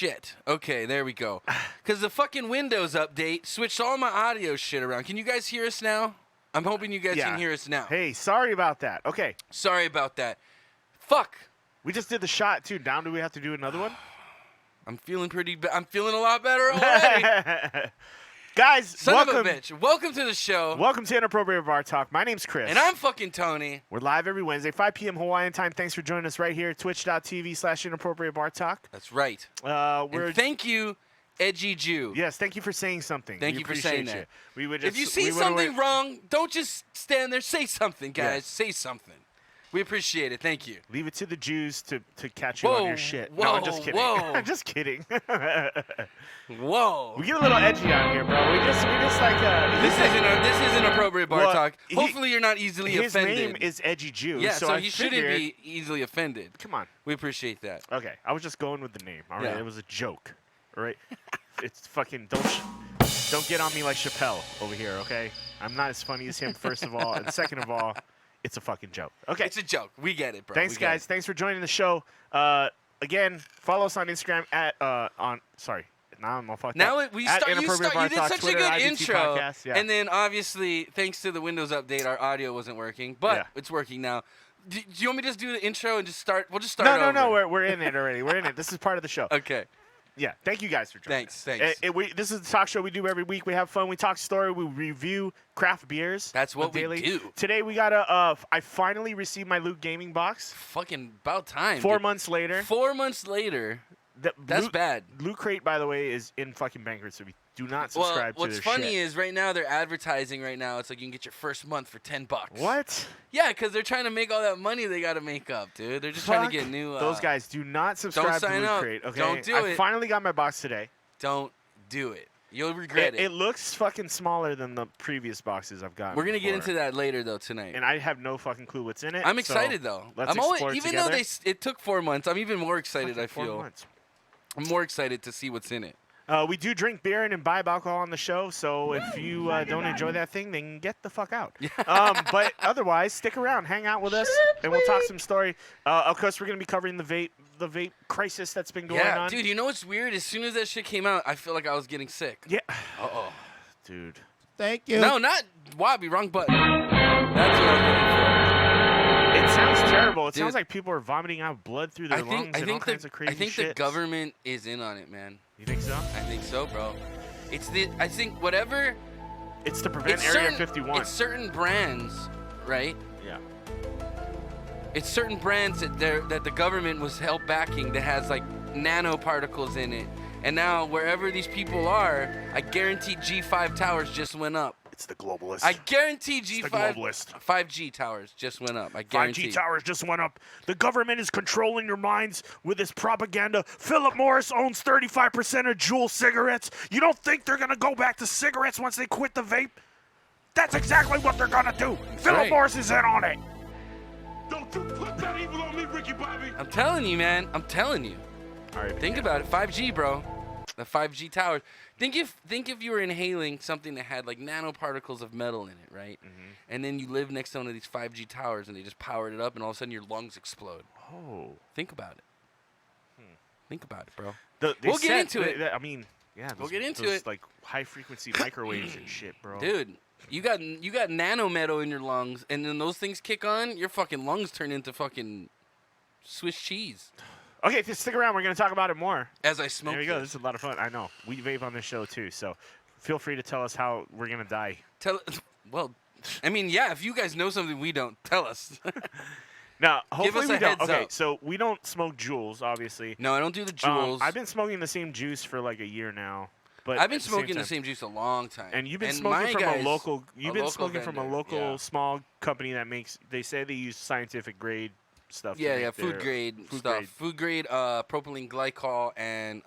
shit. Okay, there we go. Because the fucking Windows update switched all my audio shit around. Can you guys hear us now? I'm hoping you guys can hear us now. Hey, sorry about that. Okay. Sorry about that. Fuck. We just did the shot, too. Now do we have to do another one? I'm feeling I'm feeling a lot better already. Guys, Son welcome. of a bitch. Welcome to the show. Welcome to Inappropriate Bar Talk. My name's Chris. And I'm fucking Tony. We're live every Wednesday, 5 p.m. Hawaiian time. Thanks for joining us right here, twitch.tv/Inappropriate Bar Talk. That's right. And thank you, Edgy Jew. Yes, thank you for saying something. Thank you for saying you. that. We would just, if you see something wrong, don't just stand there. Say something, guys. Yes. Say something. We appreciate it. Thank you. Leave it to the Jews to catch you on your shit. No, I'm just kidding. I'm just kidding. Whoa. We get a little edgy on here, bro. We just like this isn't appropriate bar talk. Hopefully you're not easily offended. His name is Edgy Jew. Yeah, so he shouldn't be easily offended. Come on. We appreciate that. Okay, I was just going with the name. All right, Yeah. It was a joke. All right, it's fucking don't get on me like Chappelle over here. Okay, I'm not as funny as him. First of all, and second of all, it's a fucking joke. Okay, it's a joke. We get it, bro. Thanks, guys. Thanks for joining the show. Again, follow us on Instagram at sorry. Now I'm all fucked up. Now you did such Twitter, a good IBT intro, Podcast, yeah. and then obviously thanks to the Windows update, our audio wasn't working, but it's working now. Do you want me to just do the intro and just start? We'll just start over. No, we're in it already. We're in it. This is part of the show. Okay. Yeah, thank you guys for joining. Thanks. This is the talk show we do every week. We have fun. We talk story. We review craft beers. That's what we daily. do. Today we got I finally received my Loot Gaming box. Fucking about time. 4 months later. 4 months later. That's bad. Loot Crate, by the way, is in fucking bankruptcy. We do not subscribe to their shit. What's funny is right now they're advertising right now. It's like you can get your first month for $10. What? Yeah, because they're trying to make all that money they got to make up, dude. They're just trying to get new. Those guys do not subscribe to Loot Crate. Okay, don't do it. I finally got my box today. Don't do it. You'll regret it. It looks fucking smaller than the previous boxes I've gotten. We're gonna get into that later though tonight. And I have no fucking clue what's in it. I'm excited though. Let's explore even together. though it took 4 months, I'm even more excited. Fucking I feel. 4 months. I'm more excited to see what's in it. We do drink beer and imbibe alcohol on the show, so if you don't enjoy that thing, then get the fuck out. But otherwise, stick around, hang out with us, and we'll talk some story. Of course, we're going to be covering the vape crisis that's been going on. Yeah, dude, you know what's weird? As soon as that shit came out, I feel like I was getting sick. Yeah. Uh-oh. Dude. Thank you. No, not Wabi, wrong button. That's what I'm looking for. It sounds terrible. It Dude, sounds like people are vomiting out blood through their lungs and all kinds of crazy shit. I think the government is in on it, man. You think so? I think so, bro. I think whatever. It's to prevent Area 51. It's certain brands, right? Yeah. It's certain brands that the government was help backing that has like nanoparticles in it. And now wherever these people are, I guarantee G5 towers just went up. It's the globalist. I guarantee G5. It's the globalist. 5G towers just went up. I guarantee. 5G towers just went up. The government is controlling your minds with this propaganda. Philip Morris owns 35% of Juul cigarettes. You don't think they're going to go back to cigarettes once they quit the vape? That's exactly what they're going to do. Philip Morris is in on it. Don't you put that evil on me, Ricky Bobby. I'm telling you, man. I'm telling you. All right. Think about it. 5G, bro. The 5G towers. Think if you were inhaling something that had like nanoparticles of metal in it, right? Mm-hmm. And then you live next to one of these 5G towers and they just powered it up and all of a sudden your lungs explode. Oh. Think about it. Think about it, bro. We'll get into it. I mean, yeah. We'll get into those, it. Like high frequency microwaves and shit, bro. Dude, you got nano metal in your lungs and then those things kick on, your fucking lungs turn into fucking Swiss cheese. Okay, just stick around. We're going to talk about it more. As I smoke. There we go. This is a lot of fun. I know. We vape on this show, too. So feel free to tell us how we're going to die. Well, I mean, yeah, if you guys know something we don't, tell us. Now, hopefully we don't. Okay, up. so we don't smoke Juuls, obviously. No, I don't do the Juuls. I've been smoking the same juice for like a year now. But I've been smoking the same juice a long time. And you've been smoking from a local. You've been smoking from a local small company that makes. They say they use scientific grade stuff. Food grade stuff. Food grade propylene glycol and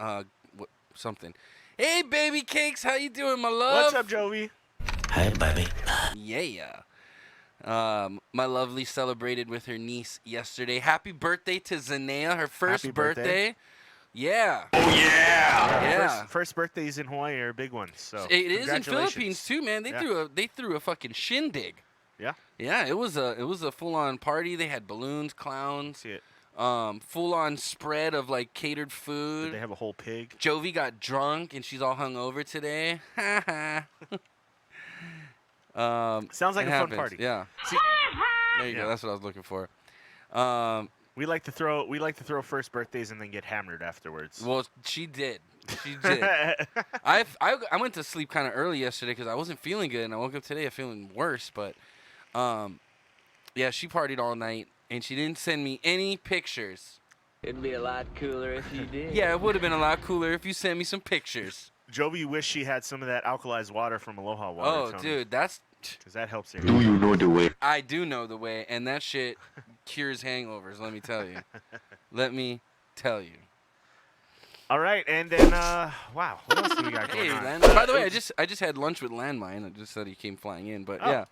something. Hey, baby cakes, how you doing, my love? What's up, Jovi? Hi, baby. Yeah. My lovely celebrated with her niece yesterday. Happy birthday to Zanea, her first birthday. Yeah. Oh, yeah. Yeah. First birthdays in Hawaii are big ones. So it is in Philippines too, man. They threw a fucking shindig. Yeah. Yeah, it was a full on party. They had balloons, clowns. See it. full on spread of like catered Did food. they have a whole pig? Jovi got drunk and she's all hungover today. Sounds like it a fun happens. party. Yeah. See, There you Yeah. go. That's what I was looking for. we like to throw first birthdays and then get hammered afterwards. Well, she did. She did. I went to sleep kind of early yesterday because I wasn't feeling good, and I woke up today feeling worse. But, yeah, she partied all night, and she didn't send me any pictures. It'd be a lot cooler if you did. Yeah, it would have been a lot cooler if you sent me some pictures. Jovi wished she had some of that alkalized water from Aloha Water. Oh, Tony, dude, that's. 'cause that helps her. Do you know the way? I do know the way, and that shit cures hangovers. Let me tell you. Let me tell you. All right, and then wow, what else do we got going Hey, on? By the way, I just had lunch with Landmine. I just said he came flying in, but Oh, yeah.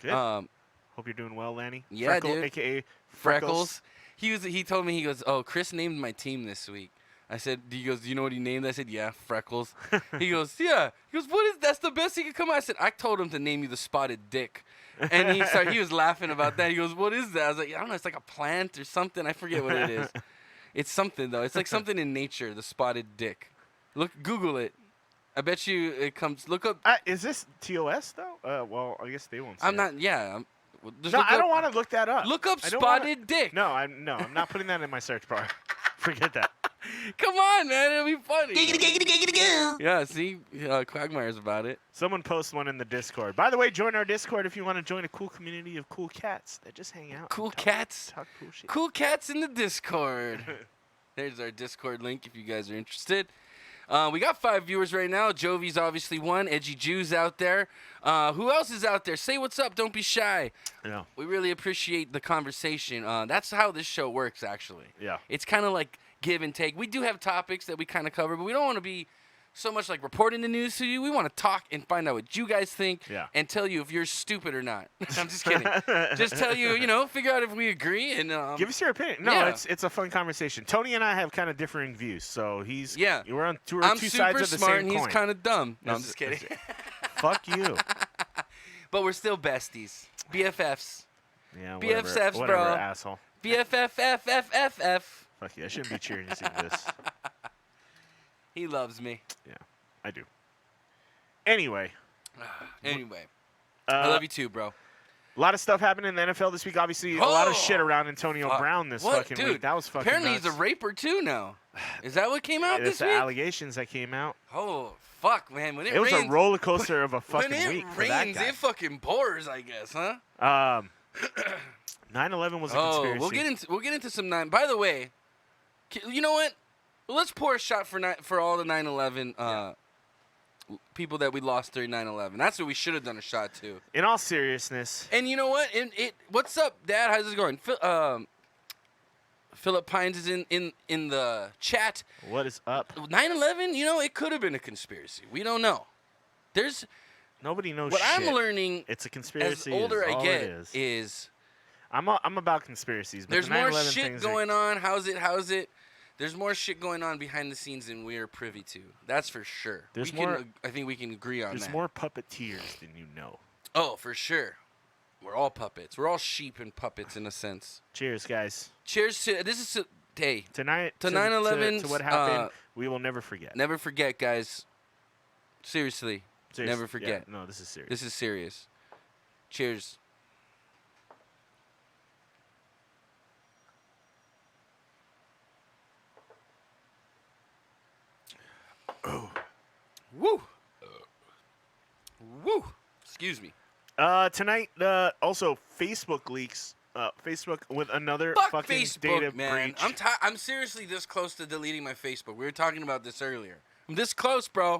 Good. Hope you're doing well, Lanny. Yeah, Freckle, dude. AKA Freckles. He told me, he goes, "Oh, Chris named my team this week." I said, "Do you know what he named?" I said, "Yeah, Freckles." He goes, "Yeah." He goes, that's the best he could come out." I said, "I told him to name you the Spotted Dick." And he was laughing about that. He goes, "What is that?" I was like, "I don't know, it's like a plant or something. I forget what it is." It's something though. It's like something in nature, the Spotted Dick. Google it. I bet you it comes. Look up. Is this TOS though? Well, I guess they won't. Say I'm it. not. Yeah. Just No, look I up- don't want to look that up. Look up I don't Spotted wanna- Dick. No, I'm not putting that in my search bar. Forget that. Come on, man. It'll be funny. Yeah. See, Quagmire's about it. Someone post one in the Discord. By the way, join our Discord if you want to join a cool community of cool cats that just hang out. Cool and cats. Talk cool shit. Cool cats in the Discord. There's our Discord link if you guys are interested. We got 5 viewers right now. Jovi's obviously one. Edgy Jew's out there. Who else is out there? Say what's up. Don't be shy. Yeah. We really appreciate the conversation. That's how this show works, actually. Yeah. It's kind of like give and take. We do have topics that we kind of cover, but we don't want to be so much like reporting the news to you. We want to talk and find out what you guys think and tell you if you're stupid or not. I'm just kidding. Just tell you, figure out if we agree and Give us your opinion. No, yeah. it's a fun conversation. Tony and I have kind of differing views, so we're on two I'm sides super of the smart same and he's coin. kind of dumb. No, I'm Yes, just kidding. Fuck you. But we're still besties. BFFs. Yeah, BFFs, whatever, bro. asshole. BFFFFFF. Fuck you. I shouldn't be cheering you see this. He loves me. Yeah, I do. Anyway, Anyway, I love you too, bro. a lot of stuff happened in the NFL this week. Obviously, a lot of Oh! shit around Antonio Fuck. Brown this What? fucking Dude, week. That was fucking apparently nuts. he's a raper too now. Is that what came out It's this the week? allegations that came out. Oh, fuck, man. When it It was rains, a roller coaster of a when fucking it week for that rains, guy. it fucking pours, I guess, huh? 9/11 was a Oh, conspiracy. we'll get into some nine. By the way, you know what? Let's pour a shot for all the 9/11 people that we lost during 9/11. That's what we should have done a shot to. In all seriousness, And you know what? What's up, Dad? How's it going? Philip Pines is in the chat. what is up? 9/11, it could have been a conspiracy. We don't know. There's Nobody knows what shit. I'm learning It's a as conspiracy. older is I all get it is. is I'm about conspiracies. But there's the more 9/11 shit things going on. How's it? There's more shit going on behind the scenes than we're privy to. That's for sure. There's we can, more- I think we can agree on There's that. more puppeteers than you know. Oh, for sure. We're all puppets. We're all sheep and puppets in a sense. Cheers, guys. Cheers to this is hey. Tonight To 9/11, to what happened, we will never forget. Never forget, guys. Seriously. Seriously. Never forget. Yeah, no, this is serious. This is serious. Cheers. Oh. Woo. Woo. Excuse me. Tonight, also Facebook leaks. Facebook with another Fuck fucking Facebook, data man. breach. I'm seriously this close to deleting my Facebook. We were talking about this earlier. I'm this close, bro.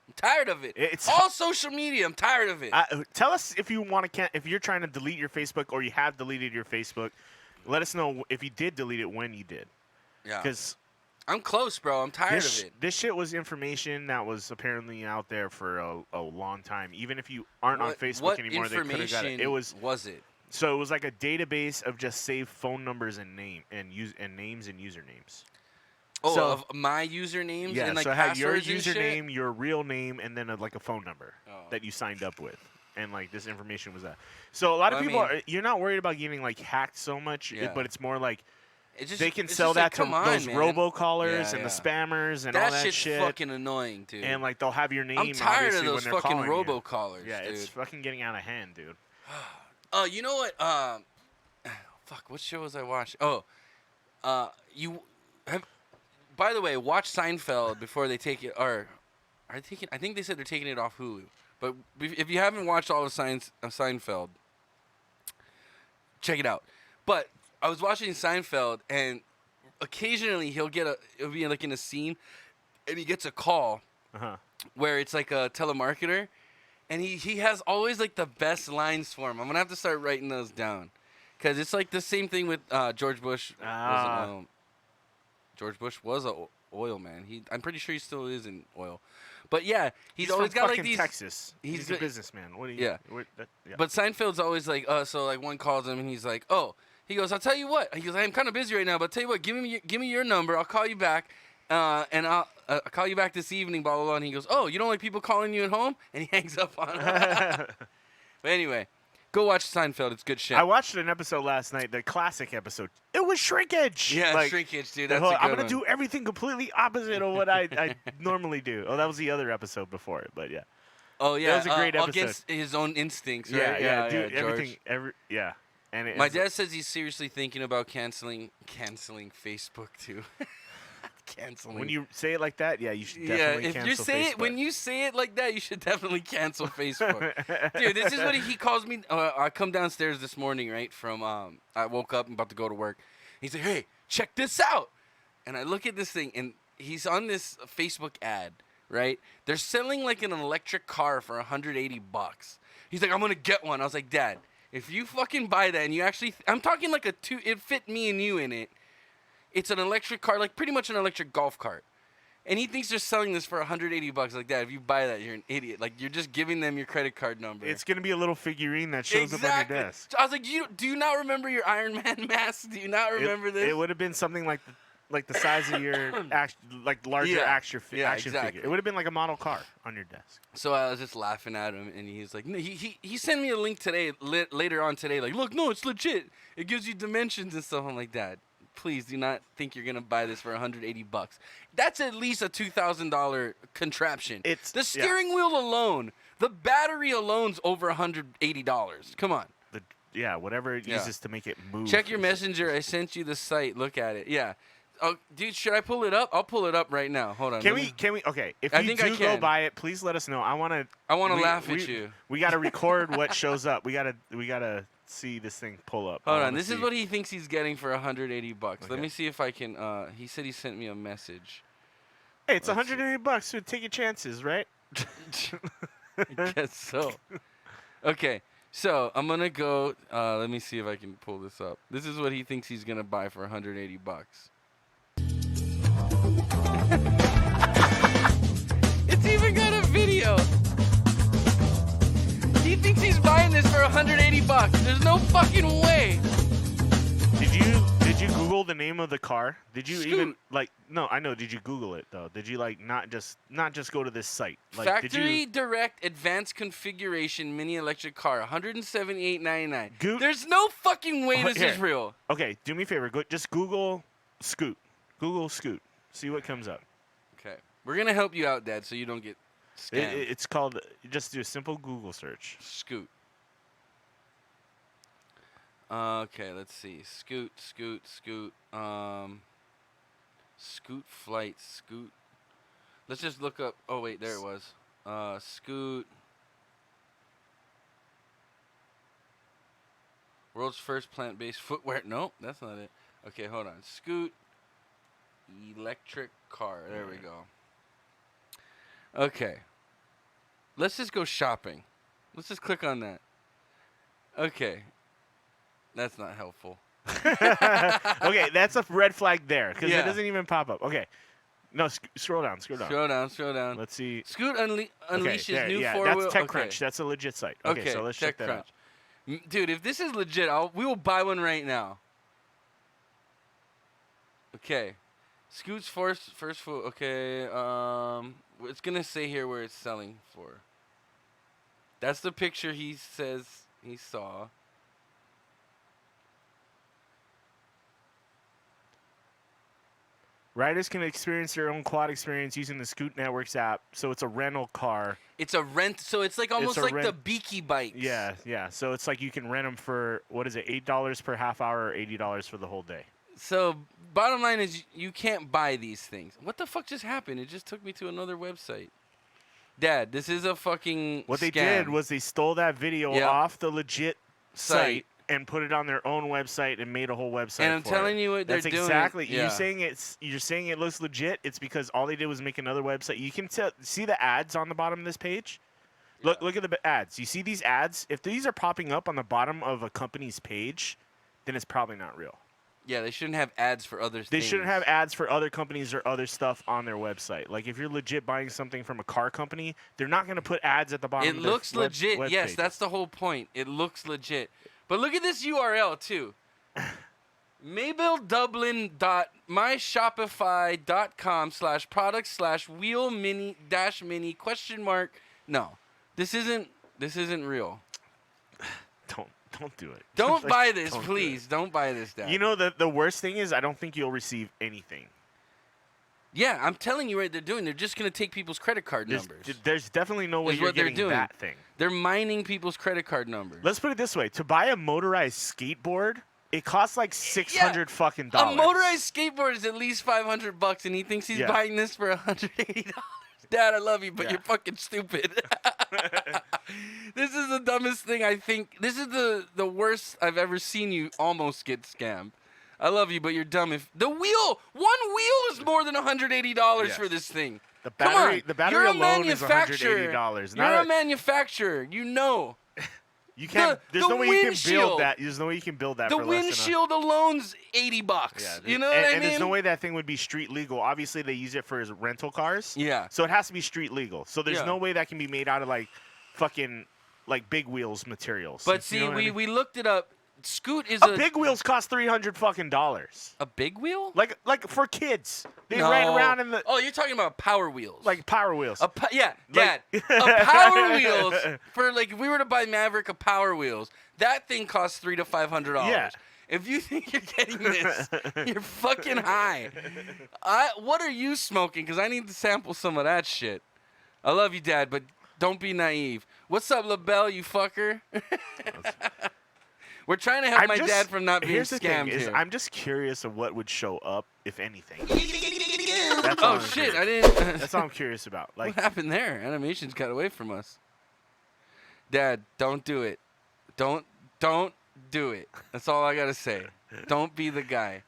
I'm tired of it. It's- all social media. I'm tired of it. Tell us if you want to if you're trying to delete your Facebook or you have deleted your Facebook. Let us know if you did delete it, when you did. yeah. Because I'm close, bro. I'm tired of it. this shit was information that was apparently out there for a long time. Even if you aren't on Facebook what anymore, they could have got it. It was it? so it was like a database of just saved phone numbers and names and usernames. Oh, So- of my usernames Yeah, and like so it had your passwords and shit? username, your real name, and then like a phone number Oh. that you signed up with, and like this information was that. So a lot of Well, I people mean- you're not worried about getting like hacked so much, Yeah. but it's more like they can it's sell just like, that to come on, those man. robocallers Yeah, and the yeah. spammers and all That that shit's shit. fucking annoying, dude. And like they'll have your name. I'm tired of obviously, those when they're fucking calling you. robocallers, Yeah, dude. it's fucking getting out of hand, dude. Oh, you know what? Fuck, what show was I watching? Oh, you have. By the way, watch Seinfeld before they take it. Or are they taking? I think they said they're taking it off Hulu. But if you haven't watched all of Seinfeld, check it out. But I was watching Seinfeld, and occasionally he'll be like in a scene, and he gets a call where it's like a telemarketer, and he has always like the best lines for him. I'm gonna have to start writing those down, cause it's like the same thing with George Bush. George Bush was a oil man. I'm pretty sure he still is in oil. But yeah, he's always from got like fucking these. Texas. He's a businessman. What do you? Yeah. Yeah. But Seinfeld's always like, so like one calls him and he's like, oh, he goes, I'll tell you what. He goes, I'm kind of busy right now, but tell you what, give me your number. I'll call you back, and I'll call you back this evening. Blah blah blah. And he goes, oh, you don't like people calling you at home? And he hangs up on him. But anyway, go watch Seinfeld. It's good shit. I watched an episode last night, the classic episode. It was shrinkage. Yeah, like, shrinkage, dude. the That's whole, a good I'm gonna one. do everything completely opposite of what I normally do. Oh, that was the other episode before it, but yeah. Oh yeah, that was a great episode. Against his own instincts, Yeah, right? yeah, dude. George. Yeah. And My dad says he's seriously thinking about canceling Facebook too. Canceling. when you say it like that, yeah, you should definitely if cancel you say Facebook. it when you say it like that, you should definitely cancel Facebook. Dude, this is what he calls me. I come downstairs this morning, right? From I woke up, I'm about to go to work. He's like, "Hey, check this out," and I look at this thing, and he's on this Facebook ad. Right? They're selling like an electric car for $180. He's like, I'm gonna get one. I was like, Dad, if you fucking buy that and you actually, I'm talking like it fit me and you in it. It's an electric car, like pretty much an electric golf cart. And he thinks they're selling this for $180. Like, Dad, if you buy that, you're an idiot. Like, you're just giving them your credit card number. It's gonna be a little figurine that shows up on your desk. I was like, do you not remember your Iron Man mask? Do you not remember this? It would have been something like the size of your larger action exactly. figure. It would have been like a model car on your desk. So I was just laughing at him, and he's like, no, he sent me a link today, later on today, like, look, no, it's legit. It gives you dimensions and stuff. I'm like, Dad, please do not think you're gonna buy this for $180. That's at least a $2,000 contraption. It's the steering wheel alone, the battery alone's over $180. Come on. Whatever it uses to make it move. Check your messenger. I sent you the site. Look at it. Yeah. Oh, dude, should I pull it up? I'll pull it up right now. Hold on. Can we? Okay. If I you think I do go can. by it, please let us know. I want to laugh at you. We got to record what shows up. We gotta see this thing pull up. Hold on. This is what he thinks he's getting for $180. Okay. Let me see if I can. He said he sent me a message. Hey, it's $180. So take your chances, right? I guess so. Okay. So I'm gonna go. Let me see if I can pull this up. This is what he thinks he's gonna buy for $180. It's even got a video. He thinks he's buying this for $180. There's no fucking way. Did you Google the name of the car? Did you Scoot. even No, I know. Did you Google it though? Did you not just go to this site? Like, Factory Direct Advanced Configuration Mini Electric Car, $178.99. There's no fucking way this is real. Okay, do me a favor. Just Google Scoot. Google Scoot. See what comes up. Okay, we're gonna help you out, Dad, so you don't get scammed. It's called. Just do a simple Google search. Scoot. Okay, let's see. Scoot. Scoot flight. Scoot. Let's just look up. Oh wait, there it was. Scoot. World's first plant-based footwear. Nope, that's not it. Okay, hold on. Scoot. Electric car. There we go. Okay. Let's just go shopping. Let's just click on that. Okay. That's not helpful. Okay, that's a red flag there because Yeah. it doesn't even pop up. Okay. No, scroll down. Scroll down. Let's see. Scoot unleashes new yeah, four-wheel. that's TechCrunch. That's a legit site. Okay, so let's check that out. Dude, if this is legit, we will buy one right now. Okay. Scoot's first foot. Okay. It's gonna say here where it's selling for. That's the picture he says he saw. Riders can experience their own quad experience using the Scoot Networks app. So it's a rental car. It's a rent, so it's like almost a like the rent- Beaky bikes. Yeah, yeah. So it's like you can rent them for, what is it, $8 per half hour or $80 for the whole day. So bottom line is you can't buy these things. What the fuck just happened? It just took me to another website. Dad, this is a fucking What they scam. did was they stole that video Yeah. off the legit Site. site and put it on their own website and made a whole website. And I'm for telling it. you what That's they're doing. exactly. Yeah. You're saying it looks legit. It's because all they did was make another website. You can see the ads on the bottom of this page. Look at the ads. You see these ads? If these are popping up on the bottom of a company's page, then it's probably not real. Yeah, they shouldn't have ads for other things. They shouldn't have ads for other companies or other stuff on their website. Like if you're legit buying something from a car company, they're not going to put ads at the bottom. It of their looks legit. web Yes, pages. that's the whole point. It looks legit. But look at this URL too. MabelDublin.myshopify.com/product/wheel mini dash mini ? No, this isn't real. Don't do it. Don't Like, buy this, don't do please. it. Don't buy this, Dad. You know the worst thing is I don't think you'll receive anything. Yeah, I'm telling you what they're doing. They're just gonna take people's credit card There's, numbers. there's definitely no way Is you're what they're getting doing. that thing. They're mining people's credit card numbers. Let's put it this way: to buy a motorized skateboard, it costs like $600 fucking dollars. A motorized skateboard is at least $500, and he thinks he's Yeah. buying this for $180. Dad, I love you, but Yeah. you're fucking stupid. This is the dumbest thing I think. This is the worst I've ever seen you almost get scammed. I love you, but you're dumb. If one wheel is more than $180 Yes. for this thing. The Come battery, on, the battery you're a alone is manufacturer. $180. You're a manufacturer. You know. You can't. There's the no way you can windshield. build that. There's no way you can build that The for less than windshield alone's $80. Yeah, You know what I mean? And there's no way that thing would be street legal. Obviously, they use it for his rental cars. Yeah. So it has to be street legal. So there's Yeah. no way that can be made out of like fucking like big wheels materials. But You see, know what I mean? we looked it up. Scoot is a big wheels cost $300 fucking dollars. A big wheel? Like for kids, they No. ride around in the Oh, you're talking about power wheels. like Power Wheels. Yeah, Like- Dad. A Power Wheels for like if we were to buy Maverick a Power Wheels, that thing costs $300 to $500. Yeah. If you think you're getting this, you're fucking high. What are you smoking? Because I need to sample some of that shit. I love you, Dad, but don't be naive. What's up, LaBelle, you fucker? We're trying to help my dad from not being Here's the thing: scammed is here. I'm just curious of what would show up if anything. That's all Oh I'm shit! curious- I didn't. That's all I'm curious about. Like, What happened there? Animations got away from us. Dad, don't do it. Don't do it. That's all I gotta say. Don't be the guy.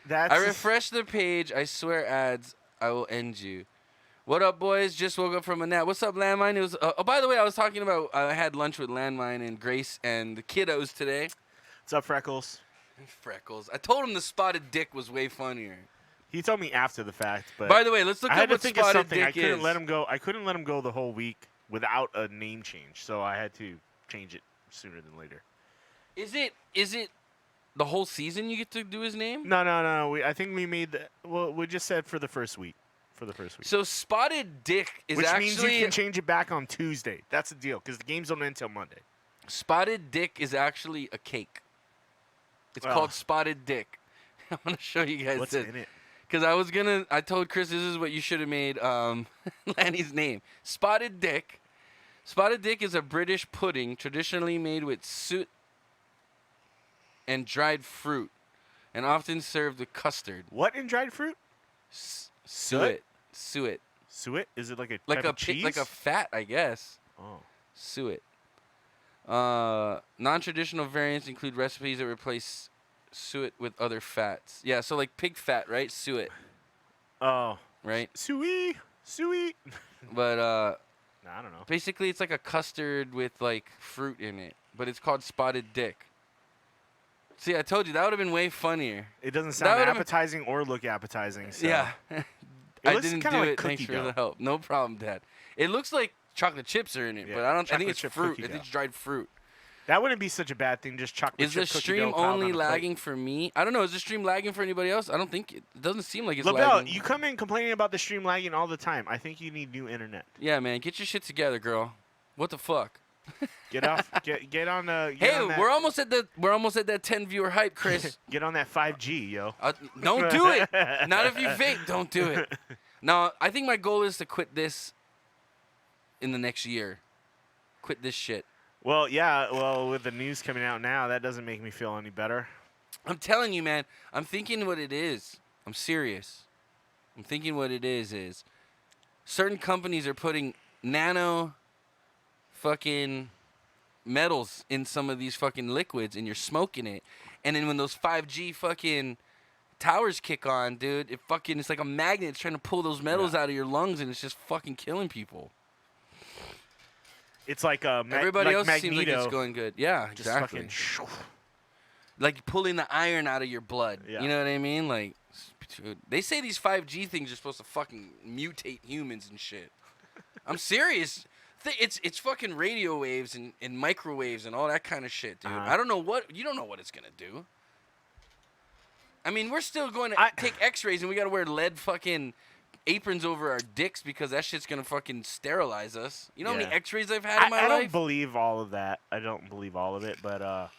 that's I refreshed the page. I swear, ads. I will end you. What up, boys? Just woke up from a nap. What's up, Landmine? It was. Oh, by the way, I was talking about. I had lunch with Landmine and Grace and the kiddos today. What's up, Freckles? Freckles. I told him the spotted dick was way funnier. He told me after the fact, but By the way, let's look I up had to what think of spotted something. dick I couldn't is. let him go. I couldn't let him go the whole week without a name change, so I had to change it sooner than later. Is it the whole season you get to do his name? No. I think we made the. Well, we just said for the first week. So spotted dick is Which actually means you can change it back on Tuesday. That's the deal, because the games don't end until Monday. spotted dick is actually a cake. It's Oh. called spotted dick. I'm gonna show you guys What's this. in it? Because I told Chris this is what you should have made Lanny's name. Spotted dick. Spotted dick is a British pudding traditionally made with suet and dried fruit, and often served with custard. What in dried fruit? Suet. Suet? Is it like a Like type a of cheese? like a fat, I guess. Oh. Suet. Non-traditional variants include recipes that replace suet with other fats. Yeah, so like pig fat, right? Suet, Oh. right? Suey. But Nah, I don't know. basically it's like a custard with like fruit in it, but it's called spotted dick. See, I told you that would have been way funnier. It doesn't That sound would've- appetizing or look appetizing. So. Yeah. It I looks didn't kinda do like it. Thanks cookie for the dough. help. No problem, Dad. It looks like chocolate chips are in it, Yeah, but I think chocolate it's chip fruit. cookie I think dough. it's dried fruit. That wouldn't be such a bad thing. Just chocolate Is chip the cookie stream dough piled on only a plate. lagging for me? I don't know. Is the stream lagging for anybody else? I don't think it doesn't seem like it's LaBelle, lagging. you come in complaining about the stream lagging all the time. I think you need new internet. Yeah, man, get your shit together, girl. What the fuck? Get off. Get on the. Hey, we're almost at that 10 viewer hype, Chris. Get on that 5G, yo. Don't do it. Not if you vape. Don't do it. No, I think my goal is to quit this in the next year. Quit this shit. Well, yeah. Well, with the news coming out now, that doesn't make me feel any better. I'm telling you, man. I'm thinking what it is. I'm serious. I'm thinking what it is certain companies are putting nano fucking metals in some of these fucking liquids, and you're smoking it. And then when those 5G fucking towers kick on, dude, it's like a magnet. It's trying to pull those metals out of your lungs, and it's just fucking killing people. It's like a everybody else Magneto. seems like it's going good. Yeah, Just exactly. Like pulling the iron out of your blood. Yeah. You know what I mean? Like, dude, they say these 5G things are supposed to fucking mutate humans and shit. I'm serious. It's fucking radio waves and microwaves and all that kind of shit, dude. I don't know you don't know what it's gonna do. I mean, we're still going to take X-rays and we gotta wear lead fucking aprons over our dicks because that shit's gonna fucking sterilize us. You know how many X-rays I've had in my life? I don't believe all of that. I don't believe all of it, but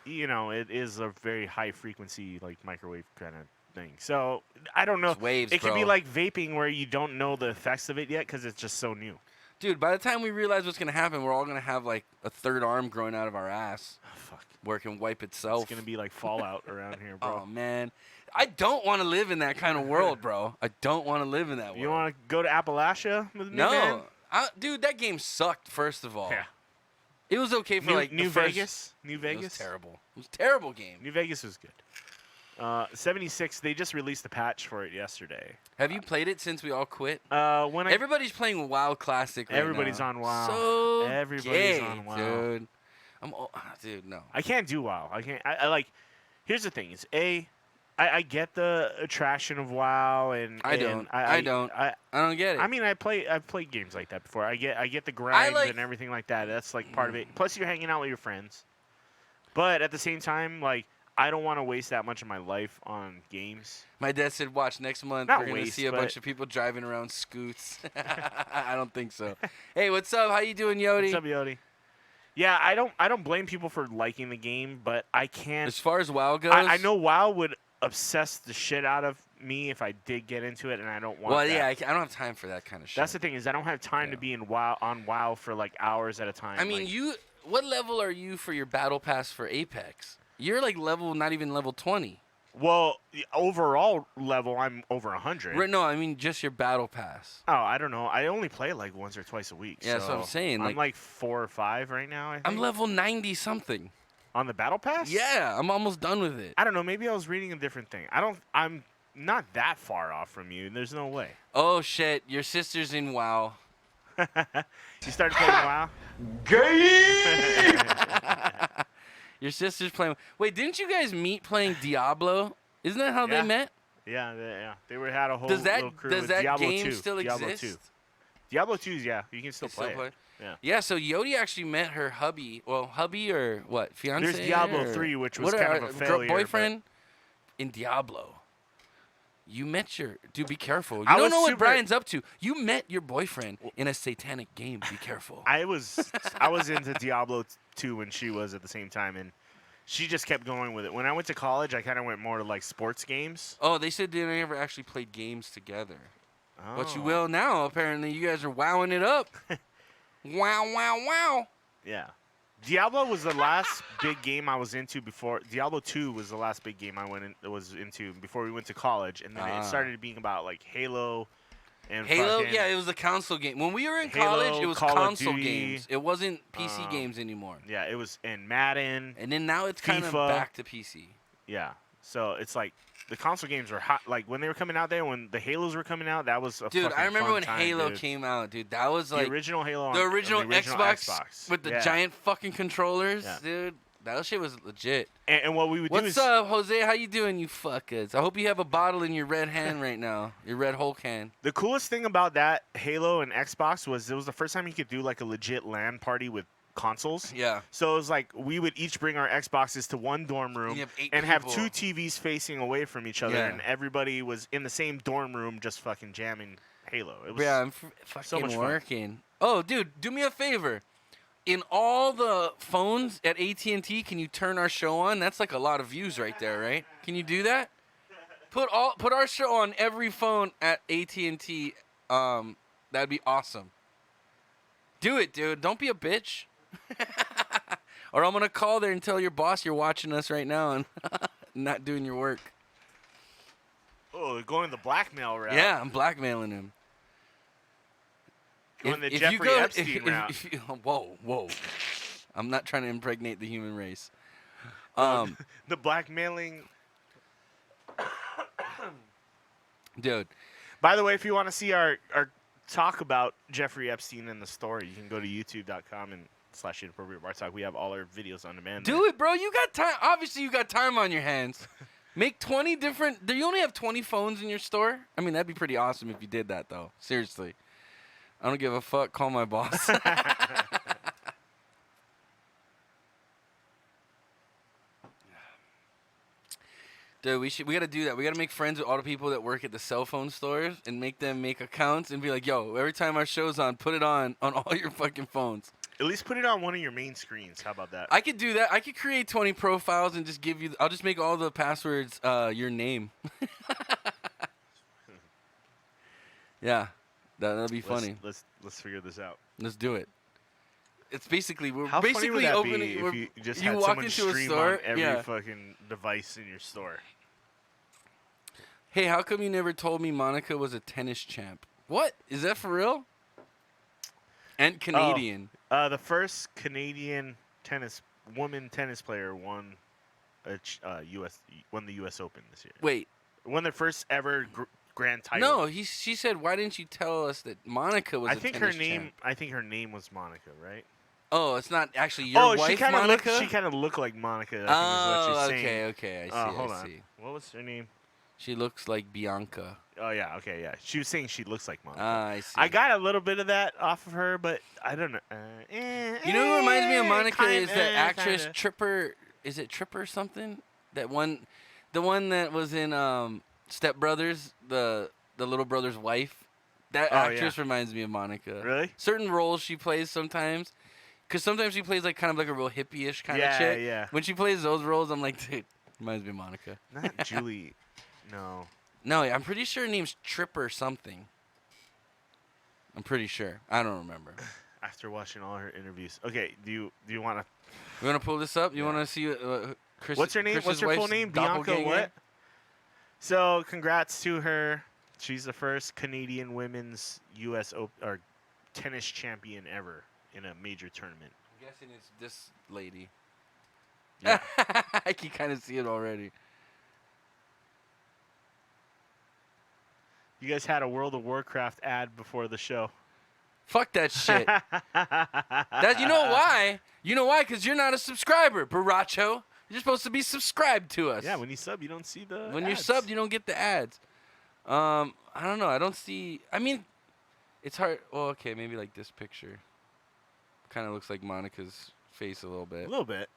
you know, it is a very high frequency like microwave kind of thing. So I don't know. It's waves, it could be bro. like vaping where you don't know the effects of it yet because it's just so new. Dude, by the time we realize what's gonna happen, we're all gonna have like a third arm growing out of our ass. Oh, fuck. Where it can wipe itself. It's gonna be like Fallout around here, bro. Oh man, I don't want to live in that kind of world, bro. I don't want to live in that world. You want to go to Appalachia with me, No, man? Dude, that game sucked. First of all, Yeah. It was okay for like New the first, Vegas. New It Vegas. was terrible. It was a terrible game. New Vegas was good. 76. They just released the patch for it yesterday. Have you played it since we all quit? When Everybody's playing WoW Classic right everybody's now. on WoW. So Everybody's gay, on WoW. dude. Dude, no. I can't do WoW. I can't. I like. Here's the thing: is I get the attraction of WoW, and I don't. I don't get it. I mean, I've played games like that before. I get the grinds like- and everything like that. That's like part of it. Plus, you're hanging out with your friends. But at the same time, like, I don't want to waste that much of my life on games. My dad said, "Watch next month. Not we're gonna waste, see a but- bunch of people driving around scoots." I don't think so. Hey, what's up? How you doing, Yodi? What's up, Yodi? Yeah, I don't blame people for liking the game, but I can't. As far as WoW goes, I know WoW would obsess the shit out of me if I did get into it, and I don't want. Well, that. yeah, I don't have time for that kind of shit. That's the thing is I don't have time Yeah. to be in WoW for like hours at a time. I mean, like, what level are you for your battle pass for Apex? You're like not even level 20. well, the overall level I'm over 100. Right, no, I mean just your battle pass. Oh, I don't know. I only play like once or twice a week. Yeah, that's what I'm so saying, I'm like- like 4 or 5 right now. I think. I'm level 90 something. on the battle pass. Yeah, I'm almost done with it. I don't know. Maybe I was reading a different thing. I'm not that far off from you. There's no way. Oh shit, your sister's in WoW. You started playing WoW. Your sister's playing. Wait, didn't you guys meet playing Diablo? Isn't that how Yeah. they met? Yeah. They had a whole Does that little crew does with that Diablo game 2. still Diablo exist? 2. Diablo 2's you can still You still play. play? It. Yeah. Yeah, so Yodi actually met her hubby. Well, hubby or what? Fiance? There's Diablo or 3, which was what kind of a failure, but- boyfriend in Diablo. You met your dude. Be careful. You I don't was know what super- Brian's up to. You met your boyfriend in a satanic game. Be careful. I was into Diablo 2 when she was at the same time, and she just kept going with it. When I went to college, I kind of went more to like sports games. Oh, they said they never actually played games together. But you Oh. will now. Apparently, you guys are wowing it up. Wow. Yeah. Diablo was the last big game I was into before. Diablo 2 was the last big game I was into before we went to college, and then it started being about like Halo and Halo, fucking- yeah, it was a console game. When we were in Halo, college, it was Call of console Duty, games. It wasn't PC games anymore. Yeah, it was in Madden. And then now it's kind of FIFA. back to PC. Yeah. So it's like the console games were hot. Like when they were coming out there, when the Halos were coming out, that was a Dude, fucking I remember fun when time, Halo dude. came out, dude. That was like the original Halo. the on original, Xbox, with the Yeah. giant fucking controllers, Yeah. dude. That shit was legit. And what we would do What's is up, Jose? How you doing, you fuckers? I hope you have a bottle in your red hand right now. Your red Hulk hand. the coolest thing about that Halo and Xbox was it was the first time you could do like a legit LAN party with consoles. Yeah. So it was like we would each bring our Xboxes to one dorm room you have 8 and have people. 2 TVs facing away from each other, Yeah. and everybody was in the same dorm room just fucking jamming Halo. It was Yeah, I'm fucking so much fun. working. Oh, dude, do me a favor. in all the phones at AT&T, can you turn our show on? That's like a lot of views right there, right? Can you do that? Put our show on every phone at AT&T. That'd be awesome. Do it, dude. Don't be a bitch. Or I'm gonna call there and tell your boss you're watching us right now and not doing your work. Oh, they're going the blackmail route. Yeah, I'm blackmailing him. Going the Jeffrey Epstein route. Whoa. I'm not trying to impregnate the human race. The blackmailing. Dude. By the way, if you want to see our talk about Jeffrey Epstein in the story, you can go to youtube.com and /inappropriate bar talk. We have all our videos on demand. Do it, bro. You got time. Obviously, you got time on your hands. Make 20 different. Do you only have 20 phones in your store? I mean, that'd be pretty awesome if you did that, though. Seriously. I don't give a fuck. Call my boss. Dude, we gotta do that. We gotta make friends with all the people that work at the cell phone stores and make them make accounts and be like, yo, every time our show's on, put it on all your fucking phones. At least put it on one of your main screens. How about that? I could do that. I could create 20 profiles and just give you. I'll just make all the passwords your name. Yeah, that'll be funny. Let's figure this out. Let's do it. It's basically we're How funny basically would that opening. be if you just you had walk someone into a stream store, on every yeah. fucking device in your store? Hey, how come you never told me Monica was a tennis champ? What? Is that for real? And Canadian. The first Canadian woman tennis player won the U.S. Open this year. Wait. Won their first ever grand title. No, she said, why didn't you tell us that Monica was a tennis champ? I think her name was Monica, right? Oh, it's not actually your wife, Monica? She kind of looked like Monica. Oh, is what she's saying. okay. I see. Hold I on. see. What was her name? She looks like Bianca. Oh, yeah. Okay, yeah. She was saying she looks like Monica. I see. I got a little bit of that off of her, but I don't know. You know who reminds me of Monica is that actress kinda. Tripper. Is it Tripper something? The one that was in Step Brothers, the little brother's wife. That actress reminds me of Monica. Really? Certain roles she plays sometimes. Because sometimes she plays like kind of like a real hippie-ish kind of chick. Yeah. When she plays those roles, I'm like, dude, reminds me of Monica. Not Julie. No. No, I'm pretty sure her name's Tripper something. I'm pretty sure. I don't remember. After watching all her interviews. Okay, do you want to... You want to pull this up? You want to see Chris? What's her name? Chris's What's her full wife's name? Bianca doppelganger? what? So, congrats to her. She's the first Canadian women's U.S. or tennis champion ever in a major tournament. I'm guessing it's this lady. Yeah. I can kind of see it already. You guys had a World of Warcraft ad before the show. Fuck that shit. You know why? You know why? Because you're not a subscriber, Baracho. You're supposed to be subscribed to us. Yeah, when you sub, you don't see the When ads. you're subbed, you don't get the ads. I don't know. I don't see. I mean, it's hard. Well, okay, maybe like this picture. Kind of looks like Monica's face a little bit. A little bit.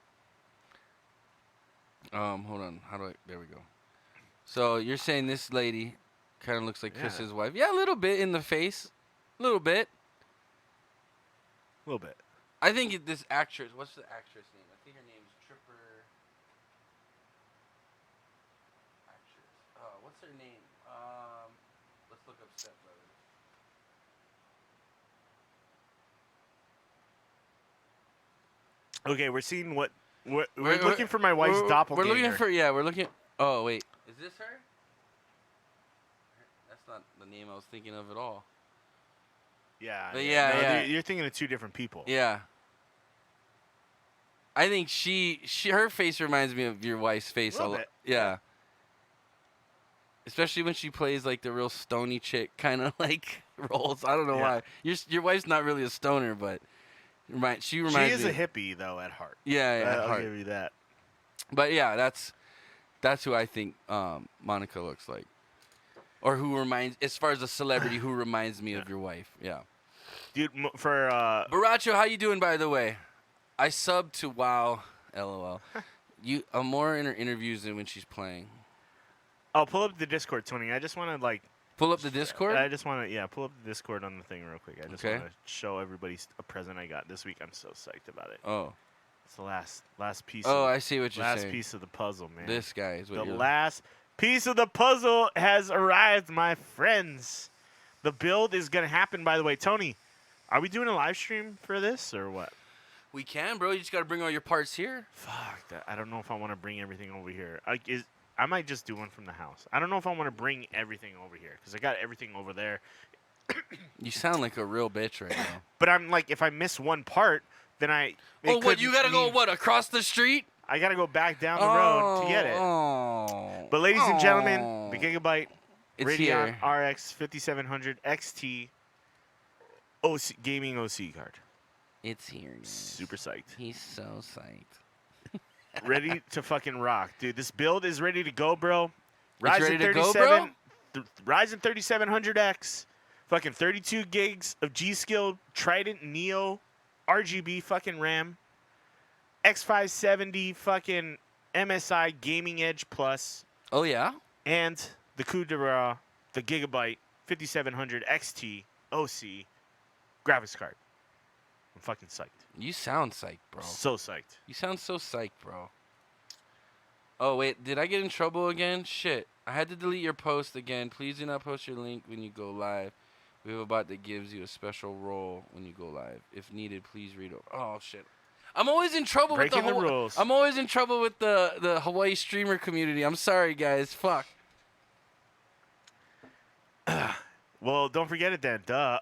Hold on. There we go. So you're saying this lady kind of looks like Chris's wife? Yeah, a little bit in the face. A little bit. A little bit. I think this actress. What's the actress name? I think her name's Tripper. Actress. What's her name? Let's look up Step Brothers. Okay, we're seeing what we're looking for. My wife's doppelganger. We're looking. Oh wait, is this her? That's not the name I was thinking of at all. Yeah. But No, yeah. You're thinking of two different people. Yeah. I think her face reminds me of your wife's face A little bit. Yeah. Especially when she plays like the real stony chick kind of like roles. I don't know why. Your wife's not really a stoner, but she reminds me. She is a hippie though at heart. Yeah, at I'll heart. give you that. But yeah, that's who I think Monica looks like, or who reminds, as far as a celebrity, who reminds me of your wife. Yeah. Dude, for Baracho, how you doing, by the way? I subbed to WoW. LOL. I'm more in her interviews than when she's playing. I'll pull up the Discord, Tony. I just want to Pull up the Discord. I just want to, pull up the Discord on the thing real quick. I just Okay. want to show everybody a present I got this week. I'm so psyched about it. Oh. It's the last piece. Oh, of, I see what you're last saying. piece of the puzzle, man. This guy is what The you're. last piece of the puzzle has arrived, my friends. The build is gonna happen. By the way, Tony, are we doing a live stream for this or what? We can, bro. You just gotta bring all your parts here. Fuck that. I don't know if I want to bring everything over here. I might just do one from the house. I don't know if I want to bring everything over here because I got everything over there. You sound like a real bitch right now. But I'm like, if I miss one part, then it Oh, what? could You gotta go mean- what? Across the street? I gotta go back down the road to get it. Oh. But ladies and gentlemen, the Gigabyte It's Radeon here. RX 5700 XT gaming OC card. It's here. Guys. Super psyched. He's so psyched. Ready to fucking rock, dude. This build is ready to go, bro. It's ready to go, bro? Ryzen 3700X, fucking 32 gigs of G-Skill Trident Neo RGB fucking RAM, X570 fucking MSI Gaming Edge Plus, Oh yeah. and the coup de grace, the Gigabyte 5700 XT OC graphics card. I'm fucking psyched. You sound psyched, bro. So psyched. You sound so psyched, bro. Oh wait, did I get in trouble again? Shit. I had to delete your post again. Please do not post your link when you go live. We have a bot that gives you a special role when you go live. If needed, please read it. Oh shit. I'm always in trouble Breaking with the rules. I'm always in trouble with the Hawaii streamer community. I'm sorry, guys. Fuck. Well, don't forget it then. Duh.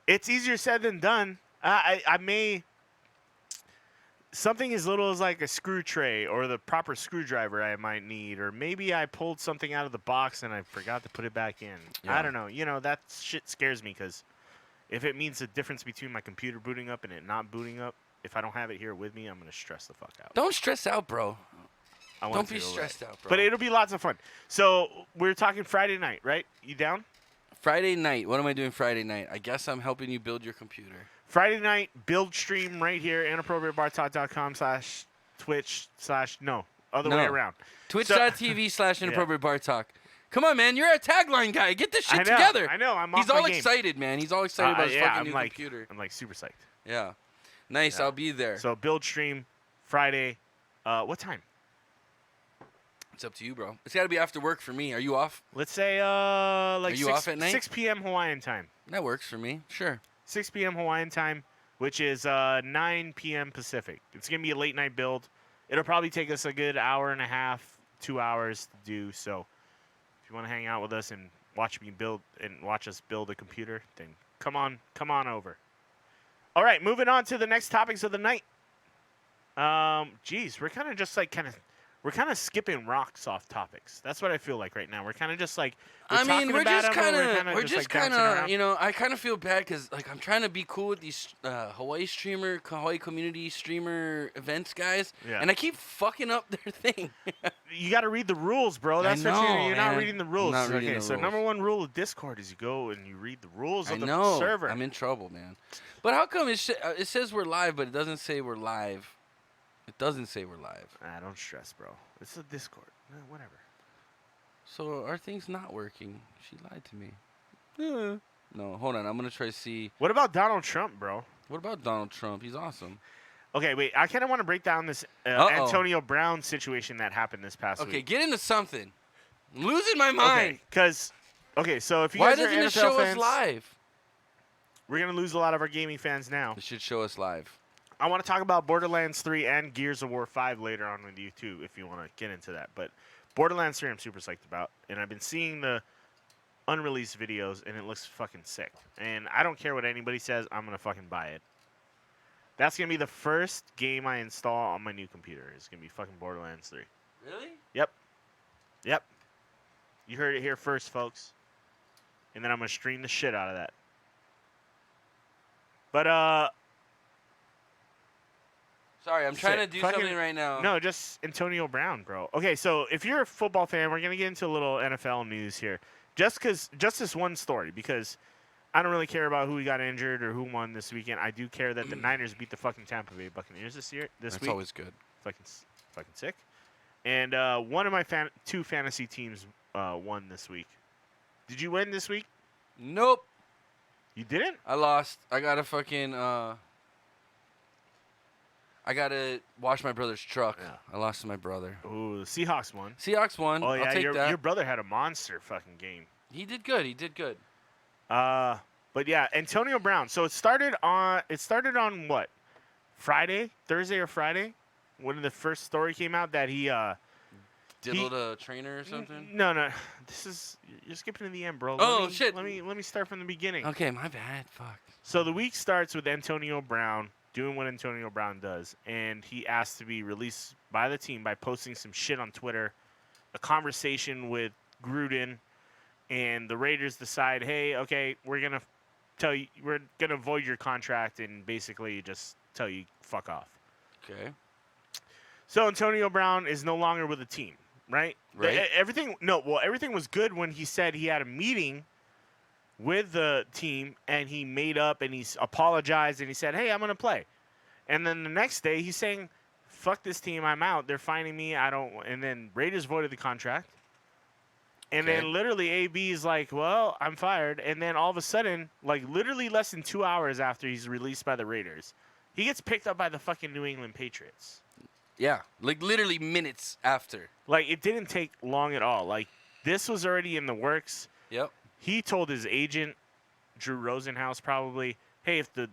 It's easier said than done. I may something as little as like a screw tray or the proper screwdriver I might need, or maybe I pulled something out of the box and I forgot to put it back in. Yeah. I don't know. You know, that shit scares me because if it means the difference between my computer booting up and it not booting up, if I don't have it here with me, I'm gonna stress the fuck out. Don't stress out, bro. I want Don't it to be go stressed right. out, bro. But it'll be lots of fun. So we're talking Friday night, right? You down? Friday night. What am I doing Friday night? I guess I'm helping you build your computer. Friday night build stream right here, inappropriatebartalk.com/Twitch/ no, other way around. Twitch.tv/inappropriatebartalk. Come on, man. You're a tagline guy. Get this shit I know, together. I know. I'm He's off my all game. excited, man. He's all excited about his Yeah, fucking new computer. I'm like super psyched. Yeah. Nice. Yeah. I'll be there. So build stream Friday. What time? It's up to you, bro. It's got to be after work for me. Are you off? Let's say like Are you 6, off at night? 6 p.m. Hawaiian time. That works for me. Sure. 6 p.m. Hawaiian time, which is 9 p.m. Pacific. It's gonna be a late night build. It'll probably take us a good hour and a half, 2 hours to do. So if you want to hang out with us and watch me build and watch us build a computer, then come on over. All right, moving on to the next topics of the night. Geez, we're kind of just like we're kind of skipping rocks off topics. That's what I feel like right now. We're kind of just like I mean, we're just kind of, bouncing around. you know, I kind of feel bad because, like, I'm trying to be cool with these Hawaii community streamer events guys, Yeah. and I keep fucking up their thing. You got to read the rules, bro. That's what know, you're not man. reading the I'm rules. not reading Okay, the so rules. number one rule of Discord is you go and you read the rules I of the know. server. I'm in trouble, man. But how come it says we're live, but it doesn't say we're live? It doesn't say we're live. Don't stress, bro. It's a Discord. Whatever. So are things not working? She lied to me. No, hold on. I'm gonna try to see. What about Donald Trump, bro? What about Donald Trump? He's awesome. Okay, wait. I kind of want to break down this Antonio Brown situation that happened this past Okay, week. get into something. I'm losing my mind. Okay, so if you Why guys are doesn't it NFL show fans, us live? we're gonna lose a lot of our gaming fans now. It should show us live. I want to talk about Borderlands 3 and Gears of War 5 later on with you too, if you want to get into that. But Borderlands 3, I'm super psyched about, and I've been seeing the unreleased videos, and it looks fucking sick. And I don't care what anybody says, I'm gonna fucking buy it. That's gonna be the first game I install on my new computer. It's gonna be fucking Borderlands 3. Really? Yep. You heard it here first, folks. And then I'm gonna stream the shit out of that. But Sorry, I'm trying to Sick. do Fucking- something right now. No, just Antonio Brown, bro. Okay, so if you're a football fan, we're gonna get into a little NFL news here. Just this one story, because I don't really care about who got injured or who won this weekend. I do care that the Niners beat the fucking Tampa Bay Buccaneers this week. That's always good. Fucking sick. And one of my two fantasy teams won this week. Did you win this week? Nope. You didn't? I lost. I gotta fucking I gotta wash my brother's truck. Yeah. I lost to my brother. Ooh, the Seahawks won. Seahawks won. Oh, yeah, I'll take that. your brother had a monster fucking game. He did good. He did good. But yeah, Antonio Brown. So it started on what? Friday? Thursday or Friday? When the first story came out that he Diddled a trainer or something? No. You're skipping to the end, bro. Oh, shit. Let me start from the beginning. Okay, my bad. Fuck. So the week starts with Antonio Brown doing what Antonio Brown does, and he asked to be released by the team by posting some shit on Twitter, a conversation with Gruden, and the Raiders decide, hey, okay, we're gonna void your contract and basically just tell you fuck off. Okay. So Antonio Brown is no longer with the team, right? Right. Everything was good when he said he had a meeting with the team and he made up and he's apologized and he said, hey, I'm going to play. And then the next day he's saying, fuck this team, I'm out. They're fining me. And then Raiders voided the contract. And Okay. then literally AB is like, well, I'm fired. And then all of a sudden, like literally less than 2 hours after he's released by the Raiders, he gets picked up by the fucking New England Patriots. Yeah, like literally minutes after. Like it didn't take long at all. Like this was already in the works. Yep. He told his agent, Drew Rosenhaus, probably, hey, if the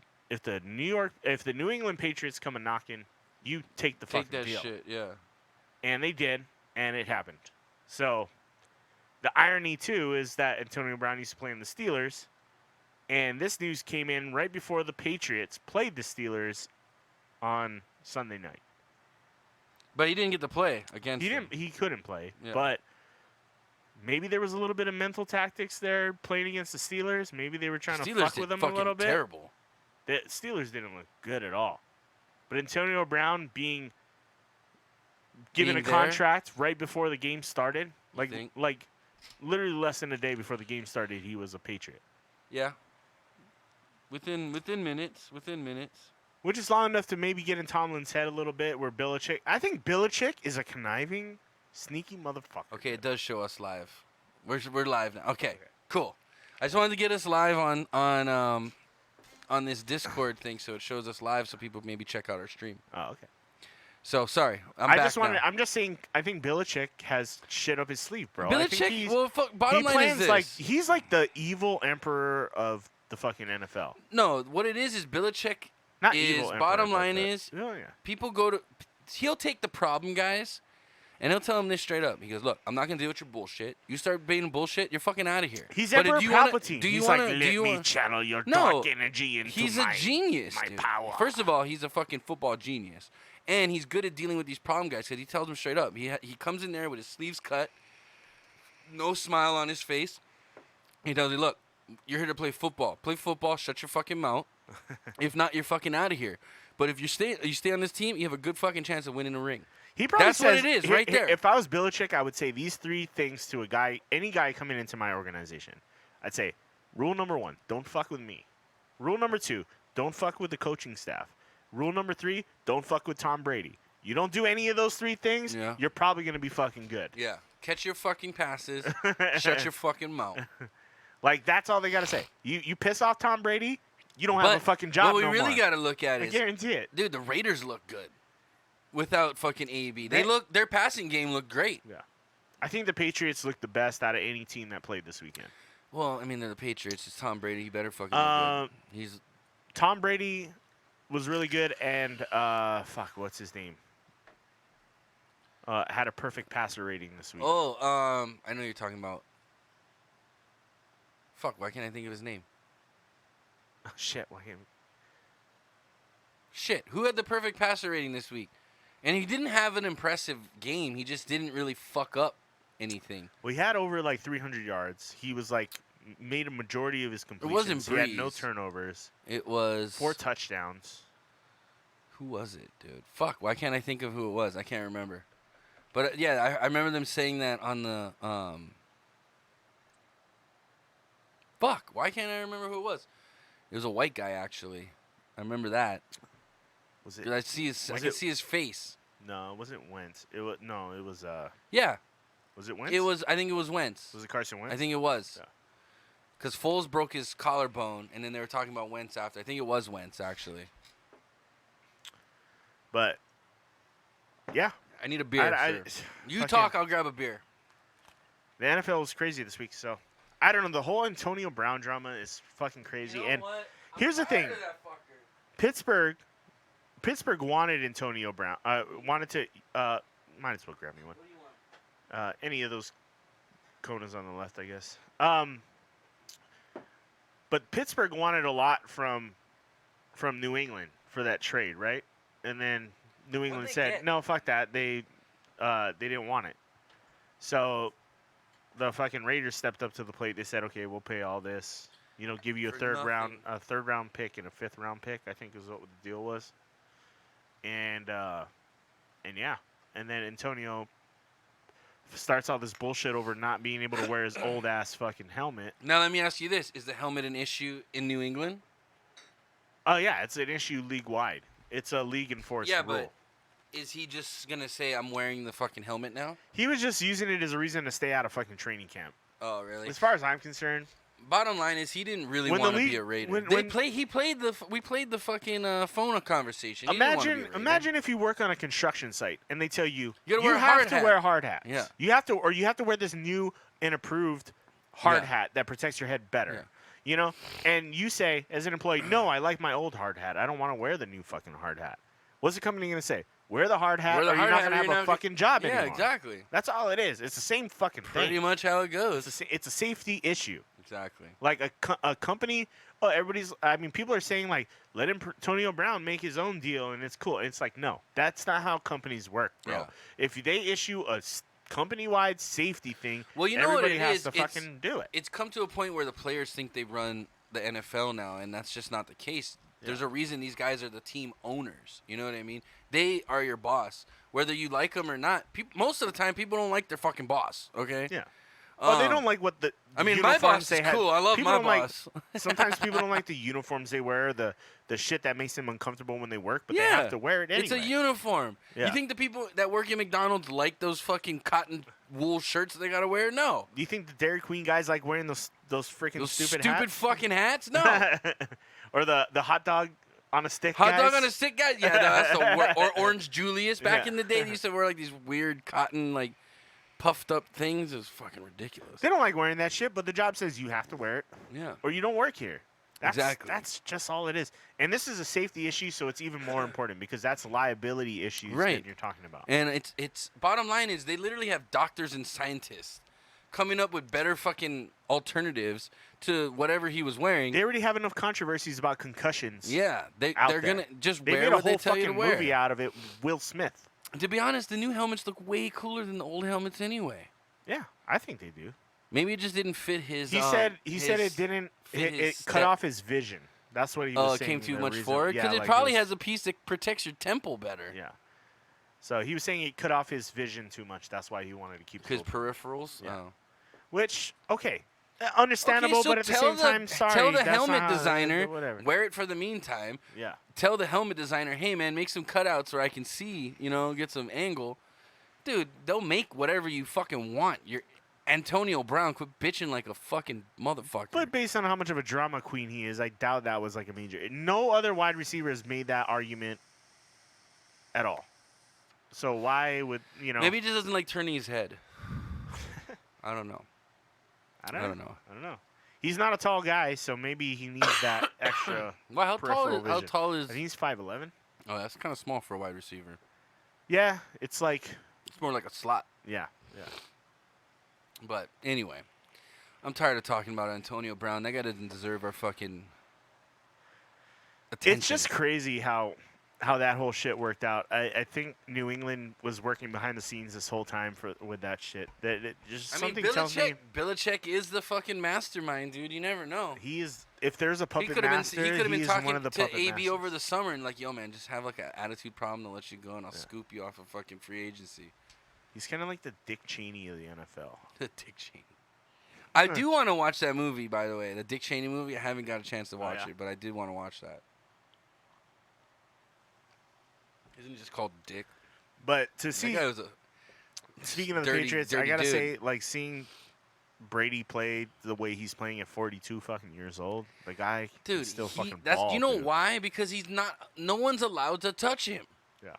New England Patriots come a knocking, you take the Take fucking that deal. shit, yeah. And they did, and it happened. So the irony too is that Antonio Brown used to play in the Steelers, and this news came in right before the Patriots played the Steelers on Sunday night. But he didn't get to play against them. He couldn't play, Yeah. but maybe there was a little bit of mental tactics there playing against the Steelers. Maybe they were trying to Steelers fuck did with him a fucking little bit. terrible. The Steelers didn't look good at all. But Antonio Brown being given Being a there? contract right before the game started, think? like literally less than a day before the game started, he was a Patriot. Yeah. Within minutes. Which is long enough to maybe get in Tomlin's head a little bit where I think Belichick is a conniving, sneaky motherfucker. Okay, it does show us live. We're live now. Okay, cool. I just wanted to get us live on this Discord thing, so it shows us live, so people maybe check out our stream. Oh, okay. So sorry, I'm just saying. I think Belichick has shit up his sleeve, bro. I think Belichick. Well, bottom line plans is this. like he's like the evil emperor of the fucking NFL. No, what it is Belichick. Not is evil emperor, bottom but line the- is Oh yeah. people he'll take the problem guys, and he'll tell them this straight up. He goes, "Look, I'm not gonna deal with your bullshit. You start being bullshit, you're fucking out of here." He's But Emperor if you wanna- Palpatine. Do you He's want like, to? let Do you me want? channel your No, dark energy into He's my a genius, my dude. power. First of all, he's a fucking football genius, and he's good at dealing with these problem guys because he tells them straight up. He comes in there with his sleeves cut, no smile on his face. He tells you, "Look, you're here to play football. Play football. Shut your fucking mouth. If not, you're fucking out of here." But if you stay on this team, you have a good fucking chance of winning a ring. He probably That's what says- it is, right there. If I was Belichick, I would say these three things to any guy coming into my organization. I'd say, rule number 1, don't fuck with me. Rule number 2, don't fuck with the coaching staff. Rule number 3, don't fuck with Tom Brady. You don't do any of those 3 things, Yeah. you're probably gonna be fucking good. Yeah. Catch your fucking passes. Shut your fucking mouth. Like that's all they gotta say. You piss off Tom Brady, you don't have a fucking job what we no really more. got to look at I is, guarantee it. dude, the Raiders look good without fucking AB. They- Their passing game looked great. Yeah. I think the Patriots look the best out of any team that played this weekend. Well, I mean, they're the Patriots. It's Tom Brady. He better fucking Um, look good. He's Tom Brady was really good, and what's his name? Had a perfect passer rating this week. I know you're talking about. Fuck, why can't I think of his name? Shit, why him? Shit, who had the perfect passer rating this week? And he didn't have an impressive game. He just didn't really fuck up anything. Well, he had over like 300 yards. He was like made a majority of his completions. wasn't He had no Breeze. turnovers. It was 4 touchdowns. Who was it, dude? Fuck, why can't I think of who it was? I can't remember. But yeah, I remember them saying that on the Fuck, why can't I remember who it was? It was a white guy actually. I remember that. Was it? 'Cause I could see his face. No, it wasn't Wentz. It was Yeah, Was it Wentz? I think it was Wentz. Was it Carson Wentz? I think it was. Yeah. Because Foles broke his collarbone, and then they were talking about Wentz after. I think it was Wentz, actually. But, yeah. I need a beer, sir. You talk, I'll grab a beer. The NFL was crazy this week, so I don't know. The whole Antonio Brown drama is fucking crazy. You know and what? here's the thing: Tired of that fucker. Pittsburgh wanted Antonio Brown. Wanted to. Might as well grab me one. What do you want? Any of those Konas on the left, I guess. But Pittsburgh wanted a lot from New England for that trade, right? And then New England said, "No, fuck that." They didn't want it. So the fucking Raiders stepped up to the plate. They said, "Okay, we'll pay all this. You know, give you a For third nothing. round pick and a 5th round pick. I think is what the deal was." And yeah, and then Antonio starts all this bullshit over not being able to wear his old ass fucking helmet. Now let me ask you this: is the helmet an issue in New England? Oh yeah, it's an issue league wide. It's a league enforced rule. But is he just gonna say I'm wearing the fucking helmet now? He was just using it as a reason to stay out of fucking training camp. Oh really? As far as I'm concerned, Bottom line is he didn't really When the want to league- be a Raider. when- We played the fucking phone conversation. He didn't wanna be a Raider. imagine if you work on a construction site and they tell you You gotta wear a have hard to hat." wear hard hats. Yeah. You have to wear this new and approved hard Yeah. hat that protects your head better. Yeah. You know, and you say as an employee, "No, I like my old hard hat. I don't want to wear the new fucking hard hat." What's the company going to say? Wear the hard hat, Wear the or you're hard not hat going to or have you're a not fucking job Yeah, anymore. exactly. That's all it is. It's the same fucking Pretty thing. much how it goes. It's a safety issue. Exactly. Like a company, people are saying like, let Antonio Brown make his own deal and it's cool. It's like, no, that's not how companies work, bro. Yeah. If they issue a company-wide safety thing, Well, you know what everybody it has is? to fucking do it. It's come to a point where the players think they run the NFL now, and that's just not the case. There's a reason these guys are the team owners. You know what I mean? They are your boss, whether you like them or not. Most of the time, people don't like their fucking boss. Okay. Yeah. Well, they don't like what the I mean, my uniforms boss they is have. cool. I love People my don't like- boss. Sometimes people don't like the uniforms they wear, the shit that makes them uncomfortable when they work, but they Yeah. have to wear it anyway. It's a uniform. Yeah. You think the people that work at McDonald's like those fucking cotton wool shirts that they gotta wear? No. Do you think the Dairy Queen guys like wearing those freaking Those stupid stupid hats? fucking hats? No. Or the hot dog on a stick Hot guys? dog on a stick, guy? Yeah, no, that's the or Orange Julius. Back Yeah. in the day, they used to wear like these weird cotton, like puffed up things. It was fucking ridiculous. They don't like wearing that shit, but the job says you have to wear it Yeah. or you don't work here. Exactly. That's just all it is. And this is a safety issue, so it's even more important because that's liability issues Right. that you're talking about. And it's bottom line is they literally have doctors and scientists coming up with better fucking alternatives to whatever he was wearing. They already have enough controversies about concussions. Yeah, out they're there. gonna just They wear made a what they whole tell you to fucking wear. movie out of it. Will Smith. To be honest, the new helmets look way cooler than the old helmets anyway. Yeah, I think they do. Maybe it just didn't fit his. He said it didn't. fit It his cut step. off his vision. That's what he was Oh, it saying. came too the much reason- forward yeah, because it like probably was- has a piece that protects your temple better. Yeah. So he was saying it cut off his vision too much. That's why he wanted to keep His it open. peripherals. Yeah. Oh. Which, okay, understandable, Okay, so but at the tell same the- time, sorry. Tell the that's helmet not how- designer, whatever. wear it for the meantime. Yeah. Tell the helmet designer, hey man, make some cutouts where I can see, get some angle. Dude, they'll make whatever you fucking want. You're Antonio Brown, quit bitching like a fucking motherfucker. But based on how much of a drama queen he is, I doubt that was like a major. No other wide receiver has made that argument at all. So why would Maybe he just doesn't like turning his head. I don't know. I don't know. I don't know. He's not a tall guy, so maybe he needs that extra. Well, how peripheral tall vision. is? I think he's 5'11". Oh, that's kind of small for a wide receiver. Yeah, it's like It's more like a slot. yeah. But anyway, I'm tired of talking about Antonio Brown. That guy doesn't deserve our fucking attention. It's just crazy how that whole shit worked out. I think New England was working behind the scenes this whole time with that shit. Something tells me Belichick is the fucking mastermind, dude. You never know. he is. If there's a He puppet could have master, been he is talking one of the to puppet AB masters. over the summer and like, yo, man, just have like an attitude problem to let you go, and I'll scoop you off of fucking free agency. He's kind of like the Dick Cheney of the NFL. Dick Cheney. I do want to watch that movie, by the way, the Dick Cheney movie. I haven't got a chance to watch yeah? it, but I did want to watch that. Isn't it just called Dick? But to That see, guy was a speaking of the dirty- Patriots, I dirty gotta dude. say, like seeing Brady played the way he's playing at 42 fucking years old, the guy can Dude, still fucking that's ball, you know dude. why? Because he's not. No one's allowed to touch him. Yeah.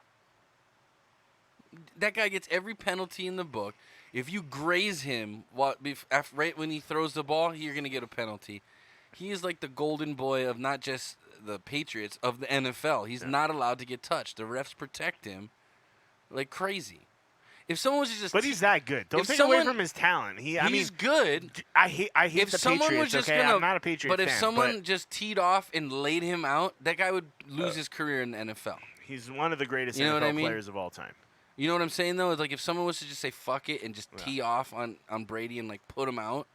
That guy gets every penalty in the book. If you graze him right when he throws the ball, you're gonna get a penalty. He is like the golden boy of not just the Patriots, of the NFL. He's not allowed to get touched. The refs protect him like crazy. If someone was just But he's that good. Don't if take away someone- from his talent. I mean, he's good. I hate If the someone Patriots. was just Okay, gonna, I'm not a Patriot but if fan, someone just teed off and laid him out, that guy would lose his career in the NFL. he's one of the greatest You know NFL what I mean? players of all time. You know what I'm saying though? It's like if someone was to just say fuck it and just tee off on Brady and like put him out,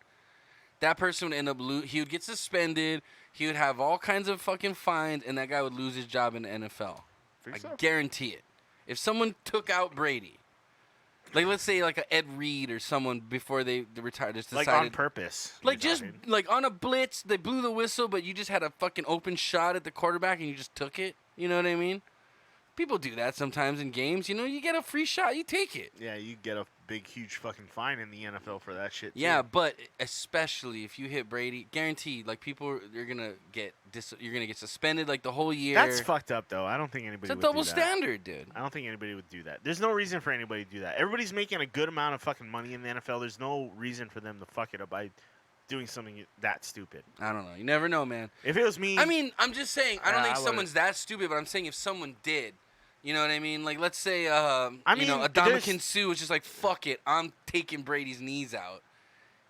that person would end up he would get suspended. He would have all kinds of fucking fines, and that guy would lose his job in the NFL. Think I so? guarantee it. If someone took out Brady, like let's say like a Ed Reed or someone before they retired, just decided Like on purpose. like you're just talking. like on a blitz, they blew the whistle, but you just had a fucking open shot at the quarterback and you just took it. You know what I mean? People do that sometimes in games. You know, you get a free shot, you take it. Yeah, you get a big, huge fucking fine in the NFL for that shit. Yeah, too. but especially if you hit Brady, guaranteed, like people, you're gonna get suspended like the whole year. That's fucked up, though. I don't think anybody It's a would double do that. standard, dude. I don't think anybody would do that. There's no reason for anybody to do that. Everybody's making a good amount of fucking money in the NFL. There's no reason for them to fuck it up by doing something that stupid. I don't know. You never know, man. If it was me, I mean, I'm just saying. I don't Yeah, think I would've- someone's that stupid, but I'm saying if someone did, you know what I mean? Like, let's say, mean, Adamakin Sue was just like, "Fuck it, I'm taking Brady's knees out,"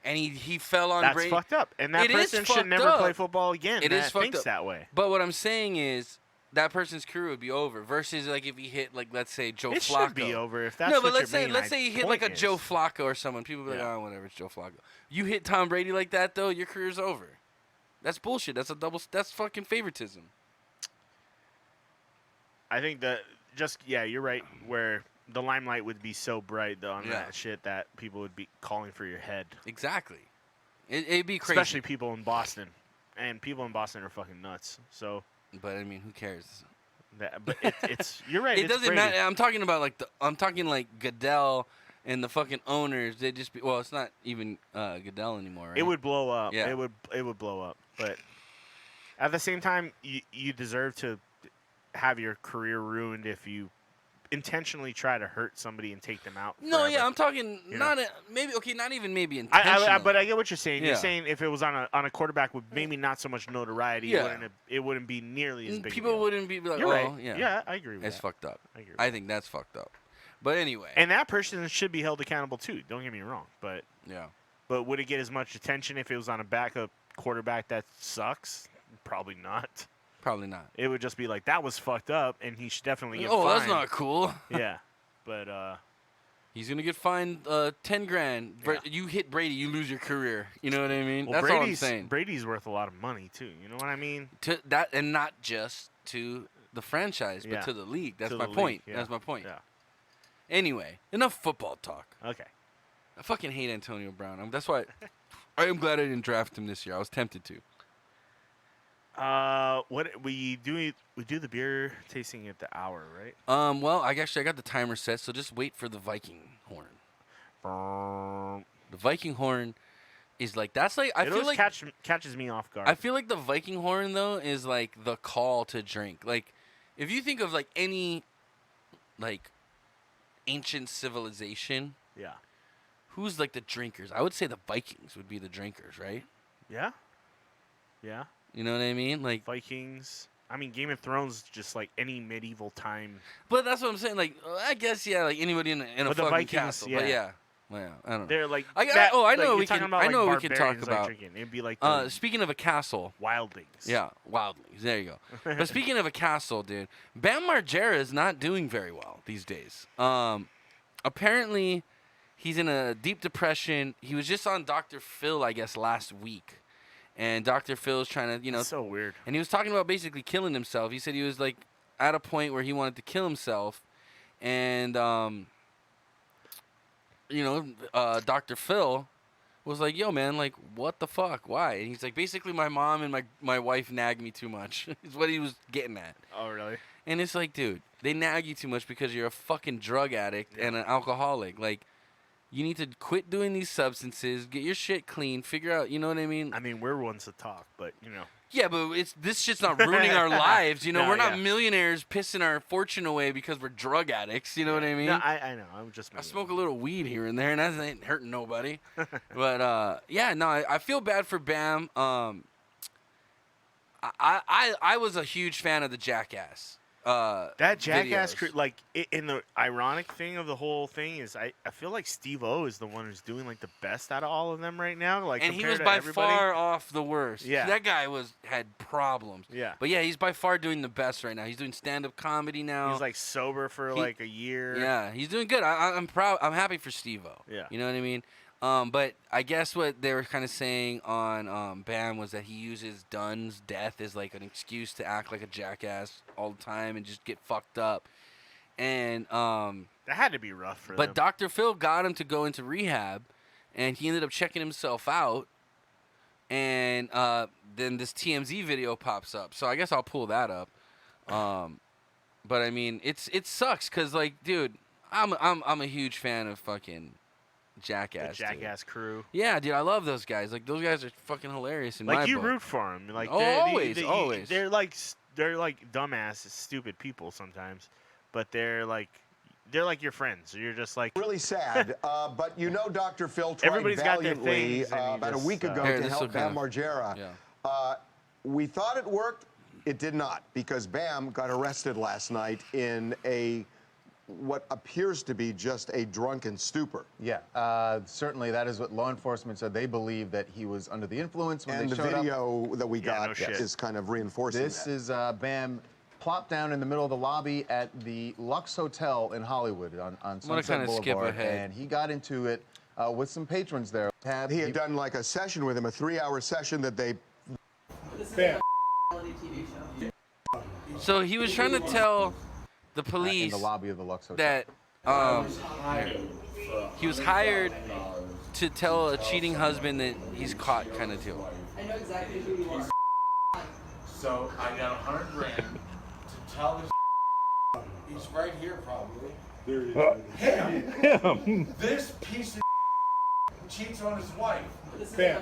and he fell on that's Brady. fucked up. And that It is person fucked should never up. play football again. It that is fucked thinks up. that way. But what I'm saying is that person's career would be over. Versus like if he hit like let's say Joe It Flacco. should be over if that's No, but what let's your say main let's say you hit like a point Joe is. Flacco or someone. People be like, Yeah. oh, whatever, it's Joe Flacco. You hit Tom Brady like that though, your career's over. That's bullshit. That's fucking favoritism. I think that you're right. Where the limelight would be so bright on Yeah. that shit that people would be calling for your head. Exactly. It'd be crazy. Especially people in Boston, and people in Boston are fucking nuts. So, But I mean, who cares? but it's you're right. It it's doesn't Brady. matter. I'm talking about like Goodell and the fucking owners. They just be it's not even Goodell anymore. Right? It would blow up. Yeah. It would blow up. But at the same time, you deserve to have your career ruined if you intentionally try to hurt somebody and take them out. No, forever. yeah, I'm talking You not not even maybe intentional. but I get what you're saying. You're Yeah. saying if it was on a quarterback with maybe not so much notoriety, Yeah. it wouldn't be nearly as big. People a deal. wouldn't be like, You're oh, right. yeah, Yeah, I agree with it's that. fucked up. I agree. I think that's fucked up. But anyway, And that person should be held accountable too. Don't get me wrong, but yeah, would it get as much attention if it was on a backup quarterback that sucks? Probably not. probably not. It would just be like that was fucked up, and he should definitely get Oh, fined. that's not cool. Yeah, but He's gonna get fined $10,000. Yeah. You hit Brady, you lose your career. You know what I mean? well, That's all I'm saying. Brady's worth a lot of money too. You know what I mean? To that, and not just to the franchise, Yeah. but to the league. That's To my the point. league, yeah. That's my point. Yeah. Anyway, enough football talk. Okay. I fucking hate Antonio Brown. That's why I am glad I didn't draft him this year. I was tempted to. What we do? We do the beer tasting at the hour, right? Well, I got the timer set, so just wait for the Viking horn. The Viking horn is like I It feel always like catches me off guard. I feel like the Viking horn though is like the call to drink. Like if you think of like any like ancient civilization, yeah. who's like the drinkers? I would say the Vikings would be the drinkers, right? Yeah. Yeah. You know what I mean? Like, Vikings. I mean, Game of Thrones, just like any medieval time. but that's what I'm saying. Like, I guess yeah, like anybody in a But the fucking Vikings, castle. But yeah. yeah, well, I don't know. They're like. I that- know like, we you're can. talking about, I like, know we can talk barbarians, like, about. drinking. It'd be like the Speaking of a castle, wildlings. yeah, wildlings. There you go. But speaking of a castle, dude, Bam Margera is not doing very well these days. Apparently, he's in a deep depression. He was just on Dr. Phil, I guess, last week, and Dr. Phil's trying to, That's so weird. and he was talking about basically killing himself. He said he was like at a point where he wanted to kill himself, and Dr. Phil was like, "Yo, man, like, what the fuck? Why?" And he's like, "Basically, my mom and my wife nag me too much." Is what he was getting at. Oh, really? And it's like, dude, they nag you too much because you're a fucking drug addict and an alcoholic. Like, You need to quit doing these substances, get your shit clean, figure out, you know what I mean? I mean, we're ones to talk, but Yeah, but this shit's not ruining our lives. You know, No, we're not yeah. millionaires pissing our fortune away because we're drug addicts. You know what I mean? No, I know. I'm just. I smoke a little weed here and there, and that ain't hurting nobody. But yeah, no, I feel bad for Bam. I was a huge fan of the Jackass. That Jackass, videos. in the ironic thing of the whole thing is, I feel like Steve-O is the one who's doing like the best out of all of them right now. Like, And he compared was to by everybody. far off the worst. Yeah. That guy had problems. Yeah. But yeah, he's by far doing the best right now. He's doing stand-up comedy now. He's like sober for like a year. Yeah, he's doing good. I'm proud. I'm happy for Steve-O. Yeah. You know what I mean? But I guess what they were kind of saying on Bam was that he uses Dunn's death as like an excuse to act like a jackass all the time and just get fucked up. And that had to be rough for them. but Dr. Phil got him to go into rehab, and he ended up checking himself out. And then this TMZ video pops up, so I guess I'll pull that up. But I mean, it sucks because like, dude, I'm a huge fan of fucking Jackass. The Jackass crew. Yeah, dude, I love those guys. Like those guys are fucking hilarious in my Like you book. root for them. Like Always. They're like dumbass, stupid people sometimes, but they're like your friends. You're just like Really sad, but you know Dr. Phil tried Everybody's got their valiantly things, and he about a just, week ago Here, to this'll help Bam kind of- Margera. yeah. We thought it worked. It did not, because Bam got arrested last night in what appears to be just a drunken stupor. Yeah, certainly that is what law enforcement said. They believe that he was under the influence when And they the showed up. video that we Yeah, got no shit. is kind of reinforcing This that. is Bam plopped down in the middle of the lobby at the Lux Hotel in Hollywood on Sunset kinda skip Boulevard, ahead. and he got into it with some patrons there. He had done like a session with him, a 3-hour session that they So he was trying to tell the in police the lobby of the Lux Hotel. that he was hired to tell a cheating husband that he's caught, kind of deal. I know exactly who you are. So I got 100 grand to tell this. He's right here, probably. Him. This piece of cheats on his wife. This is a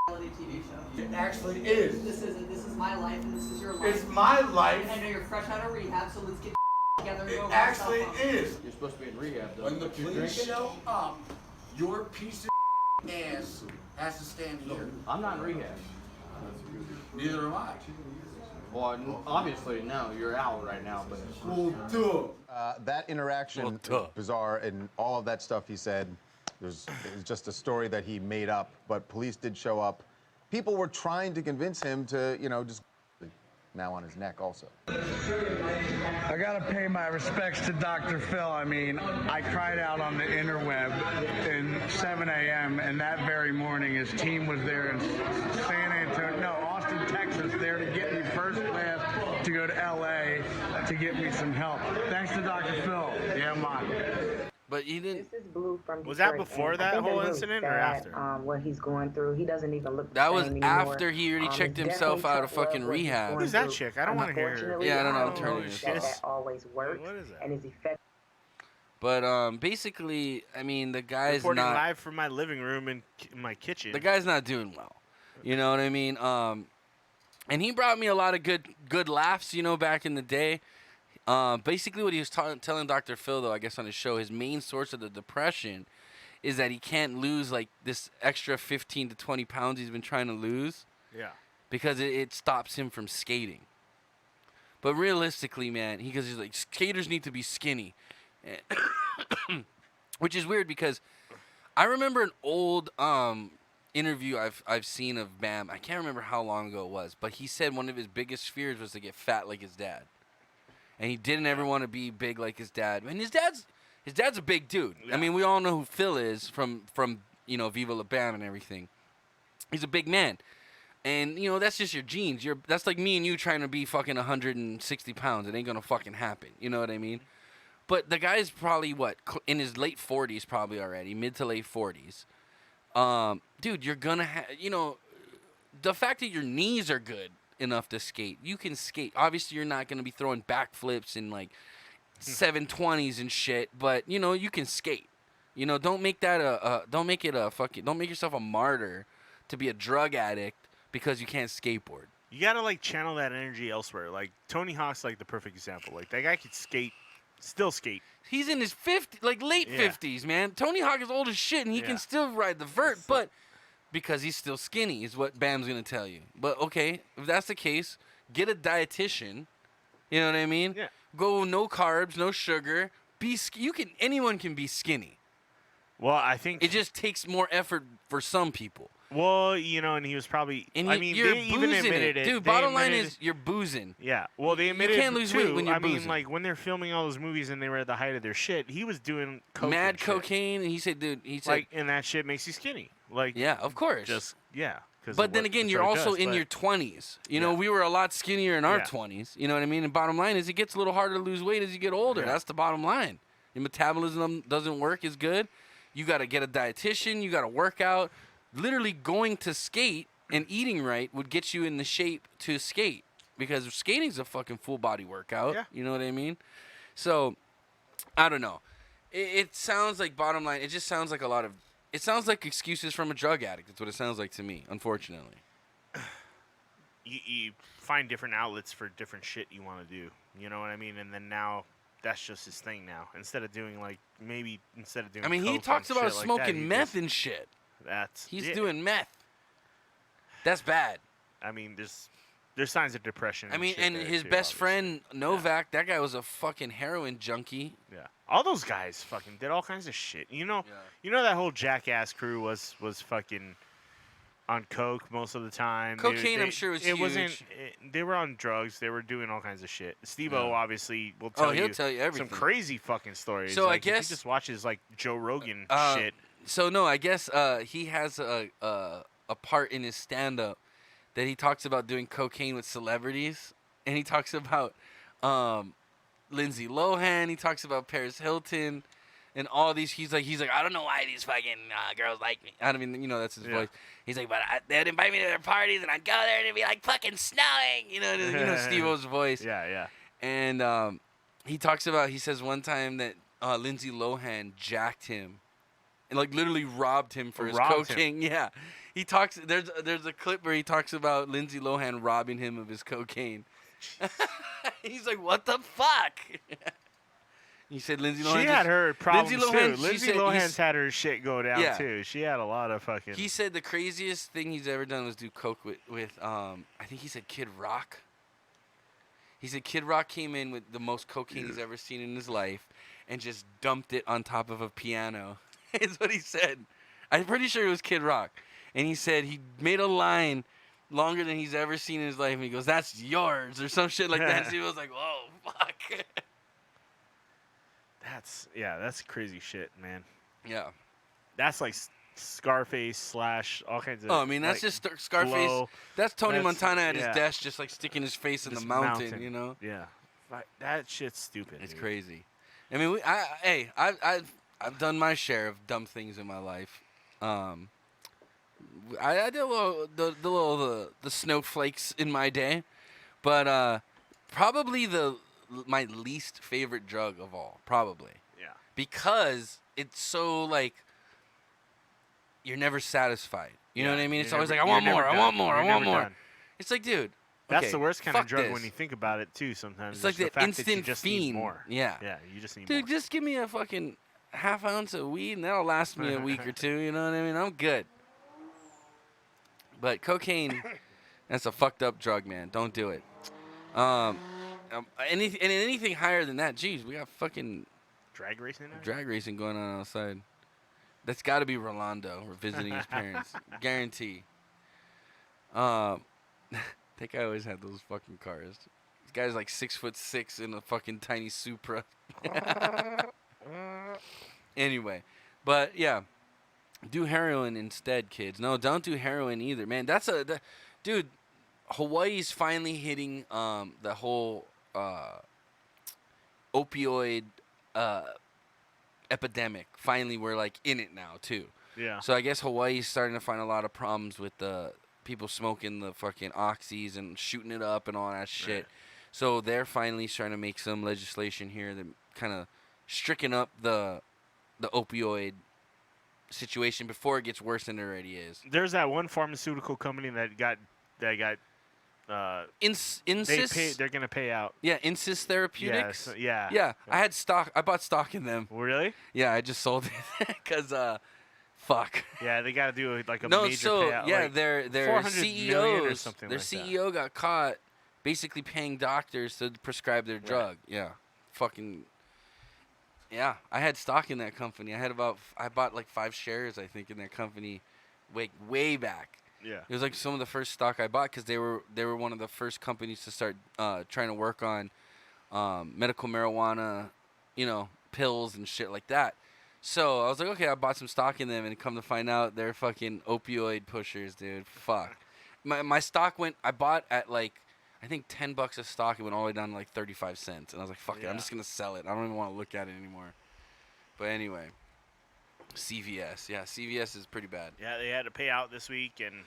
reality TV show. It actually is. This isn't. This is my life, and this is your life. It's my life. I know you're fresh out of rehab, so let's get together and It go over actually stuff. is. You're supposed to be in rehab, though. When the police show up, your piece of ass has to stand here. I'm not in rehab. Neither am I. Well, obviously, no, you're out right now, but Well, dude. That interaction Well, was duh. bizarre, and all of that stuff he said it was just a story that he made up. But police did show up. People were trying to convince him to, just now on his neck also. I gotta pay my respects to Dr. Phil. I mean, I cried out on the interweb in 7 a.m. and that very morning his team was there in Austin, Texas, there to get me first class to go to LA to get me some help. Thanks to Dr. Phil. Yeah, man. But he didn't. This is Blue from Was that Detroit, before and I that think whole really incident or sad, after? What he's going through, he doesn't even look. That the was same anymore. after he already checked it's himself definitely out of tough love fucking what he's rehab. going Who's that through. chick? I don't wanna hear her. Unfortunately, Yeah, I don't know. I I'm don't turning know this that off. that always works, What is that? and is effective. But basically, I mean, the guy's Reporting not. live from my living room in my kitchen. The guy's not doing well. You know what I mean? And he brought me a lot of good laughs, back in the day. Basically, what he was telling Dr. Phil, though, I guess on his show, his main source of the depression is that he can't lose like this extra 15 to 20 pounds he's been trying to lose Yeah. because it stops him from skating. But realistically, man, he's like, skaters need to be skinny. Which is weird because I remember an old interview I've seen of Bam. I can't remember how long ago it was, but he said one of his biggest fears was to get fat like his dad. And he didn't ever want to be big like his dad. And his dad's a big dude. Yeah. I mean, we all know who Phil is from Viva La Bam and everything. He's a big man. And, that's just your genes. That's like me and you trying to be fucking 160 pounds. It ain't going to fucking happen. You know what I mean? But the guy's probably, in his late 40s probably already, mid to late 40s. Dude, you're going to have, the fact that your knees are good enough to skate, you can skate. Obviously, you're not going to be throwing backflips and, 720s and shit, but, you can skate. You know, don't make that don't make yourself a martyr to be a drug addict because you can't skateboard. You gotta like channel that energy elsewhere. Like Tony Hawk's like the perfect example. Like that guy could skate, still skate. He's in his late 50s, man. Tony Hawk is old as shit, and he can still ride the vert, but because he's still skinny is what Bam's gonna tell you. But okay, if that's the case, get a dietitian. You know what I mean? Yeah. Go no carbs, no sugar. Anyone can be skinny. Well, I think it just takes more effort for some people. Well, you know, and he was probably. I mean, you're they even admitted it. Dude, They bottom line admitted is you're boozing. Yeah. Well, they admitted you can't lose too. weight when you're I boozing. mean, like when they're filming all those movies and they were at the height of their shit, he was doing coke mad and shit. cocaine, and he said, like, and that shit makes you skinny. Like, yeah, of course. Just yeah. But then again, you're also in your 20s. You know, we were a lot skinnier in our 20s. You know what I mean? And bottom line is, it gets a little harder to lose weight as you get older. That's the bottom line. Your metabolism doesn't work as good. You got to get a dietitian. You got to work out. Literally going to skate and eating right would get you in the shape to skate, because skating's a fucking full body workout. Yeah. You know what I mean? So, I don't know. It sounds like, bottom line, it just sounds like it sounds like excuses from a drug addict. That's what it sounds like to me, unfortunately. You find different outlets for different shit you want to do. You know what I mean? And then now that's just his thing now. Instead of doing he talks about shit like smoking that, meth and shit. He's doing meth. That's bad. I mean, there's signs of depression. I mean, shit and there his too, best obviously. friend Novak, that guy was a fucking heroin junkie. Yeah. All those guys fucking did all kinds of shit. You know that whole Jackass crew was fucking on coke most of the time. Cocaine, I'm sure, was huge. They were on drugs. They were doing all kinds of shit. Steve-O obviously will tell he'll tell you everything. Some crazy fucking stories. So like, I guess if he just watches like Joe Rogan shit. So no, I guess he has a part in his stand-up that he talks about doing cocaine with celebrities, and he talks about Lindsay Lohan. He talks about Paris Hilton, and all these. He's like, I don't know why these fucking girls like me. I don't mean, that's his voice. He's like, but they'd invite me to their parties, and I'd go there, and it'd be like fucking snowing. You know Steve-O's voice. Yeah. And he says one time that Lindsay Lohan jacked him, and like literally robbed him for his cocaine. Yeah. He talks. There's a clip where he talks about Lindsay Lohan robbing him of his cocaine. He's like, "What the fuck?" He said Lindsay Lohan. She had her problems Lindsay Lohan, too. Lindsay Lohan's had her shit go down too. She had a lot of fucking. He said the craziest thing he's ever done was do coke with I think he said Kid Rock. He said Kid Rock came in with the most cocaine he's ever seen in his life and just dumped it on top of a piano. Is what he said. I'm pretty sure it was Kid Rock. And he said he made a line longer than he's ever seen in his life. And he goes, "That's yours," or some shit like that. So he was like, "Whoa, fuck." That's crazy shit, man. Yeah. That's like Scarface / all kinds of. Oh, I mean, that's like, just Scarface. blow. That's Tony That's- Montana at yeah. his desk, just like sticking his face in This the mountain, you know? Yeah. That shit's stupid. It's dude. crazy. I mean, I've done my share of dumb things in my life. I did the snowflakes in my day, but probably my least favorite drug of all, probably. Yeah. Because it's so like you're never satisfied. You know what I mean? It's always like I want more. It's like, dude. That's okay, the worst kind of fuck drug this. when you think about it too. Sometimes It's like the that fact instant that you just fiend. need more. Yeah. Yeah, you just need Dude, more. just give me a fucking half ounce of weed and that'll last me a week or two. You know what I mean? I'm good. But cocaine, that's a fucked up drug, man. Don't do it. Anything higher than that, geez, we got fucking drag racing. Drag racing going on outside. That's got to be Rolando. We're visiting his parents. Guarantee. That guy always had those fucking cars. This guy's like 6'6" in a fucking tiny Supra. Anyway, but yeah, do heroin instead, kids. No, don't do heroin either, man. Dude. Hawaii's finally hitting the whole opioid epidemic. Finally, we're like in it now too. Yeah. So I guess Hawaii's starting to find a lot of problems with the people smoking the fucking oxys and shooting it up and all that shit. Right. So they're finally trying to make some legislation here that kind of stricken up the opioid situation before it gets worse than it already is. There's that one pharmaceutical company that got Insys. they're gonna pay out. Yeah, Insys Therapeutics. Yeah. I had stock. I bought stock in them. Really? Yeah, I just sold it because fuck. Yeah, they gotta do like a No, major so payout. yeah, like their 400 million or CEOs, something their like that. CEO got caught basically paying doctors to prescribe their drug. Yeah, fucking. Yeah, I had stock in that company. I bought like 5 shares, I think, in that company, way back. Yeah. It was like some of the first stock I bought because they were one of the first companies to start trying to work on medical marijuana, pills and shit like that. So I was like, okay, I bought some stock in them, and come to find out they're fucking opioid pushers, dude. Fuck. My stock went. I bought at like I think $10 a stock. It went all the way down to like 35 cents, and I was like, fuck it, I'm just gonna sell it. I don't even want to look at it anymore. But anyway. CVS. Yeah, CVS is pretty bad. Yeah, they had to pay out this week, and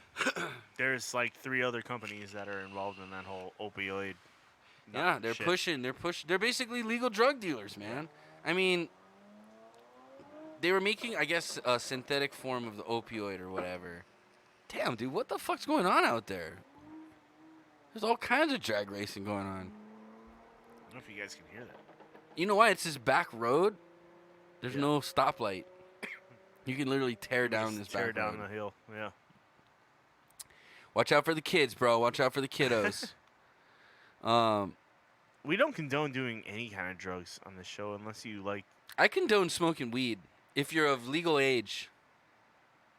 there's like 3 other companies that are involved in that whole opioid. Yeah, they're shit. pushing. They're basically legal drug dealers, man. I mean, they were making, I guess, a synthetic form of the opioid or whatever. Damn, dude, what the fuck's going on out there? There's all kinds of drag racing going on. I don't know if you guys can hear that. You know why? It's this back road. There's no stoplight. You can literally tear down this back road. Tear down the hill, yeah. Watch out for the kids, bro. Watch out for the kiddos. We don't condone doing any kind of drugs on this show unless you like. I condone smoking weed if you're of legal age.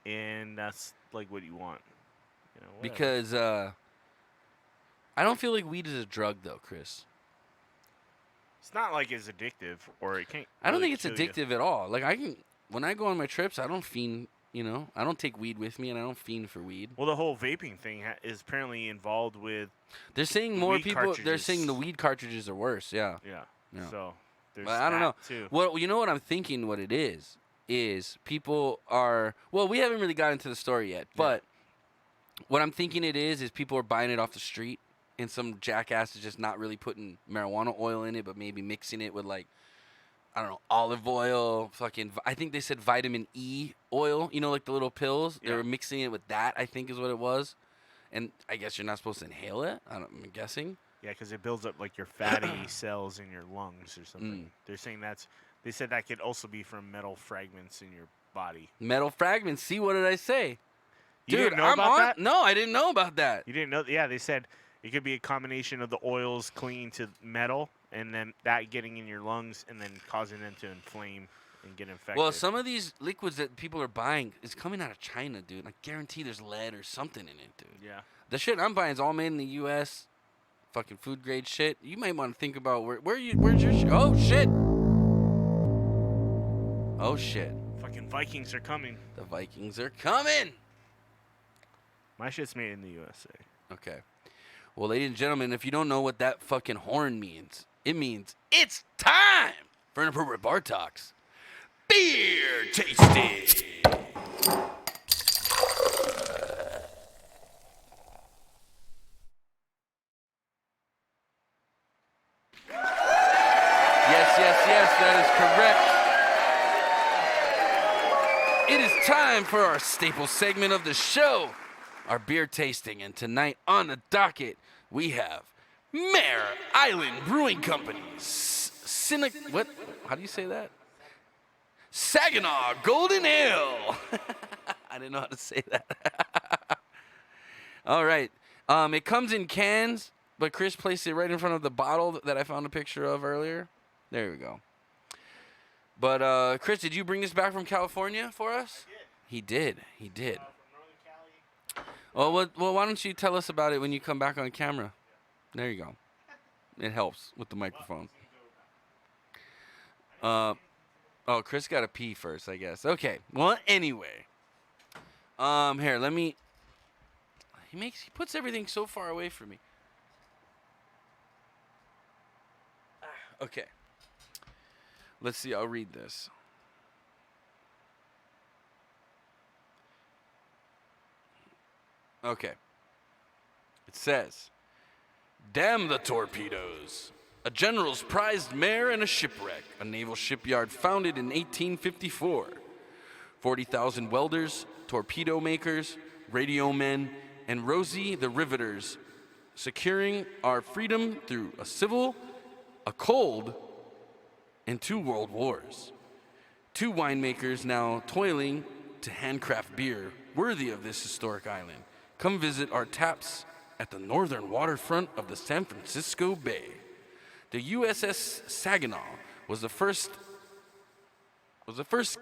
And that's like what you want. Whatever. Because I don't feel like weed is a drug, though, Chris. It's not like it's addictive, or it can't. I don't really think it's kill you. addictive at all. Like when I go on my trips, I don't fiend. I don't take weed with me, and I don't fiend for weed. Well, the whole vaping thing is apparently involved with. They're saying more weed people. cartridges. They're saying the weed cartridges are worse. Yeah. Yeah. So there's But I don't that know. too. Well, you know what I'm thinking. What it is people are. Well, we haven't really got into the story yet, but what I'm thinking it is people are buying it off the street, and some jackass is just not really putting marijuana oil in it, but maybe mixing it with like, I don't know, olive oil, fucking. I think they said vitamin E oil. Like the little pills. They were mixing it with that. I think is what it was, and I guess you're not supposed to inhale it. I'm guessing. Yeah, because it builds up like your fatty cells in your lungs or something. They're saying they said that could also be from metal fragments in your body. Metal fragments. See, what did I say? You Dude, didn't know about that? No, I didn't know about that. You didn't know? Yeah, they said it could be a combination of the oils clinging to metal and then that getting in your lungs and then causing them to inflame and get infected. Well, some of these liquids that people are buying is coming out of China, dude. I guarantee there's lead or something in it, dude. Yeah. The shit I'm buying is all made in the U.S. Fucking food grade shit. You might want to think about where's your shit? Oh shit. Oh shit. Fucking Vikings are coming. The Vikings are coming. My shit's made in the USA. Okay. Well, ladies and gentlemen, if you don't know what that fucking horn means, it means it's time for Inappropriate Bar Talks. Beer tasting. Yes, that is correct. It is time for our staple segment of the show, our beer tasting. And tonight on the docket, we have Mare Island Brewing Company. What? How do you say that? Saginaw Golden Ale. I didn't know how to say that. All right. It comes in cans, but Chris placed it right in front of the bottle that I found a picture of earlier. There we go. But, Chris, did you bring this back from California for us? He did. He did. Well, why don't you tell us about it when you come back on camera? There you go. It helps with the microphone. Oh, Chris got to pee first, I guess. Okay. Well, anyway. Here, let me. He puts everything so far away from me. Okay. Let's see. I'll read this. Okay. It says, "Damn the torpedoes. A general's prized mare in a shipwreck, a naval shipyard founded in 1854. 40,000 welders, torpedo makers, radio men, and Rosie the Riveters, securing our freedom through a civil, a cold, and 2 world wars. 2 winemakers now toiling to handcraft beer worthy of this historic island. Come visit our taps at the northern waterfront of the San Francisco Bay. The USS Saginaw was the first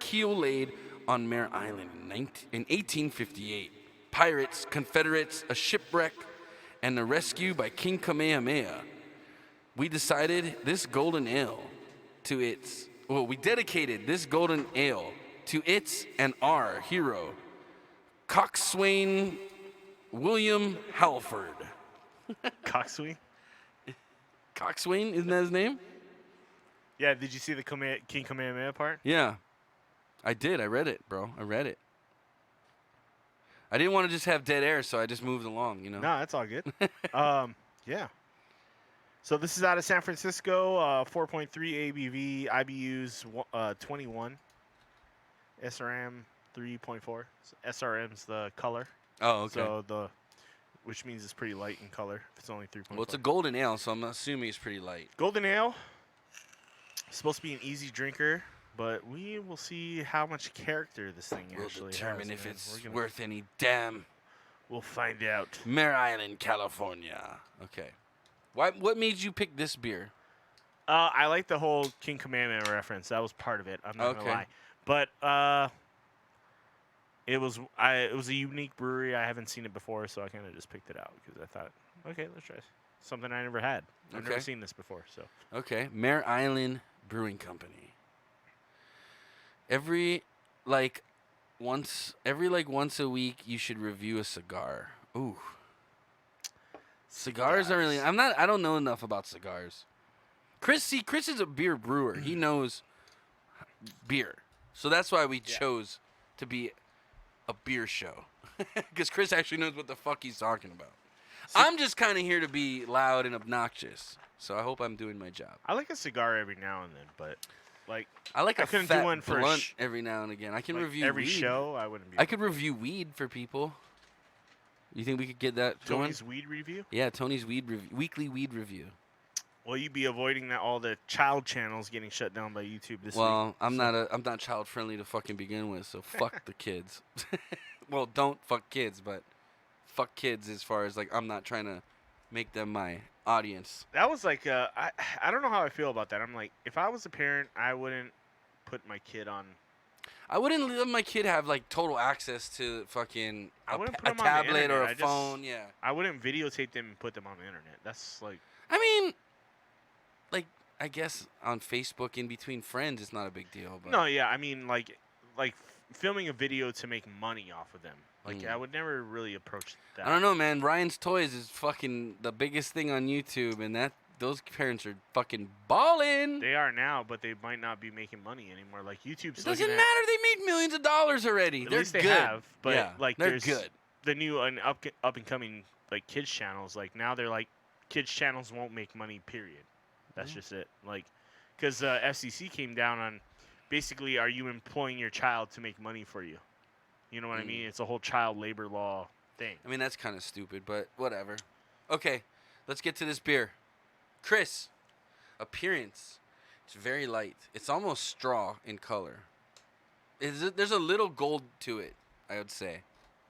keel laid on Mare Island in 1858. Pirates, Confederates, a shipwreck, and a rescue by King Kamehameha. We dedicated this golden ale to its and our hero, Coxswain William Halford. Coxswain? Coxswain, isn't that his name? Yeah, did you see the King Kamehameha part? Yeah. I did. I read it, bro. I read it. I didn't want to just have dead air, so I just moved along, you know? No, that's all good. Yeah. So this is out of San Francisco, 4.3 ABV, IBUs 21, SRM 3.4. So SRM's the color. Oh, okay. So which means it's pretty light in color. If it's only 3.4. Well, it's a golden ale, so I'm assuming it's pretty light. Golden ale. Supposed to be an easy drinker, but we will see how much character this thing We'll actually determine has. if Man. it's We're gonna- worth any damn. We'll find out. Mare Island, California. Okay. What made you pick this beer? I like the whole King Kamehameha reference. That was part of it. I'm not gonna lie, but it was a unique brewery. I haven't seen it before, so I kind of just picked it out because I thought, okay, let's try something I never had. I've never seen this before, so. Okay, Mare Island Brewing Company. Every once a week, you should review a cigar. Ooh. Cigars are really. I don't know enough about cigars. Chris is a beer brewer. He knows beer, so that's why we chose to be a beer show, because Chris actually knows what the fuck he's talking about. I'm just kind of here to be loud and obnoxious, so I hope I'm doing my job. I like a cigar every now and then, but I like a couldn't fat do one for blunt every now and again. I can review every weed. show. I wouldn't be. I could review weed for people. You think we could get that going? Tony's weed review. Yeah, Tony's weekly weed review. Well, you'd be avoiding all the child channels getting shut down by YouTube this week. Well, I'm not child friendly to fucking begin with, so fuck the kids. Well, don't fuck kids, but fuck kids as far as I'm not trying to make them my audience. That was I don't know how I feel about that. I'm like, if I was a parent, I wouldn't put my kid on. I wouldn't let my kid have total access to fucking a tablet or a phone. Yeah. I wouldn't videotape them and put them on the internet. That's I mean, I guess on Facebook in between friends, it's not a big deal. But no, yeah. I mean, like filming a video to make money off of them. I would never really approach that. I don't know, man. Ryan's Toys is fucking the biggest thing on YouTube, and those parents are fucking balling. They are now, but they might not be making money anymore. YouTube's. It doesn't matter. They made millions of dollars already. At They're least they good. have, but yeah, they're there's good. The new and up and coming kids channels. Now they're kids channels won't make money. Period. That's just it. Because FCC came down on basically, are you employing your child to make money for you? You know what I mean? It's a whole child labor law thing. I mean, that's kind of stupid, but whatever. Okay, let's get to this beer. Chris, appearance. It's very light. It's almost straw in color. There's a little gold to it, I would say.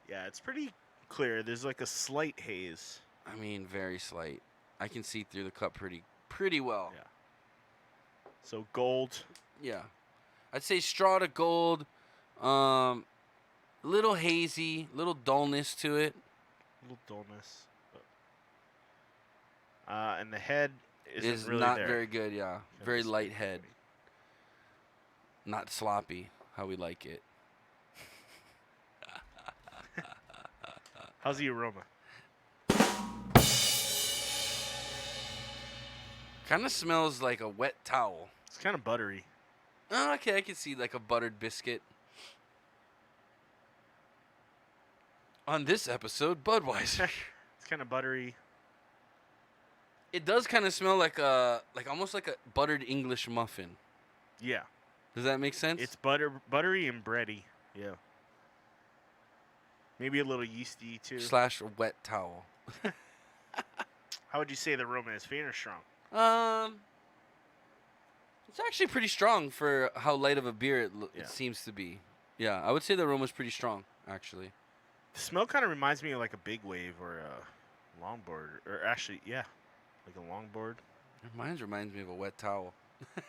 Yeah, it's pretty clear. There's a slight haze. I mean, very slight. I can see through the cup pretty well. Yeah. So gold. Yeah. I'd say straw to gold. Little hazy, little dullness to it. Little dullness. And the head is really not there. very good, yeah. Very light head. Not sloppy, how we like it. How's the aroma? Kind of smells like a wet towel. It's kind of buttery. Oh, okay, I can see a buttered biscuit. On this episode, Budweiser. It's kind of buttery. It does kind of smell almost like a buttered English muffin. Yeah. Does that make sense? It's buttery and bready. Yeah. Maybe a little yeasty too. Slash a wet towel. How would you say the aroma is? Faint or strong? It's actually pretty strong for how light of a beer it Yeah. seems to be. Yeah, I would say the aroma's pretty strong, actually. The smell kind of reminds me of like a big wave or a longboard, or actually, yeah, like a longboard. Mine reminds me of a wet towel. Kind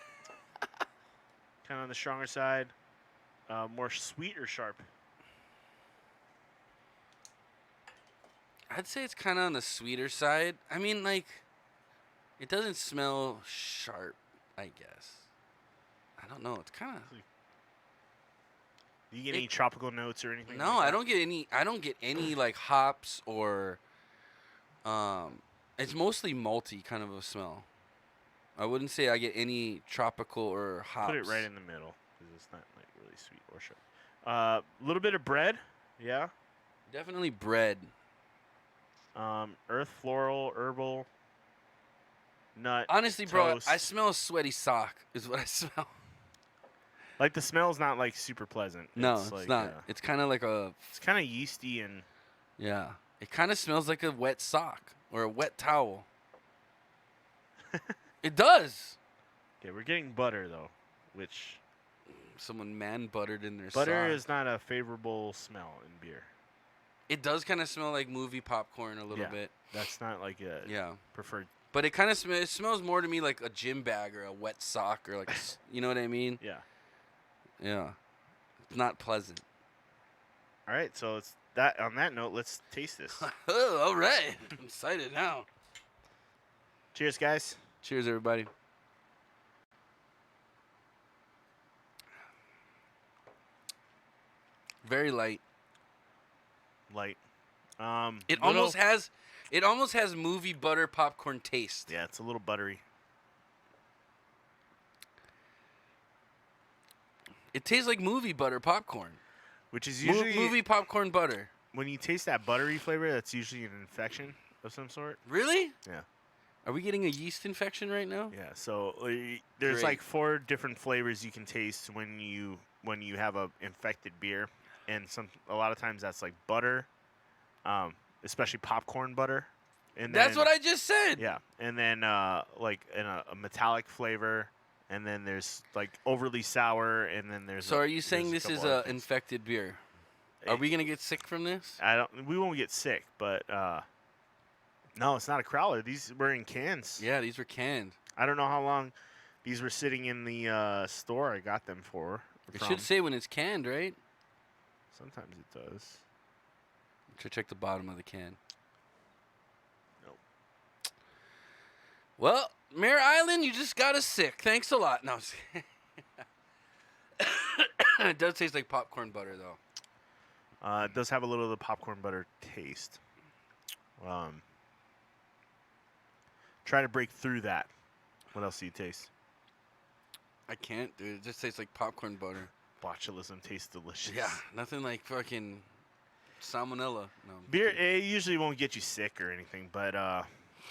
of on the stronger side. More sweet or sharp? I'd say it's kind of on the sweeter side. I mean, like, it doesn't smell sharp, I guess. I don't know. It's kind of. Do you get any tropical notes or anything? No, like I don't get any. I don't get any like hops or. It's mostly malty kind of a smell. I wouldn't say I get any tropical or hops. Put it right in the middle because it's not like really sweet or sharp. A little bit of bread, yeah. Definitely bread. Earth, floral, herbal, nut. Honestly, bro, toast. I smell a sweaty sock. Is what I smell. Like the smell's not like super pleasant. No, it's like, not. It's kind of like a. It's kind of yeasty and. Yeah, it kind of smells like a wet sock or a wet towel. It does. Okay, we're getting butter though, which. Someone man buttered in their Butter sock. is not a favorable smell in beer. It does kind of smell like movie popcorn a little bit. That's not like a preferred. But it kind of it smells more to me like a gym bag or a wet sock or like you know what I mean? Yeah. Yeah. It's not pleasant. All right, so it's that. On that note, let's taste this. Oh, all right. I'm excited now. Cheers, guys. Cheers, everybody. Very light. Light. It almost has movie butter popcorn taste. Yeah, it's a little buttery. It tastes like movie butter popcorn. Which is usually movie popcorn butter. When you taste that buttery flavor, that's usually an infection of some sort. Really? Yeah. Are we getting a yeast infection right now? Yeah. So there's Great. like 4 different flavors you can taste when you have a infected beer, and a lot of times that's like butter, especially popcorn butter. And That's then, what I just said. Yeah, and then like in a metallic flavor, and then there's like overly sour, and then there's. So are you saying there's this is couple other a things. infected beer? Are we gonna get sick from this? We won't get sick, but no, it's not a crowler. These were in cans. Yeah, these were canned. I don't know how long these were sitting in the store I got them for. It should say when it's canned, right? Sometimes it does. Should check the bottom of the can. Nope. Well, Mare Island, you just got us sick. Thanks a lot. No, it does taste like popcorn butter, though. It does have a little of the popcorn butter taste. Try to break through that. What else do you taste? I can't, dude. It just tastes like popcorn butter. Botulism tastes delicious. Yeah, nothing like fucking salmonella. No. Beer, it usually won't get you sick or anything, but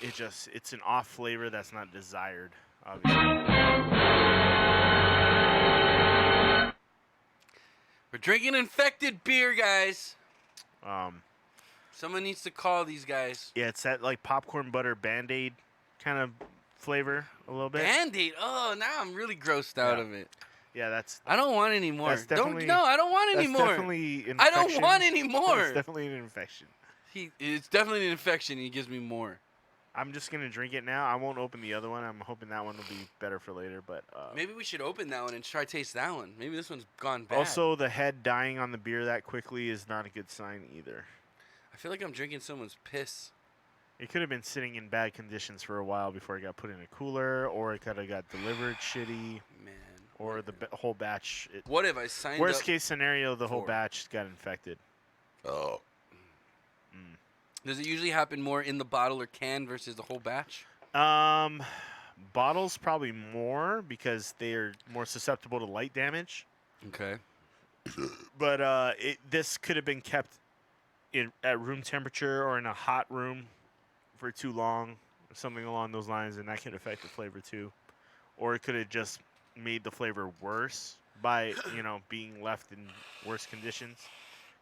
it's an off flavor that's not desired, obviously. We're drinking infected beer, guys. Um, Someone needs to call these guys. Yeah, it's that like popcorn butter Band-Aid kind of flavor a little bit. Band-Aid. Oh, now I'm really grossed out of it. Yeah, that's. I don't want any more. That's definitely, I don't want any that's more. Definitely infection. I don't want any more. It's definitely an infection. It's definitely an infection. He gives me more. I'm just gonna drink it now. I won't open the other one. I'm hoping that one will be better for later. But maybe we should open that one and try taste that one. Maybe this one's gone bad. also, the head dying on the beer that quickly is not a good sign either. I feel like I'm drinking someone's piss. It could have been sitting in bad conditions for a while before it got put in a cooler, or it could have got delivered shitty. Man. Or the whole batch. What if I signed up? Worst case scenario, the whole batch got infected. Oh. Does it usually happen more in the bottle or can versus the whole batch? Bottles probably more because they're more susceptible to light damage. Okay. But this could have been kept at room temperature or in a hot room for too long, or something along those lines, and that could affect the flavor too. Or it could have just made the flavor worse by being left in worse conditions.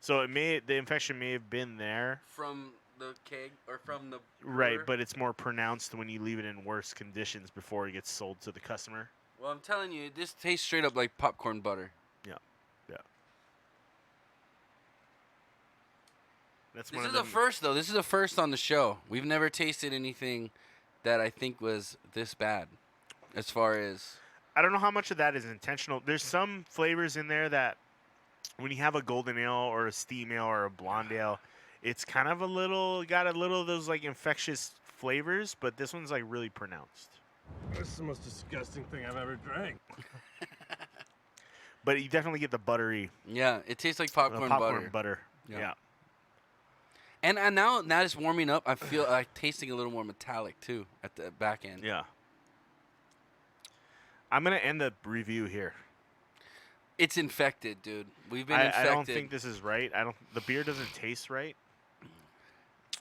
So the infection may have been there. From the keg or from the Right, brewer? but it's more pronounced when you leave it in worse conditions before it gets sold to the customer. Well, I'm telling you, this tastes straight up like popcorn butter. Yeah. That's This one is of a them. first, though. This is a first on the show. We've never tasted anything that I think was this bad, as far as. I don't know how much of that is intentional. There's some flavors in there that, when you have a golden ale or a steam ale or a blonde ale, it's kind of got a little of those like infectious flavors, but this one's like really pronounced. This is the most disgusting thing I've ever drank. But you definitely get the buttery. Yeah, it tastes like popcorn butter. Yeah. Yeah. And now it's warming up. I feel like tasting a little more metallic too at the back end. Yeah. I'm gonna end the review here. It's infected, dude. We've been infected. I don't think this is right. The beer doesn't taste right.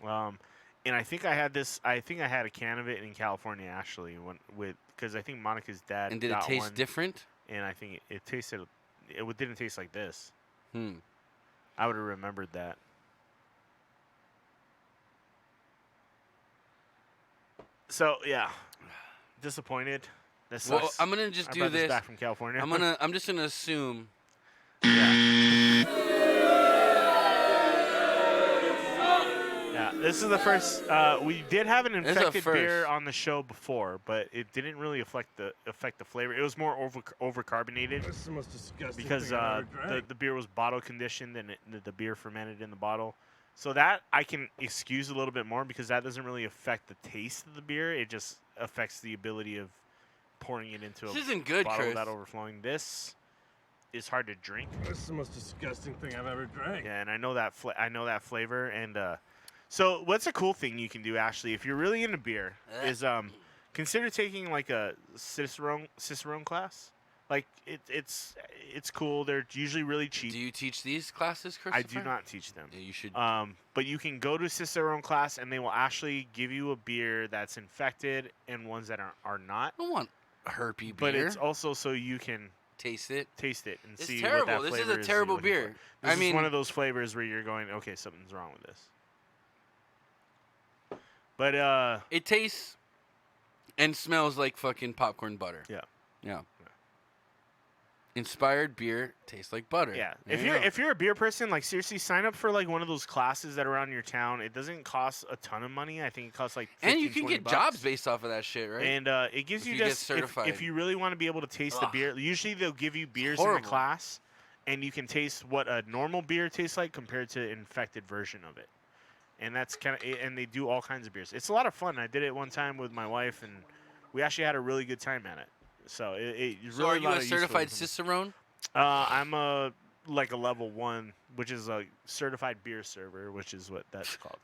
And I think I had this. I think I had a can of it in California actually, because I think Monica's dad. And did it got taste one, different? And I think it tasted. It didn't taste like this. I would have remembered that. So yeah, disappointed. This sucks. Well, I'm gonna just I do brought this. Back from California. I'm just gonna assume. Yeah, this is the first. We did have an This is a infected beer first. on the show before, but it didn't really affect the flavor. It was more over carbonated This is the most disgusting because thing I've ever drank. the beer was bottle conditioned and the beer fermented in the bottle. So that I can excuse a little bit more because that doesn't really affect the taste of the beer. It just affects the ability of pouring it into This a isn't good, bottle Chris. without overflowing. This is hard to drink. This is the most disgusting thing I've ever drank. Yeah, and I know that flavor. And so what's a cool thing you can do actually if you're really into beer is consider taking like a Cicerone class. Like it's cool. They're usually really cheap. Do you teach these classes, I Christopher? do not teach them. Yeah, you should. But you can go to Cicerone class and they will actually give you a beer that's infected and ones that are not. I don't want herpy beer. But it's also so you can taste it and It's see terrible. what that This is flavor a terrible you're looking beer. for. This I is mean, one of those flavors where you're going, okay, something's wrong with this. But it tastes and smells like fucking popcorn butter. Yeah. Yeah. Inspired beer tastes like butter. Yeah. There If you're a beer person, like seriously, sign up for like one of those classes that are around your town. It doesn't cost a ton of money. I think it costs like 15, and you can 20 get bucks. jobs based off of that shit, right? And it gives If you you get just certified. if you really want to be able to taste the Ugh. beer. Usually they'll give you beers in horrible. the class, and you can taste what a normal beer tastes like compared to an infected version of it. And that's kind of and they do all kinds of beers. It's a lot of fun. I did it one time with my wife, and we actually had a really good time at it. So it's So really are you a certified Cicerone? I'm a level 1, which is a certified beer server, which is what that's called.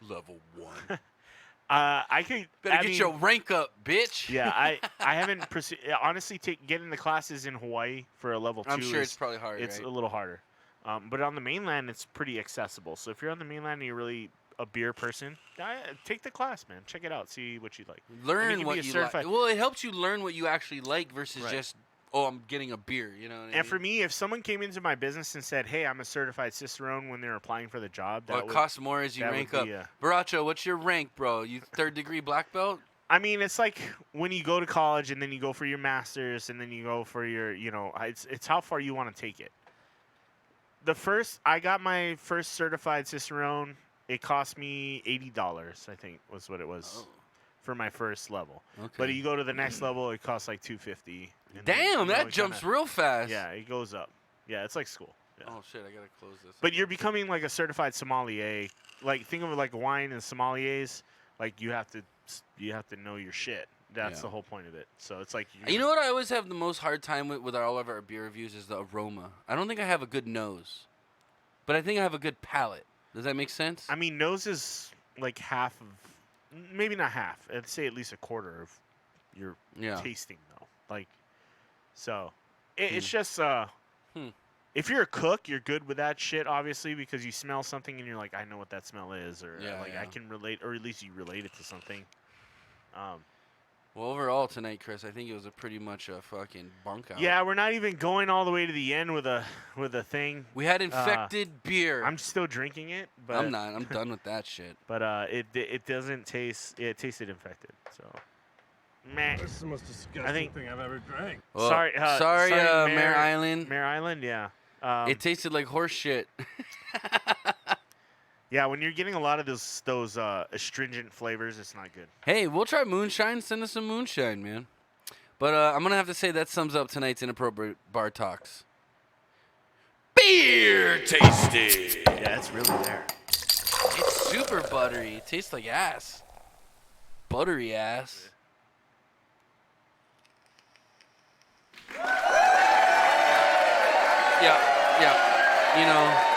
Level 1. I could Better get your rank up, bitch. Yeah, I haven't honestly getting the classes in Hawaii for a level 2. I'm sure it's probably hard. It's right? a little harder, but on the mainland it's pretty accessible. So if you're on the mainland and you're really a beer person, take the class, man. Check it out. See what you like. Learn what you like. Well, it helps you learn what you actually like versus Right. just, oh, I'm getting a beer. You know what I mean? And for me, if someone came into my business and said, "Hey, I'm a certified Cicerone," when they're applying for the job, well, it costs more as you rank up. Baracho, what's your rank, bro? You 3rd degree black belt? I mean, it's like when you go to college and then you go for your master's and then you go for your, it's how far you want to take it. I got my first certified Cicerone. It cost me $80, I think, was what it was for my first level. Okay. But you go to the next level, it costs like $250. And Damn, then, that jumps real fast. Yeah, it goes up. Yeah, it's like school. Yeah. Oh shit, I gotta close this. But you're becoming like a certified sommelier. Like think of it like wine and sommeliers. Like you have to know your shit. That's Yeah. the whole point of it. So it's like You know what I always have the most hard time with all of our beer reviews is the aroma. I don't think I have a good nose, but I think I have a good palate. Does that make sense? I mean, nose is like half of, maybe not half. I'd say at least a quarter of your tasting though. Like, so it's just if you're a cook, you're good with that shit, obviously, because you smell something and you're like, I know what that smell is, or I can relate, or at least you relate it to something. Well, overall tonight, Chris, I think it was a pretty much a fucking bunk out. Yeah, we're not even going all the way to the end with a thing. We had infected beer. I'm still drinking it, but I'm not. I'm done with that shit. But it doesn't taste. It tasted infected. So, meh. This is the most disgusting thing I've ever drank. Well, sorry, Mare Island. Mare Island, yeah. It tasted like horse shit. Yeah, when you're getting a lot of those astringent flavors, it's not good. Hey, we'll try moonshine. Send us some moonshine, man. But I'm going to have to say that sums up tonight's Inappropriate Bar Talks. Beer tasting. Yeah, it's really there. It's super buttery. It tastes like ass. Buttery ass. Yeah. You know.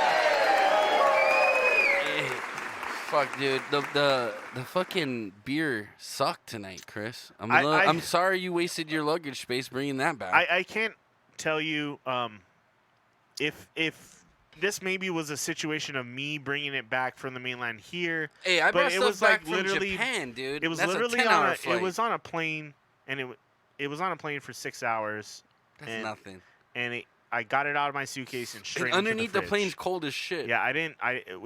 Fuck, dude. The fucking beer sucked tonight, Chris. I'm sorry you wasted your luggage space bringing that back. I can't tell you if this maybe was a situation of me bringing it back from the mainland here. Hey, I brought it stuff was back like from literally Japan, dude. It was That's literally a 10-hour flight. It was on a plane, and it was on a plane for 6 hours. That's nothing. And I got it out of my suitcase and straight And underneath into the the plane's cold as shit. Yeah,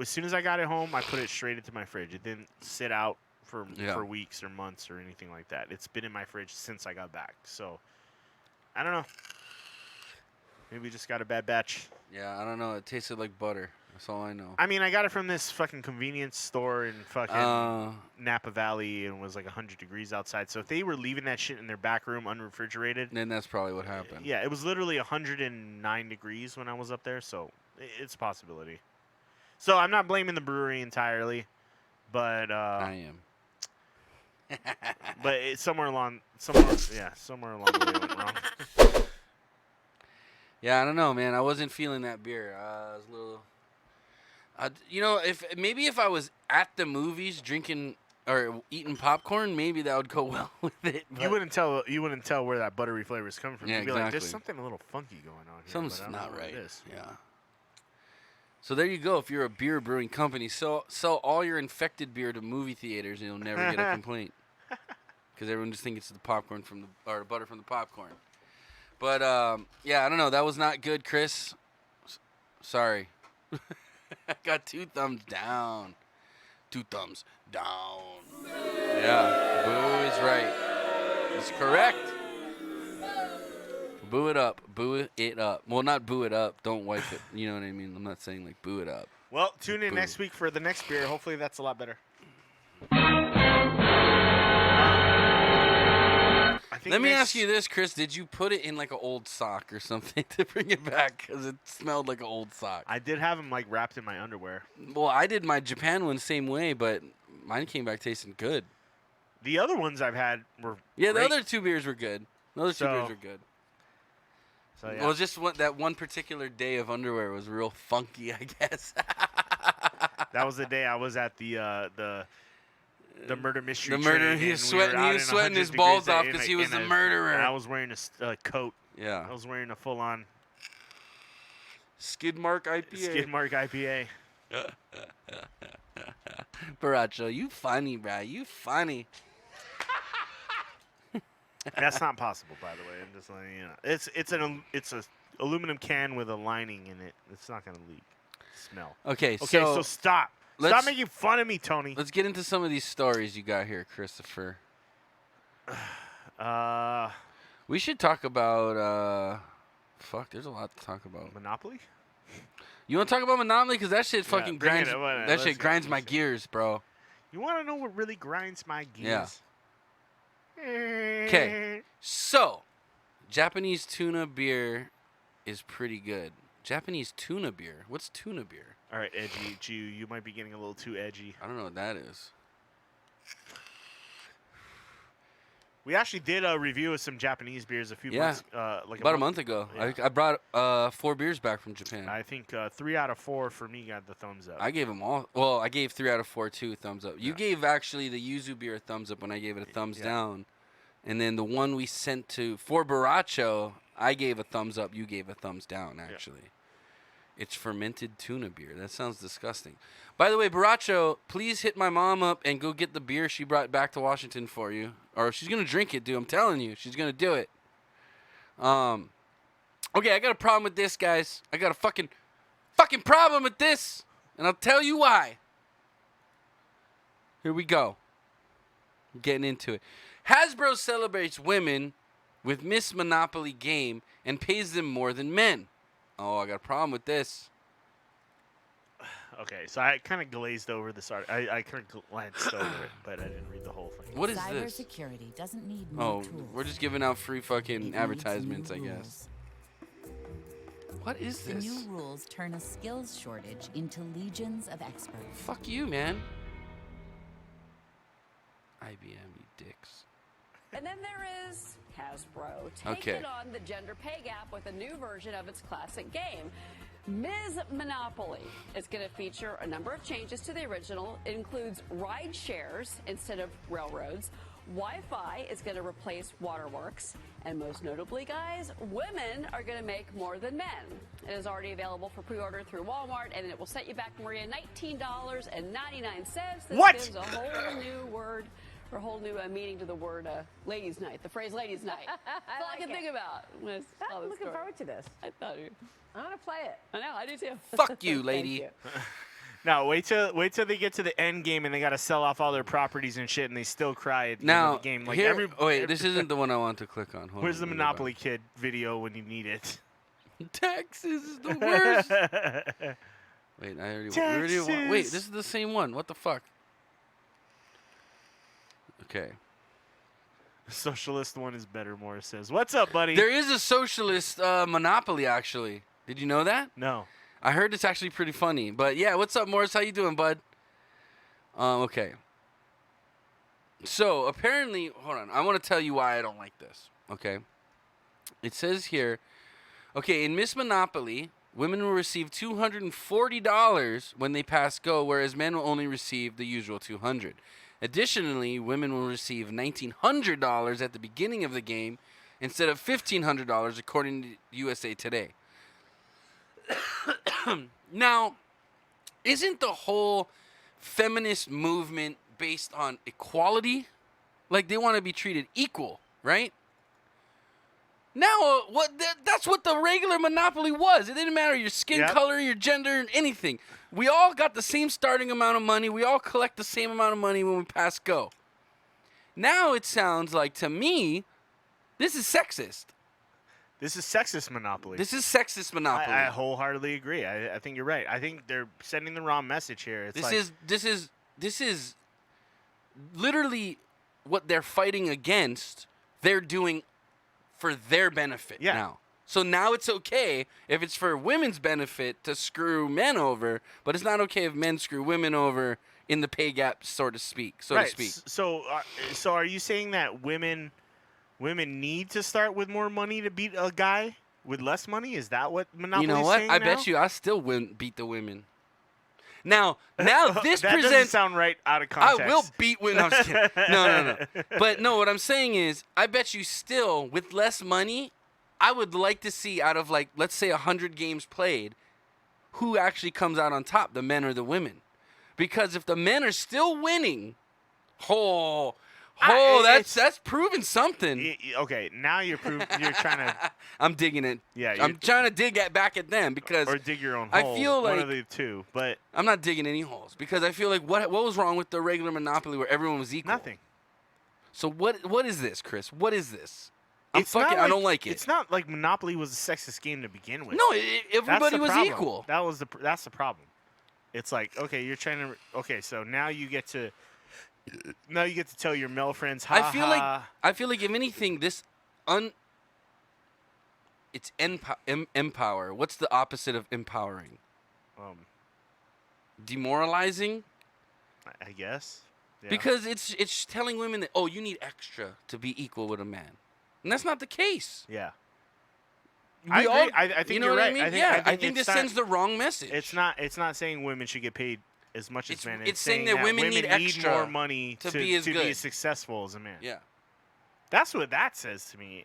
as soon as I got it home, I put it straight into my fridge. It didn't sit out for weeks or months or anything like that. It's been in my fridge since I got back. So, I don't know. Maybe we just got a bad batch. Yeah, I don't know. It tasted like butter. That's all I know. I mean, I got it from this fucking convenience store in fucking Napa Valley, and it was like 100 degrees outside. So if they were leaving that shit in their back room unrefrigerated, then that's probably what happened. Yeah, it was literally 109 degrees when I was up there, so it's a possibility. So I'm not blaming the brewery entirely, but I am. But it's somewhere along the way it went wrong. Yeah, I don't know, man. I wasn't feeling that beer. I was a little. If I was at the movies drinking or eating popcorn, maybe that would go well with it. You wouldn't tell where that buttery flavor is coming from. Yeah, You'd be like, exactly. there's something a little funky going on here. Something's but I don't not know what right. it is. Yeah. So there you go. If you're a beer brewing company, sell all your infected beer to movie theaters, and you'll never get a complaint. Because everyone just thinks it's the popcorn or butter from the popcorn. But yeah, I don't know. That was not good, Chris. Sorry. I got 2 thumbs down. 2 thumbs down. Yeah, boo is right. It's correct. Boo it up. Boo it up. Well, not boo it up. Don't wipe it. You know what I mean? I'm not saying like boo it up. Well, tune in next week for the next beer. Hopefully that's a lot better. Let me ask you this, Chris. Did you put it in like an old sock or something to bring it back? Because it smelled like an old sock. I did have them like wrapped in my underwear. Well, I did my Japan one same way, but mine came back tasting good. The other ones I've had were the great. other 2 beers were good. The other 2 beers were good. So yeah. Well, it was just that one particular day of underwear was real funky, I guess. That was the day I was at the murder mystery. The murder. train, He was and we were sweating. out He was in sweating 100 his balls degrees off because he was the murderer. And I was wearing a coat. Yeah. I was wearing a full-on Skid Mark IPA. Baracho, you funny, bro. You funny. That's not possible, by the way. I'm just letting you know. It's a aluminum can with a lining in it. It's not gonna leak. Smell. Okay, so stop. Stop making fun of me, Tony. Let's get into some of these stories you got here, Christopher. We should talk about there's a lot to talk about. Monopoly? You want to talk about Monopoly? Because that shit fucking bring grinds. it up. That shit grinds my gears, bro. You want to know what really grinds my gears? Okay, so Japanese tuna beer is pretty good. Japanese tuna beer? What's tuna beer? All right, edgy. You might be getting a little too edgy. I don't know what that is. We actually did a review of some Japanese beers a few months, about a month ago. Yeah. I brought 4 beers back from Japan. I think 3 out of 4 for me got the thumbs up. I gave them all. Well, I gave 3 out of 4 too thumbs up. You gave actually the yuzu beer a thumbs up when I gave it a thumbs down, and then the one we sent for Baracho, I gave a thumbs up. You gave a thumbs down actually. It's fermented tuna beer. That sounds disgusting. By the way, Baracho, please hit my mom up and go get the beer she brought back to Washington for you. Or she's going to drink it, dude. I'm telling you. She's going to do it. Okay, I got a problem with this, guys. I got a fucking problem with this. And I'll tell you why. Here we go. I'm getting into it. Hasbro celebrates women with Miss Monopoly game and pays them more than men. Oh, I got a problem with this. Okay, so I kind of glazed over this art. I kind of glanced over it, but I didn't read the whole thing. What is this? Cybersecurity doesn't need more tools. We're just giving out free fucking advertisements, I guess. What is this? The new rules turn a skills shortage into legions of experts. Fuck you, man. IBM, you dicks. And then there is Hasbro, taking on the gender pay gap with a new version of its classic game. Ms. Monopoly is going to feature a number of changes to the original. It includes ride shares instead of railroads. Wi-Fi is going to replace waterworks. And most notably, guys, women are going to make more than men. It is already available for pre-order through Walmart, and it will set you back, Maria, $19.99. This gives a whole new word, or a whole new meaning to the word ladies' night, the phrase ladies' night. That's all I can think about. I'm looking forward to this. I thought I want to play it. I know, I do too. Fuck you, lady. Thank you. No, wait till they get to the end game and they got to sell off all their properties and shit, and they still cry at the end of the game. Like wait, this isn't the one I want to click on. Hold Where's on, the Monopoly Kid video when you need it? Texas is the worst. Wait, wait, this is the same one. What the fuck? Okay. The socialist one is better, Morris says. What's up, buddy? There is a socialist Monopoly, actually. Did you know that? No. I heard it's actually pretty funny. But yeah, what's up, Morris? How you doing, bud? Okay. So apparently, hold on. I want to tell you why I don't like this. Okay. It says here, okay, in Miss Monopoly, women will receive $240 when they pass go, whereas men will only receive the usual $200. Additionally, women will receive $1,900 at the beginning of the game instead of $1,500, according to USA Today. Now, isn't the whole feminist movement based on equality? Like, they want to be treated equal, right? Now, that's what the regular Monopoly was. It didn't matter your skin color, your gender, anything. We all got the same starting amount of money. We all collect the same amount of money when we pass go. Now it sounds like, to me, this is sexist. This is sexist Monopoly. This is sexist Monopoly. I wholeheartedly agree. I think you're right. I think they're sending the wrong message here. It's This is literally what they're fighting against. They're doing for their benefit now. So now it's okay if it's for women's benefit to screw men over, but it's not okay if men screw women over in the pay gap, so to speak. So are you saying that women need to start with more money to beat a guy with less money? Is that what Monopoly is saying? You know what? I now? bet you I still wouldn't beat the women. Now this that presents doesn't sound right out of context. I will beat women. I'm just kidding. No. But no, what I'm saying is, I bet you still, with less money, I would like to see out of, like, let's say 100 games played, who actually comes out on top, the men or the women. Because if the men are still winning, that's proving something. Okay, now you're trying to. I'm digging it. Yeah, I'm trying to dig back at them because. Or dig your own hole. I feel like one of the two, but I'm not digging any holes because I feel like what was wrong with the regular Monopoly where everyone was equal? Nothing. So what is this, Chris? What is this? I don't like it. It's not like Monopoly was a sexist game to begin with. No, everybody was problem. equal. That's the problem. It's like, okay, you're trying to. Okay, so now you get to tell your male friends. I feel like if anything, it's empower. What's the opposite of empowering? Demoralizing. I guess. Yeah. Because it's telling women that you need extra to be equal with a man, and that's not the case. Yeah. I agree. I think you know you're what right. I mean? I think this sends the wrong message. It's not saying women should get paid as much as men. It's saying that women need extra more money to be as as successful as a man. Yeah. That's what that says to me.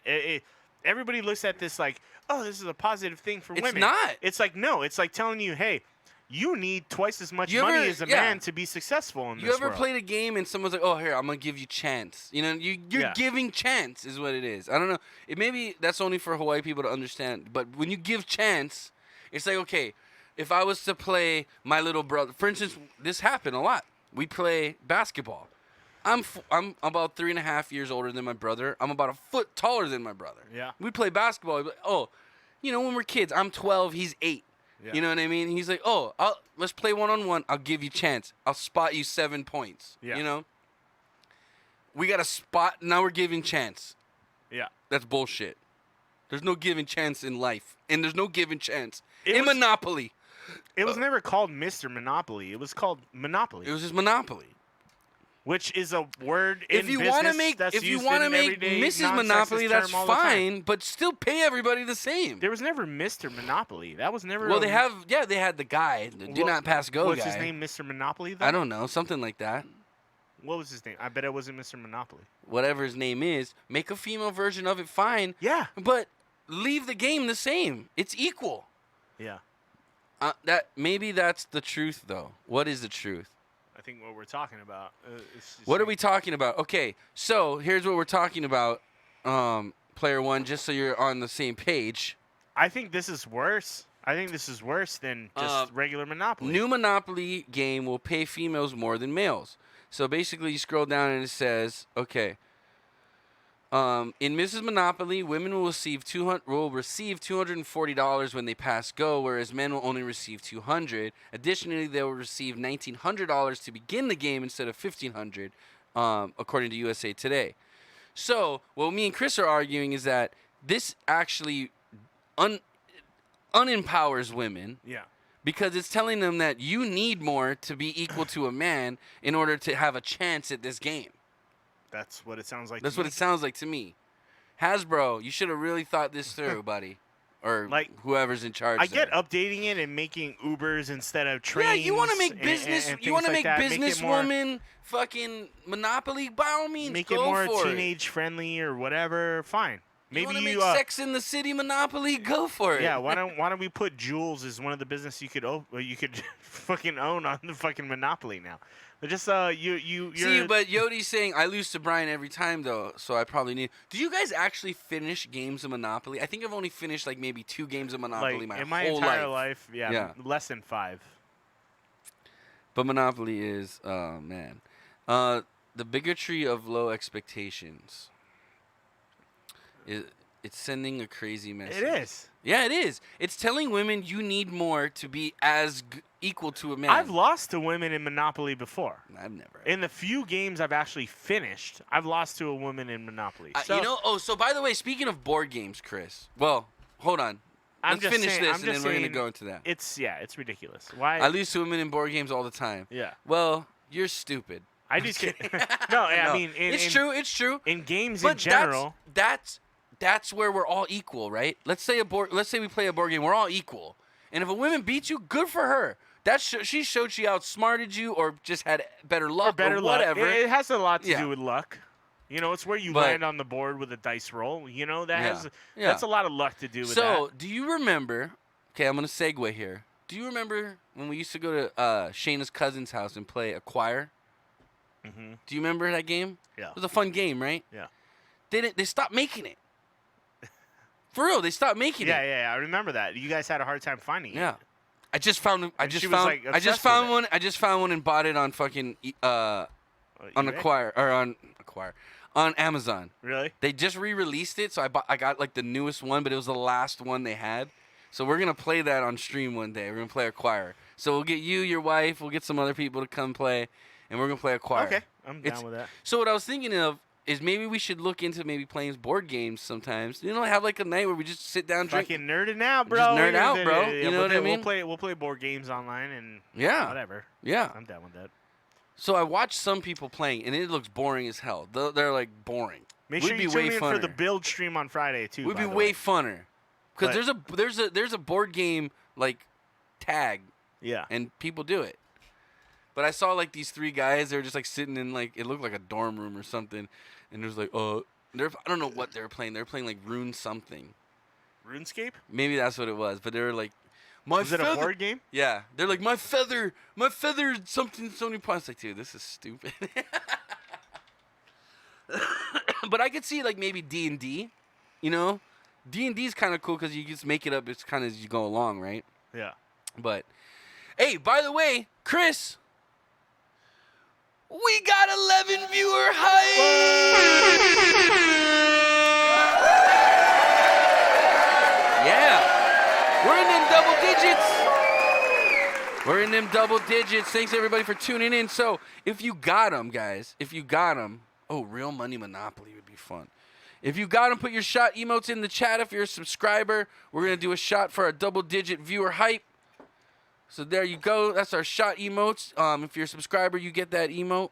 everybody looks at this like, oh, this is a positive thing for It's women. not. It's like, no. It's like telling you, hey, you need twice as much You money ever- as a yeah. man to be successful in You this ever world. played a game and someone's like, "Oh, here, I'm gonna give you chance." You know, you're Yeah. giving chance is what it is. I don't know. It maybe that's only for Hawaii people to understand. But when you give chance, it's like, okay, if I was to play my little brother, for instance, this happened a lot. We play basketball. I'm about 3.5 years older than my brother. I'm about a foot taller than my brother. Yeah. We play basketball. Like, oh, you know, when we're kids, I'm 12, he's 8. Yeah. You know what I mean? He's like, oh, let's play 1-on-1. I'll give you chance. I'll spot you 7 points. Yeah. You know? We got a spot. Now we're giving chance. Yeah. That's bullshit. There's no giving chance in life. And there's no giving chance It in was- Monopoly. It was never called Mr. Monopoly. It was called Monopoly. It was just Monopoly. Which is a word If you want to make Mrs. Monopoly, that's fine, but still pay everybody the same. There was never Mr. Monopoly. That was never. Well, a- they had the guy, the do Well, not pass go what's guy. his name, Mr. Monopoly? Though? I don't know, something like that. What was his name? I bet it wasn't Mr. Monopoly. Whatever his name is, make a female version of it, fine. Yeah. But leave the game the same. It's equal. Yeah. Maybe that's the truth, though. What is the truth? I think what we're talking about. What are we talking about? Okay, so here's what we're talking about, player one, just so you're on the same page. I think this is worse. I think this is worse than just regular Monopoly. New Monopoly game will pay females more than males. So basically, you scroll down and it says, okay, in Mrs. Monopoly, women will receive $240 when they pass go, whereas men will only receive $200. Additionally, they will receive $1,900 to begin the game instead of $1,500, according to USA Today. So what me and Chris are arguing is that this actually unempowers women. Yeah. Because it's telling them that you need more to be equal to a man in order to have a chance at this game. That's what it sounds like. That's what it sounds like to me. Hasbro, you should have really thought this through, buddy. Or like whoever's in charge. I get updating it and making Ubers instead of trains. Yeah, you want to make business. and You want to things make like that. businesswoman fucking Monopoly. By all means, Make go it more for teenage friendly or whatever. Fine. You want to Maybe make Sex in the City Monopoly? Go for it. Yeah. Why don't we put Jules as one of the business you could fucking own on the fucking Monopoly now? But just you're See, but Yodi's saying I lose to Brian every time though, so I probably need. Do you guys actually finish games of Monopoly? I think I've only finished like maybe 2 games of Monopoly like, in my my whole entire life. life. Yeah, less than 5. But Monopoly is, oh man, the bigotry of low expectations. It's sending a crazy message. It is. Yeah, it is. It's telling women you need more to be as equal to a man. I've lost to women in Monopoly before. I've never. In the few games I've actually finished, I've lost to a woman in Monopoly. You know. Oh, so by the way, speaking of board games, Chris. Well, hold on. Let's finish this, and then we're gonna go into that. It's ridiculous. Why? I lose to women in board games all the time. Yeah. Well, you're stupid. I do too. No, I mean, it's true. It's true. In games but in general, that's where we're all equal, right? Let's say we play a board game. We're all equal, and if a woman beats you, good for her. She showed she outsmarted you, or just had better luck, or whatever. Luck. It has a lot to do with luck. You know, it's where you land on the board with a dice roll. You know, that's a lot of luck to do with that. So, do you remember? Okay, I'm gonna segue here. Do you remember when we used to go to Shayna's cousin's house and play Acquire? Mm-hmm. Do you remember that game? Yeah. It was a fun game, right? Yeah. They stopped making it. For real, they stopped making it. Yeah, I remember that. You guys had a hard time finding it. Yeah. I just found one and bought it on fucking on on Amazon. Really? They just re-released it, so I got like the newest one, but it was the last one they had. So we're gonna play that on stream one day. We're gonna play Acquire. So we'll get you, your wife, we'll get some other people to come play, and we're gonna play Acquire. Okay, I'm down with that. So what I was thinking of is maybe we should look into maybe playing board games sometimes. You know, have like a night where we just sit down, drink. Fucking nerding out, bro. Just nerd out, bro. You know what I mean? We'll play board games online and whatever. Yeah. I'm down with that. So I watched some people playing, and it looks boring as hell. They're like boring. Make sure you tune in for the build stream on Friday too. Would be way funner, because there's a board game like tag. Yeah. And people do it. But I saw like these 3 guys. They were just like sitting in like it looked like a dorm room or something, and it was like I don't know what they were playing. They were playing like Rune something. RuneScape? Maybe that's what it was. But they were like, my Was it feather. a board game? Yeah. They're like, my feather, something, so many points. Like, dude, this is stupid. But I could see like maybe D&D, you know? D&D is kind of cool because you just make it up. It's kind of as you go along, right? Yeah. But, hey, by the way, Chris, we got 11 viewer Yeah. We're in them double digits. Thanks, everybody, for tuning in. So, if you got them, guys, oh, Real Money Monopoly would be fun. If you got them, put your shot emotes in the chat. If you're a subscriber, we're going to do a shot for our double-digit viewer hype. So there you go. That's our shot emotes. If you're a subscriber, you get that emote.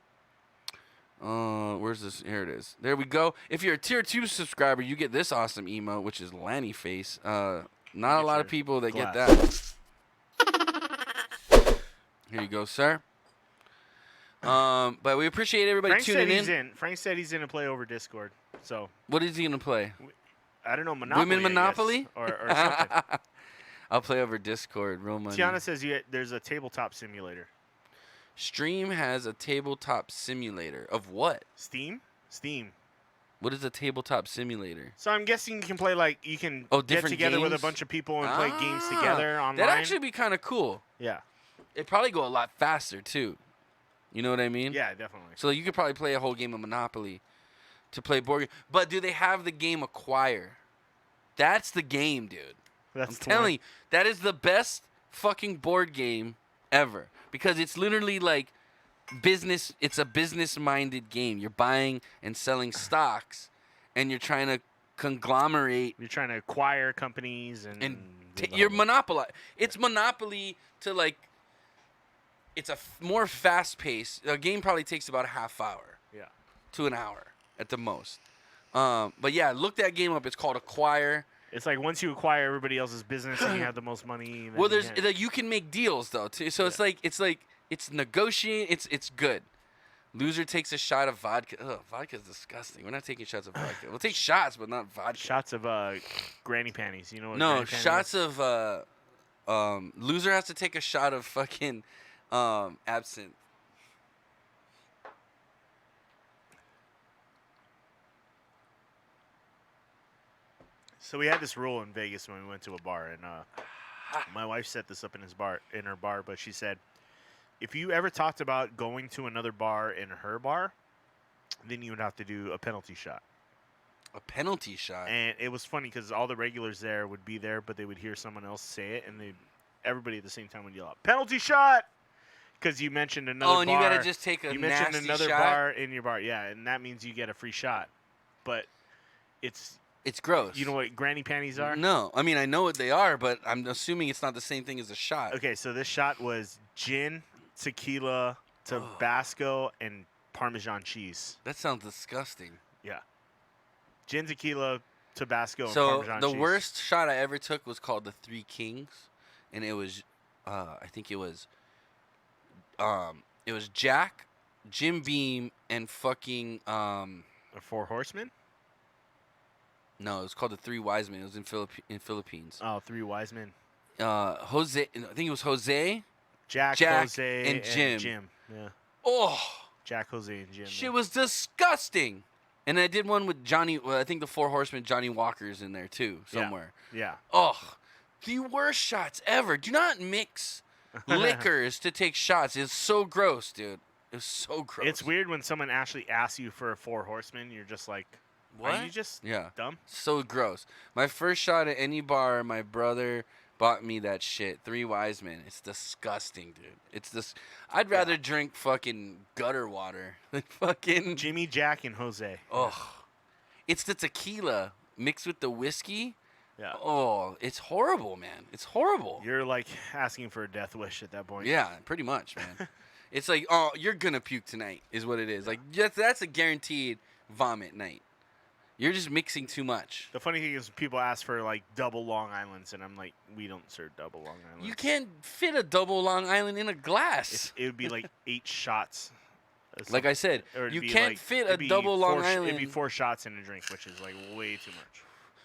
Where's this? Here it is. There we go. If you're a tier 2 subscriber, you get this awesome emote, which is Lanny Face. Not a lot of people that get that. Here you go, sir. But we appreciate everybody tuning in. Frank said he's in to play over Discord. So what is he gonna play? I don't know. Monopoly. Women Monopoly or something. I'll play over Discord. Real money. Tiana says there's a tabletop simulator. Stream has a tabletop simulator of what? Steam. What is a tabletop simulator? So I'm guessing you can play you can get together with a bunch of people and play games together online. That'd actually be kind of cool. Yeah. It'd probably go a lot faster too. You know what I mean? Yeah, definitely. So you could probably play a whole game of Monopoly to play board game. But do they have the game Acquire? That's the game, dude. I'm telling you, that is the best fucking board game ever. Because it's literally like business. It's a business-minded game. You're buying and selling stocks, and you're trying to conglomerate. You're trying to acquire companies and you're monopolize. It's Monopoly to like. It's a more fast-paced. A game probably takes about a half hour. Yeah. To an hour at the most. But yeah, look that game up. It's called Acquire. It's like once you acquire everybody else's business and you have the most money. Well, you can make deals though too. So it's negotiating. It's good. Loser takes a shot of vodka. Ugh, vodka's disgusting. We're not taking shots of vodka. We'll take shots, but not vodka. Shots of granny panties. You know what? No, shots of loser has to take a shot of fucking absinthe. So we had this rule in Vegas when we went to a bar, and my wife set this up in her bar. But she said, if you ever talked about going to another bar in her bar, then you would have to do a penalty shot. A penalty shot. And it was funny because all the regulars there would be there, but they would hear someone else say it, and everybody at the same time would yell out, "Penalty shot!" Because you mentioned another bar. Oh, and you gotta just take a You mentioned nasty another shot? bar in your bar, yeah, and that means you get a free shot. But it's gross. You know what granny panties are? No, I mean I know what they are, but I'm assuming it's not the same thing as a shot. Okay, so this shot was gin, tequila, Tabasco, and Parmesan cheese. That sounds disgusting. Yeah. Gin, tequila, Tabasco, and So Parmesan cheese. the worst shot I ever took was called the Three Kings, and it was, I think it was Jack, Jim Beam, and fucking the Four Horsemen. No, it was called the Three Wise Men. It was in Philippines. Oh, Three Wise Men. Jose, I think it was Jose, Jack, Jose, and Jim. Yeah. Oh, Jack, Jose, and Jim. shit was disgusting. And I did one with Johnny. I think the Four Horsemen, Johnny Walker's in there too, somewhere. Yeah. Oh, the worst shots ever. Do not mix liquors to take shots. It's so gross, dude. It's so gross. It's weird when someone actually asks you for a Four Horsemen. You're just like, what? Are you just dumb? So gross. My first shot at any bar, my brother bought me that shit. Three Wise Men. It's disgusting, dude. It's this. I'd rather drink fucking gutter water than fucking Jimmy, Jack, and Jose. Oh, it's the tequila mixed with the whiskey. Yeah. Oh, it's horrible, man. It's horrible. You're like asking for a death wish at that point. Yeah, pretty much, man. It's like, oh, you're gonna puke tonight, is what it is. Like, that's a guaranteed vomit night. You're just mixing too much. The funny thing is, people ask for like double Long Islands, and I'm like, we don't serve double Long Islands. You can't fit a double Long Island in a glass. It would be like 8 shots Like I said, Or it'd you be can't like- fit a it'd be double Long It'd Island. be 4 shots in a drink, which is like way too much.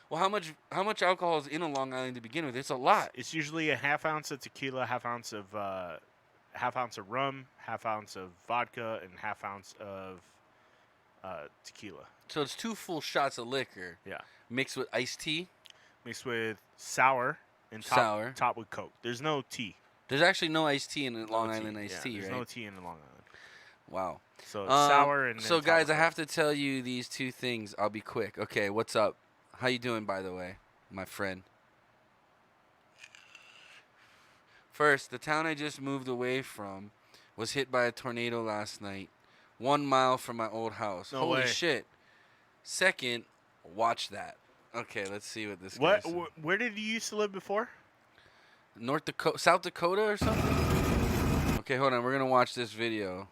Well, how much alcohol is in a Long Island to begin with? It's a lot. It's usually a half ounce of tequila, half ounce of rum, half ounce of vodka, and half ounce of tequila. So it's 2 full shots of liquor. Yeah. Mixed with iced tea. Mixed with sour and top with Coke. There's no tea. There's actually no iced tea in the Long No Island tea. iced tea, There's right? no tea in the Long Island. Wow. So it's sour and so then guys, top I with have to tell you these 2 things. I'll be quick. Okay, what's up? How you doing, by the way, my friend? First, the town I just moved away from was hit by a tornado last night, 1 mile from my old house. No Holy way. shit. Second, watch that. Okay, let's see what this What? guy's Where did you used to live before? North Dakota, South Dakota or something? Okay, hold on. We're going to watch this video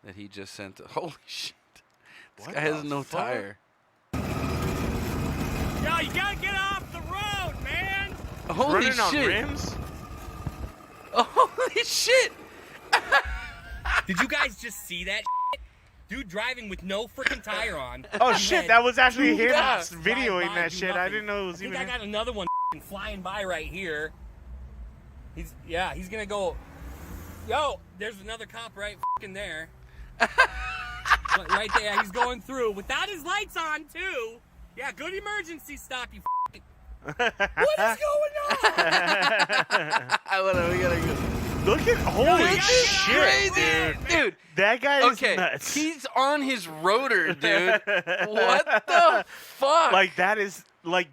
that he just sent. Holy shit. This What guy has the no fuck? tire. Yo, you gotta get off the road, man! Holy Running on shit. rims? Holy shit. Did you guys just see that shit? Dude driving with no freaking tire on. Oh He shit, had that was actually 2 him cops drive videoing by, that do shit. I nothing. didn't know it was I think even I him. got another one flying by right here. He's gonna go. Yo, there's another cop right there. Right there, he's going through without his lights on too. Yeah, good emergency stop, you. What is going on? We gotta go. Look at holy Dude, this is shit, crazy. Dude. That guy is Okay, nuts. he's on his rotor, dude. What the fuck? Like that is like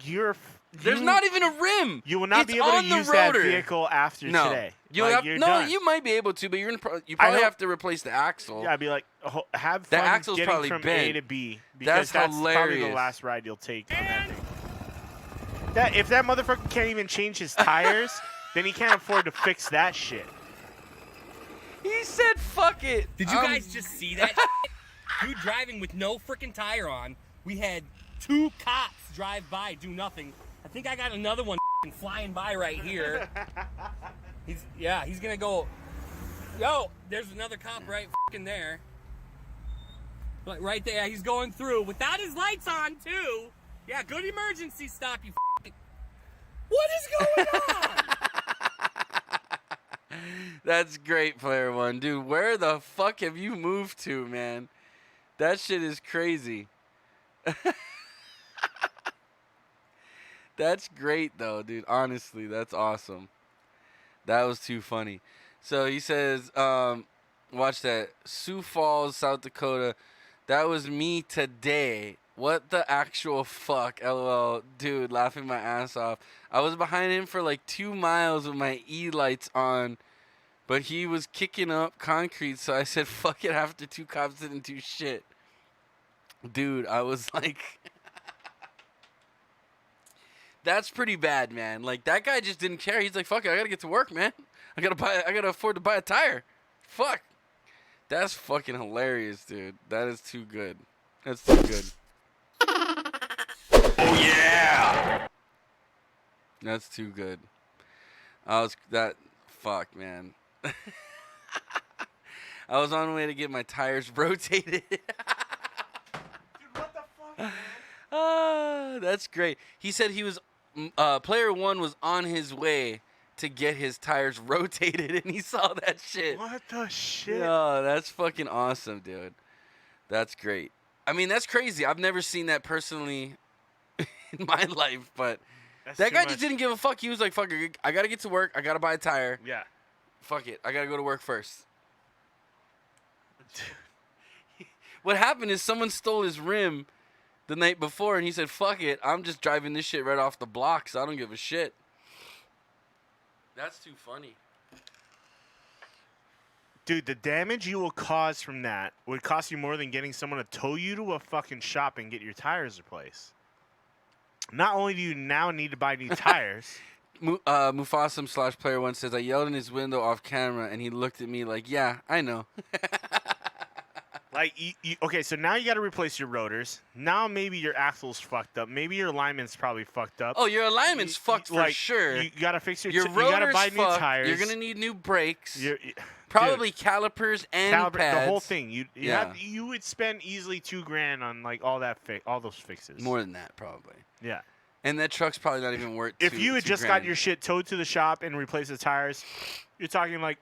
There's not even a rim. You will not It's be able to on the use that rotor. vehicle after No. today. You'll Like, have, you're no, done. you might be able to, but you I probably know- have to replace the axle. Yeah, I'd be like, have The fun axle's getting probably from A bent. to B because That's probably the hilarious. last ride you'll take on that thing. If that motherfucker can't even change his tires, then he can't afford to fix that shit. He said, "Fuck it." Did you guys just see that? Dude driving with no freaking tire on. We had 2 cops drive by, do nothing. I think I got another one flying by right here. He's gonna go. Yo, there's another cop right there. Right there, he's going through without his lights on too. Yeah, good emergency stop, you. What is going on? That's great, Player One. Dude, where the fuck have you moved to, man? That shit is crazy. That's great, though, dude. Honestly, that's awesome. That was too funny. So he says, watch that. Sioux Falls, South Dakota. That was me today. What the actual fuck? LOL. Dude, laughing my ass off. I was behind him for like 2 miles with my E-lights on. But he was kicking up concrete, so I said, fuck it, after 2 cops didn't do shit. Dude, I was like... That's pretty bad, man. Like, that guy just didn't care. He's like, fuck it, I gotta get to work, man. I gotta afford to buy a tire. Fuck. That's fucking hilarious, dude. That is too good. That's too good. Oh, yeah! That's too good. Fuck, man. I was on the way to get my tires rotated. Dude, what the fuck, man? That's great. He said he was, Player One was on his way to get his tires rotated, and he saw that shit. What the shit? Oh, that's fucking awesome, dude. That's great. I mean, that's crazy. I've never seen that personally in my life, but That's that too guy much. just didn't give a fuck. He was like, fuck it, I gotta get to work. I gotta buy a tire. Yeah. Fuck it. I gotta go to work first. What happened is someone stole his rim the night before, and he said, fuck it. I'm just driving this shit right off the block, so I don't give a shit. That's too funny. Dude, the damage you will cause from that would cost you more than getting someone to tow you to a fucking shop and get your tires replaced. Not only do you now need to buy new tires... Mufasum / Player One says, I yelled in his window off camera, and he looked at me like, yeah, I know. Like, okay, so now you got to replace your rotors. Now maybe your axle's fucked up. Maybe your alignment's probably fucked up. Oh, your alignment's fucked for like, sure. You got to fix your Your you got to rotor's buy new fucked. tires. You're going to need new brakes. Probably calipers and pads. The whole thing. Yeah. You would spend easily $2,000 on like all those fixes. More than that, probably. Yeah. And that truck's probably not even worth. If you had just got your shit towed to the shop and replaced the tires, you're talking like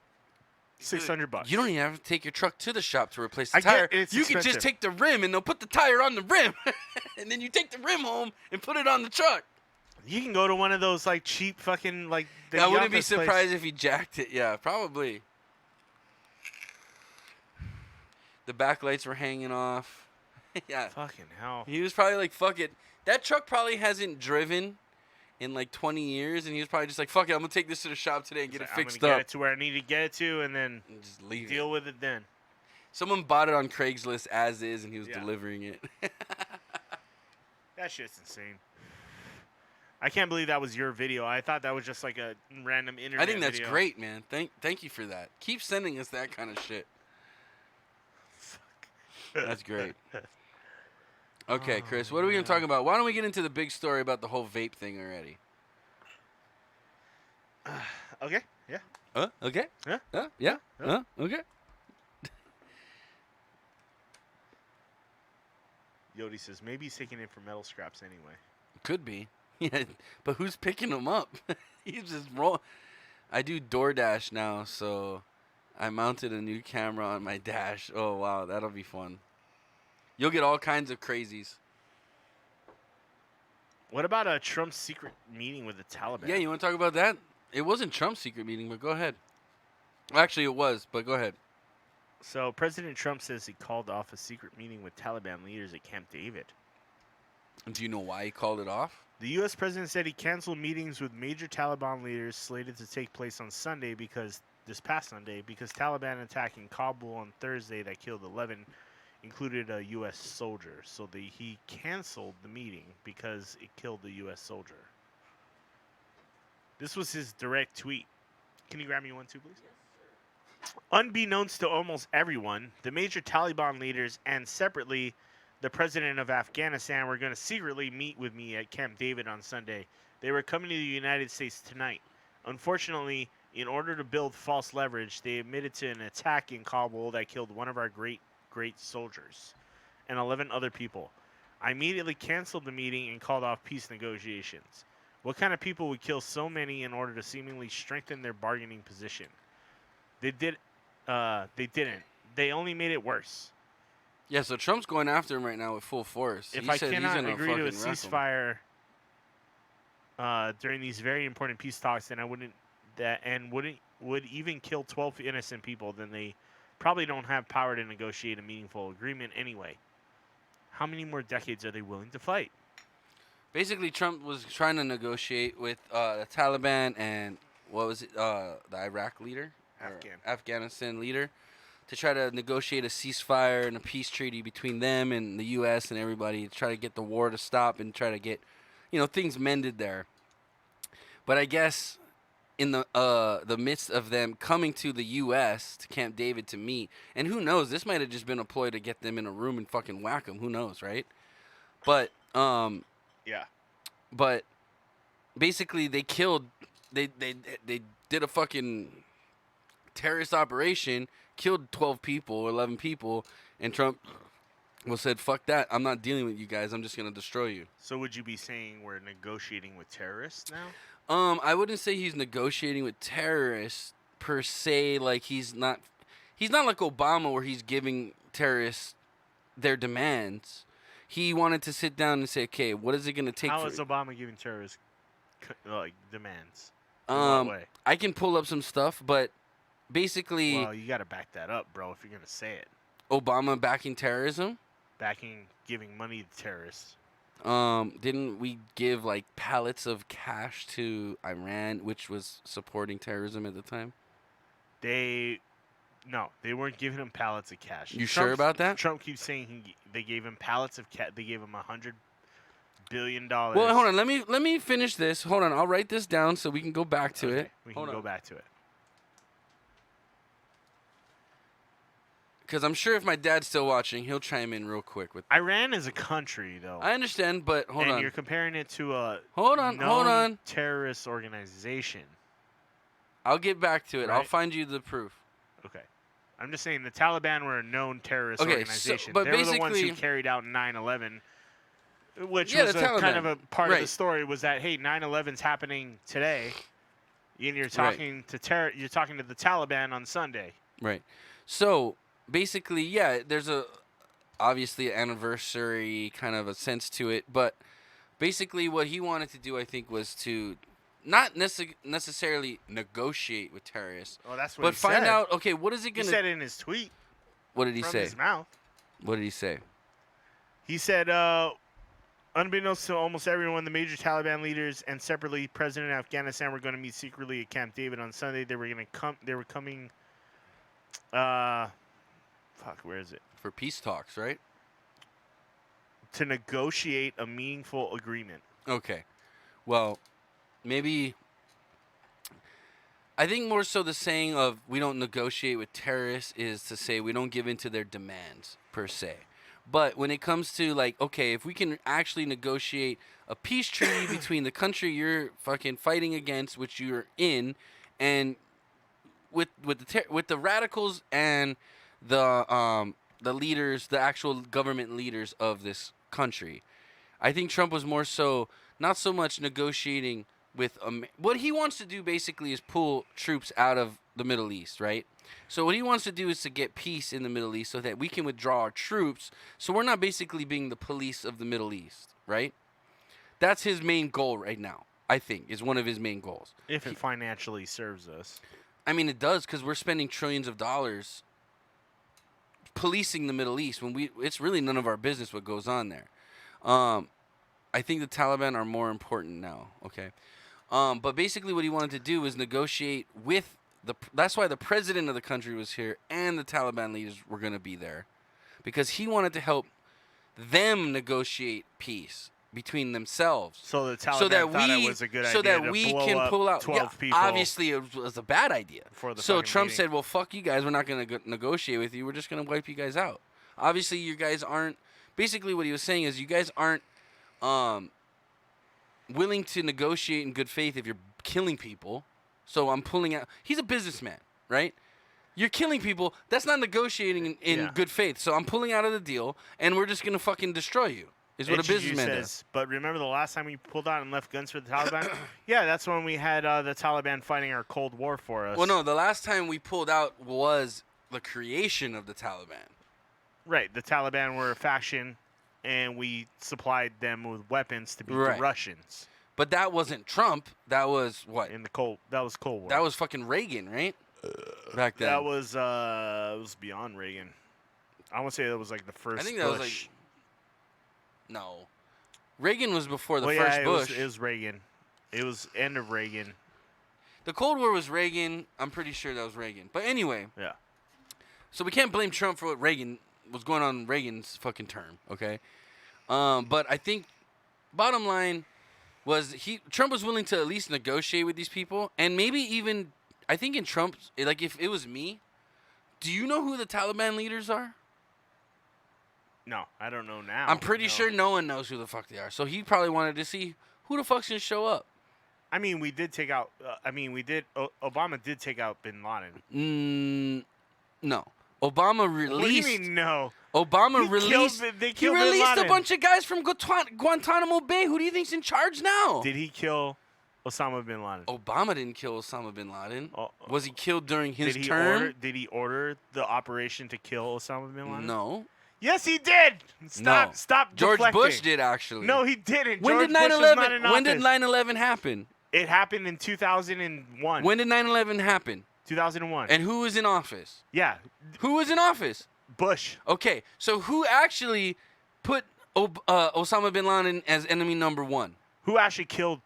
$600. You don't even have to take your truck to the shop to replace the tire. It's you can expensive. just take the rim and they'll put the tire on the rim, and then you take the rim home and put it on the truck. You can go to one of those like cheap fucking like. I wouldn't be Yama's surprised place. if he jacked it. Yeah, probably. The backlights were hanging off. Yeah. Fucking hell. He was probably like, fuck it. That truck probably hasn't driven in like 20 years, and he was probably just like, fuck it, I'm going to take this to the shop today and get it fixed I'm gonna up. get it to where I need to get it to, and then just leave deal with it then. Someone bought it on Craigslist as is, and he was delivering it. That shit's insane. I can't believe that was your video. I thought that was just like a random internet I think that's video. great, man. Thank you for that. Keep sending us that kind of shit. That's great. Okay, Chris, what are we going to talk about? Why don't we get into the big story about the whole vape thing already? Okay, yeah. Okay. Yeah. Yeah. Okay. Yodi says maybe he's taking it for metal scraps anyway. Could be. Yeah, but who's picking them up? He's just roll. I do DoorDash now, so I mounted a new camera on my dash. Oh, wow, that'll be fun. You'll get all kinds of crazies. What about Trump's secret meeting with the Taliban? Yeah, you want to talk about that? It wasn't Trump's secret meeting, but go ahead. Actually, it was, but go ahead. So President Trump says he called off a secret meeting with Taliban leaders at Camp David. Do you know why he called it off? The U.S. president said he canceled meetings with major Taliban leaders slated to take place on Sunday because Taliban attack in Kabul on Thursday that killed 11 included a U.S. soldier. So he canceled the meeting because it killed the U.S. soldier. This was his direct tweet. Can you grab me one too, please? Yes, sir. Unbeknownst to almost everyone, the major Taliban leaders and separately the president of Afghanistan were going to secretly meet with me at Camp David on Sunday. They were coming to the United States tonight. Unfortunately, in order to build false leverage, they admitted to an attack in Kabul that killed one of our great soldiers and 11 other people. I immediately canceled the meeting and called off peace negotiations. What kind of people would kill so many in order to seemingly strengthen their bargaining position? They didn't. They only made it worse. Yeah, so Trump's going after him right now with full force. If He I said he's cannot gonna agree to a fucking wrestle him. ceasefire during these very important peace talks, then I would even kill 12 innocent people, then they probably don't have power to negotiate a meaningful agreement anyway. How many more decades are they willing to fight? Basically, Trump was trying to negotiate with the Taliban and what was it? The Iraq leader, Afghanistan leader, to try to negotiate a ceasefire and a peace treaty between them and the U.S. and everybody to try to get the war to stop and try to get, things mended there. But I guess in the midst of them coming to the U.S. to Camp David to meet, and who knows, this might have just been a ploy to get them in a room and fucking whack them. Who knows, right? But yeah. But basically, they did a fucking terrorist operation, killed 12 people or 11 people, and Trump said, fuck that, I'm not dealing with you guys, I'm just going to destroy you. So would you be saying we're negotiating with terrorists now? I wouldn't say he's negotiating with terrorists per se. Like he's not like Obama where he's giving terrorists their demands. He wanted to sit down and say, okay, what is it going to take? How is Obama giving terrorists demands? I can pull up some stuff, but basically, well, you got to back that up, bro. If you're going to say it, Obama backing terrorism, giving money to terrorists. Didn't we give like pallets of cash to Iran, which was supporting terrorism at the time? No, they weren't giving him pallets of cash. You sure about that? Trump keeps saying they gave him pallets of cash. They gave him $100 billion. Well, hold on. Let me finish this. Hold on. I'll write this down so we can go back to it. We can go back to it. Because I'm sure if my dad's still watching, he'll chime in real quick with. Iran is a country, though. I understand, but hold on. And you're comparing it to a hold on terrorist organization. I'll get back to it. Right? I'll find you the proof. Okay. I'm just saying the Taliban were a known terrorist Okay, organization. but they were the ones who basically- carried out 9/11, which Yeah, was the kind Taliban. of a part of the Right. story. Was that hey, 9/11's happening today, and you're talking to you're talking to the Taliban on Sunday. Right. So basically, yeah, there's obviously an anniversary kind of a sense to it, but basically what he wanted to do, I think, was to not necessarily negotiate with terrorists, Oh, that's what but he find said. out, okay, what is it He going said in his tweet. What did he from say? his mouth. What did he say? He said, unbeknownst to almost everyone, the major Taliban leaders and separately President of Afghanistan were going to meet secretly at Camp David on Sunday. They were going to come. They were coming. Where is it? For peace talks, right? To negotiate a meaningful agreement. Okay. Well, maybe I think more so the saying of we don't negotiate with terrorists is to say we don't give in to their demands per se. But when it comes to like, okay, if we can actually negotiate a peace treaty between the country you're fucking fighting against, which you're in, and with the radicals and the leaders, the actual government leaders of this country, I think Trump was more so not so much negotiating with what he wants to do basically is pull troops out of the Middle East, right? So what he wants to do is to get peace in the Middle East so that we can withdraw our troops, so we're not basically being the police of the Middle East, right? That's his main goal right now, I think, is one of his main goals. If it financially serves us. I mean, it does, because we're spending trillions of dollars policing the Middle East when it's really none of our business what goes on there. I think the Taliban are more important now, okay? But basically what he wanted to do was negotiate with that's why the president of the country was here and the Taliban leaders were going to be there, because he wanted to help them negotiate peace between themselves. So the Taliban so that thought we, it was a good so idea that to we blow can up pull out 12 people. Obviously, it was a bad idea. For the so fucking Trump meeting. said, "Well, fuck you guys. We're not going to negotiate with you. We're just going to wipe you guys out." Obviously, you guys aren't. Basically, what he was saying is, you guys aren't willing to negotiate in good faith if you're killing people. So I'm pulling out. He's a businessman, right? You're killing people. That's not negotiating in good faith. So I'm pulling out of the deal, and we're just going to fucking destroy you. Is what a HG businessman says, does. But remember the last time we pulled out and left guns for the Taliban? Yeah, that's when we had the Taliban fighting our Cold War for us. Well, no, the last time we pulled out was the creation of the Taliban. Right, the Taliban were a faction, and we supplied them with weapons to beat Right. the Russians. But that wasn't Trump. That was what? That was Cold War. That was fucking Reagan, right? Back then. That was it was beyond Reagan. I want to say that was like the first. I think that was Bush. like. No, Reagan was before the Well, first yeah, Bush. It was Reagan. It was end of Reagan. The Cold War was Reagan. I'm pretty sure that was Reagan. But anyway. Yeah. So we can't blame Trump for what Reagan was going on in Reagan's fucking term, okay? But I think bottom line was Trump was willing to at least negotiate with these people, and maybe even I think in Trump's, like if it was me, do you know who the Taliban leaders are? No, I don't know now. I'm pretty sure no one knows who the fuck they are. So he probably wanted to see who the fuck's gonna show up. I mean, we did take out. Obama did take out Bin Laden. No. Obama released. What do you mean no? Obama released. They he killed Bin released a Laden. bunch of guys from Guantanamo Bay. Who do you think's in charge now? Did he kill Osama bin Laden? Obama didn't kill Osama bin Laden. Was he killed during his Did he term? Did he order the operation to kill Osama bin Laden? No. Yes, he did. Stop. No. Stop. George deflecting. Bush did actually. No, he didn't. When George did Bush was not 9/11? in When did office. 9/11 happen? It happened in 2001. When did 9/11 happen? 2001. And who was in office? Yeah. Who was in office? Bush. Okay, so who actually put Osama bin Laden as enemy number one? Who actually killed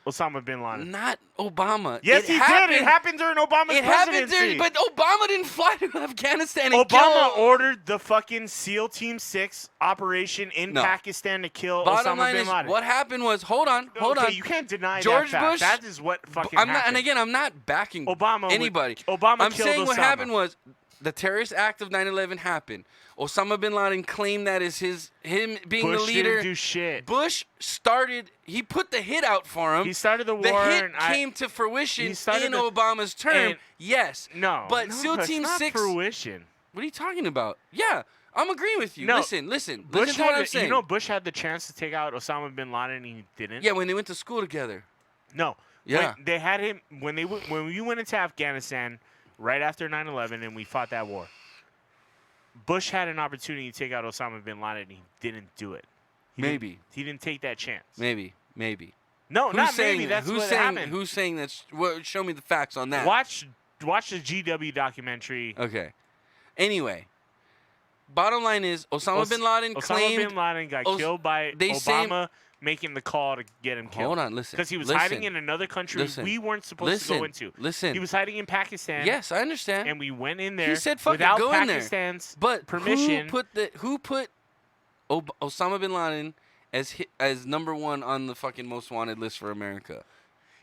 Osama bin Laden? Not Obama. Yes, he did. It happened during Obama's It happened presidency. during, but Obama didn't fly to Afghanistan and Obama kill. ordered the fucking SEAL Team 6 operation in No. Pakistan to kill Bottom Osama line bin is, Laden. what happened was, hold on. Okay, you can't deny George that fact. Bush. That is what fucking I'm not, happened. and again, I'm not backing Obama would- anybody. Obama I'm killed saying what Osama. happened was, the terrorist act of 9/11 happened. Osama bin Laden claimed that is him being Bush the leader. didn't do shit. Bush started. He put the hit out for him. He started the war. The hit and came to fruition in started the- Obama's term. and- Yes. but SEAL it's Team not 6. fruition. What are you talking about? Yeah, I'm agreeing with you. No, Listen Bush to what had I'm the- saying. You know, Bush had the chance to take out Osama bin Laden, and he didn't. Yeah, when they went to school together. No. Yeah. When they had him when we went into Afghanistan right after 9/11 and we fought that war. Bush had an opportunity to take out Osama bin Laden, and he didn't do it. Maybe. He didn't take that chance. Maybe. No, Who's not saying maybe. that? That's Who's what saying, happened. Who's saying that? Show me the facts on that. Watch the GW documentary. Okay. Anyway, bottom line is Osama bin Laden claimed. Osama bin Laden got killed by they say- Obama making the call to get him killed. Hold on, listen. Because he was listen, hiding in another country listen, we weren't supposed to go into. Listen. He was hiding in Pakistan. Yes, I understand. And we went in there He said, "Fuck without it, go in there." Pakistan's But permission. who put Osama bin Laden as number one on the fucking most wanted list for America?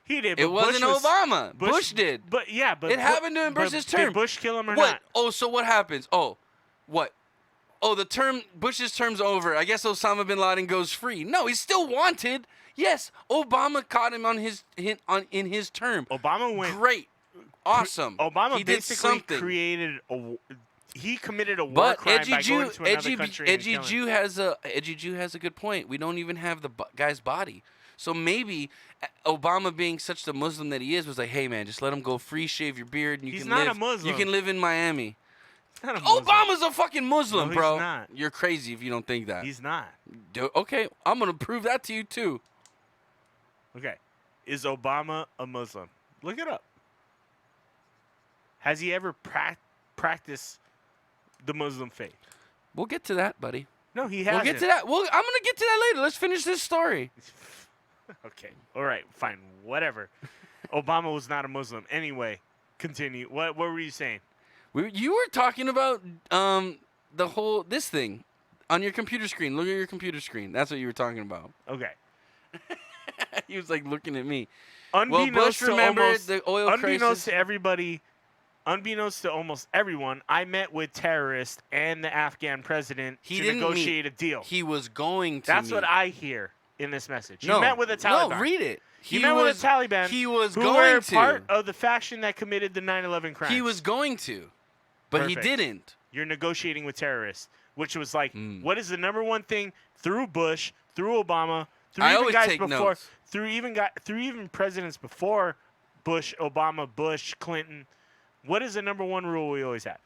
He did. It but wasn't Bush was- Obama. Bush did. But yeah, but it happened during Bush's term. Did Bush kill him or what? not? Oh, so what happens? Oh, what? Oh, the term Bush's term's over. I guess Osama bin Laden goes free. No, he's still wanted. Yes, Obama caught him on in his term. Obama went great, awesome. Obama he did basically something. created he committed a war But crime Edgy by Jew, going to another country and Edgy killing. Jew has a good point. We don't even have the guy's body. So maybe Obama, being such the Muslim that he is, was like, "Hey man, just let him go free, shave your beard, and you He's can not live. a Muslim. You can live in Miami." Not a Muslim. Obama's a fucking Muslim, No, he's bro. not. You're crazy if you don't think that. He's not. Okay, I'm gonna prove that to you too. Okay. Is Obama a Muslim? Look it up. Has he ever practiced the Muslim faith? We'll get to that, buddy. No, he We'll hasn't. get to that. I'm gonna get to that later. Let's finish this story. Okay. All right. Fine. Whatever. Obama was not a Muslim. Anyway, continue. What were you saying? You were talking about the whole this thing on your computer screen. Look at your computer screen. That's what you were talking about. Okay. He was like looking at me. Unbeknownst Bush remembered to the oil unbeknownst crisis. to everybody, unbeknownst to almost everyone, I met with terrorists and the Afghan president He to didn't negotiate meet. a deal. He was going to. That's meet. what I hear in this message. No, He met with the Taliban. No, read it. He met with the Taliban. He was who going were to. part of the faction that committed the 9/11 crimes. He was going to, but Perfect. he didn't. You're negotiating with terrorists, which was like, what is the number one thing through Bush, through Obama, through I even always guys take before, notes. through even presidents before Bush, Obama, Bush, Clinton. What is the number one rule we always had?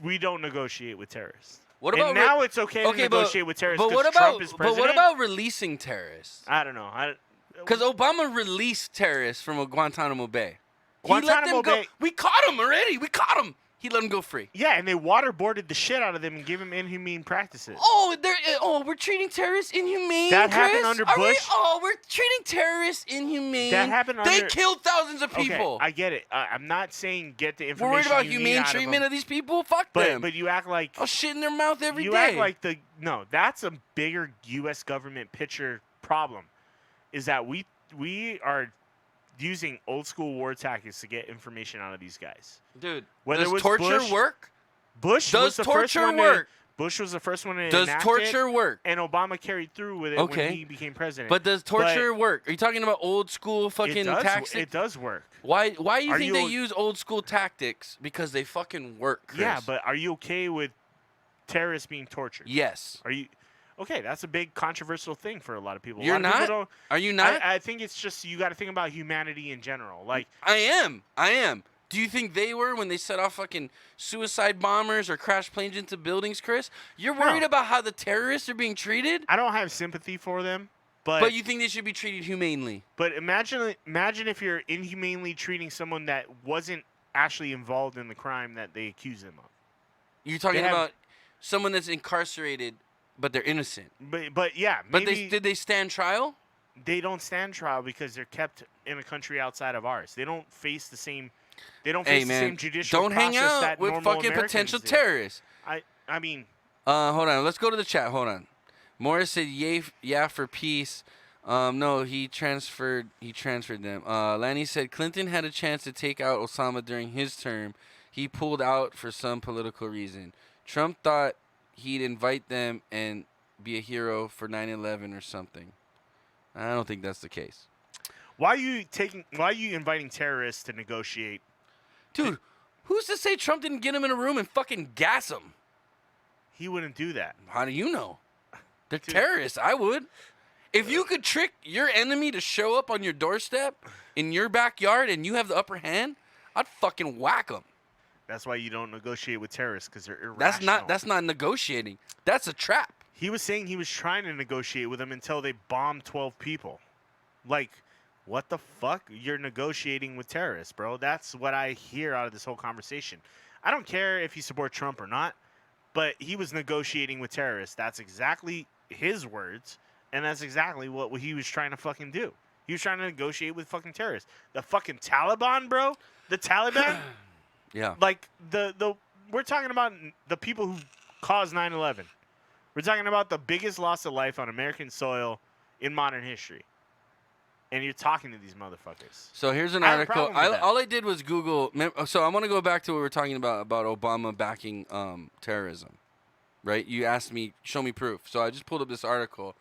We don't negotiate with terrorists. What about and now it's okay to but- negotiate with terrorists But what because about? Trump is But president? what about releasing terrorists? I don't know. Because Obama released terrorists from Guantanamo Bay. Guantanamo he let them go. Bay- We caught him already. We caught him. He let him go free. Yeah, and they waterboarded the shit out of them and gave them inhumane practices. We're treating terrorists inhumane. That Chris? happened under Are we- Bush? we're treating terrorists inhumane. That happened They under- killed thousands of people. Okay, I get it. I'm not saying get the We're information. worried about you need humane out treatment them. of these people. Fuck them. But you act like I'll shit in their mouth every day. you act like no. That's a bigger U.S. government picture problem. Is that we are using old school war tactics to get information out of these guys. Dude, Whether does it was torture Bush- work? Bush Does was the first torture one work? Bush was the first one to Does enact torture it, work? and Obama carried through with it Okay. when he became president. But does torture work? Are you talking about old school fucking it does, tactics? It does work. Why do you Are think you they o- use old school tactics? Because they fucking work, Chris. Yeah, but are you okay with terrorists being tortured? Yes. Are you? Okay, that's a big controversial thing for a lot of people. A You're lot of people not? don't- Are you not? I think it's just you got to think about humanity in general. Like I am. Do you think they were when they set off fucking suicide bombers or crash planes into buildings, Chris? You're worried No. about how the terrorists are being treated? I don't have sympathy for them, But you think they should be treated humanely? But imagine if you're inhumanely treating someone that wasn't actually involved in the crime that they accuse them of. You're talking They have- about someone that's incarcerated, but they're innocent. But yeah, But maybe did they stand trial? they don't stand trial because they're kept in a country outside of ours. They don't face the same. They don't face Hey the man, same judicial don't hang process out that with normal fucking Americans potential do. terrorists. I mean, Hold on. Let's go to the chat. Hold on. Morris said, yeah for peace. No, he transferred them. Lanny said Clinton had a chance to take out Osama during his term. he pulled out for some political reason. Trump thought he'd invite them and be a hero for 9/11 or something. I don't think that's the case. Why are you inviting terrorists to negotiate? Dude, who's to say Trump didn't get him in a room and fucking gas him? He wouldn't do that. How do you know? They're terrorists. I would. If you could trick your enemy to show up on your doorstep in your backyard and you have the upper hand, I'd fucking whack them. That's why you don't negotiate with terrorists, because they're irrational. That's not negotiating. That's a trap. He was saying he was trying to negotiate with them until they bombed 12 people. Like, what the fuck? You're negotiating with terrorists, bro. That's what I hear out of this whole conversation. I don't care if you support Trump or not, but he was negotiating with terrorists. That's exactly his words, and that's exactly what he was trying to fucking do. He was trying to negotiate with fucking terrorists. The fucking Taliban, bro. The Taliban. Yeah. Like we're talking about the people who caused 9/11. We're talking about the biggest loss of life on American soil in modern history. And you're talking to these motherfuckers. So here's an I have a article. problem with that. All I did was Google. So I want to go back to what we were talking about Obama backing terrorism, right? You asked me, show me proof. So I just pulled up this article.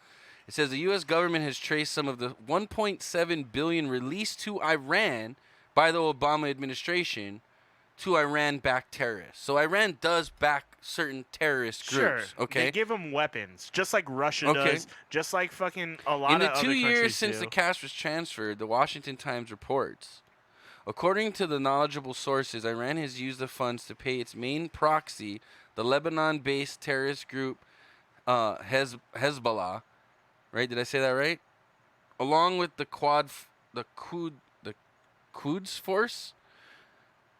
It says the U.S. government has traced some of the $1.7 billion released to Iran by the Obama administration to Iran-backed terrorists. So Iran does back certain terrorist groups. Sure. Okay. They give them weapons, just like Russia Okay. does, just like fucking a lot In the of other 2 years countries since do. the cash was transferred, the Washington Times reports, according to the knowledgeable sources, Iran has used the funds to pay its main proxy, the Lebanon-based terrorist group Hezbollah. Right? Did I say that right? Along with the Quds Force,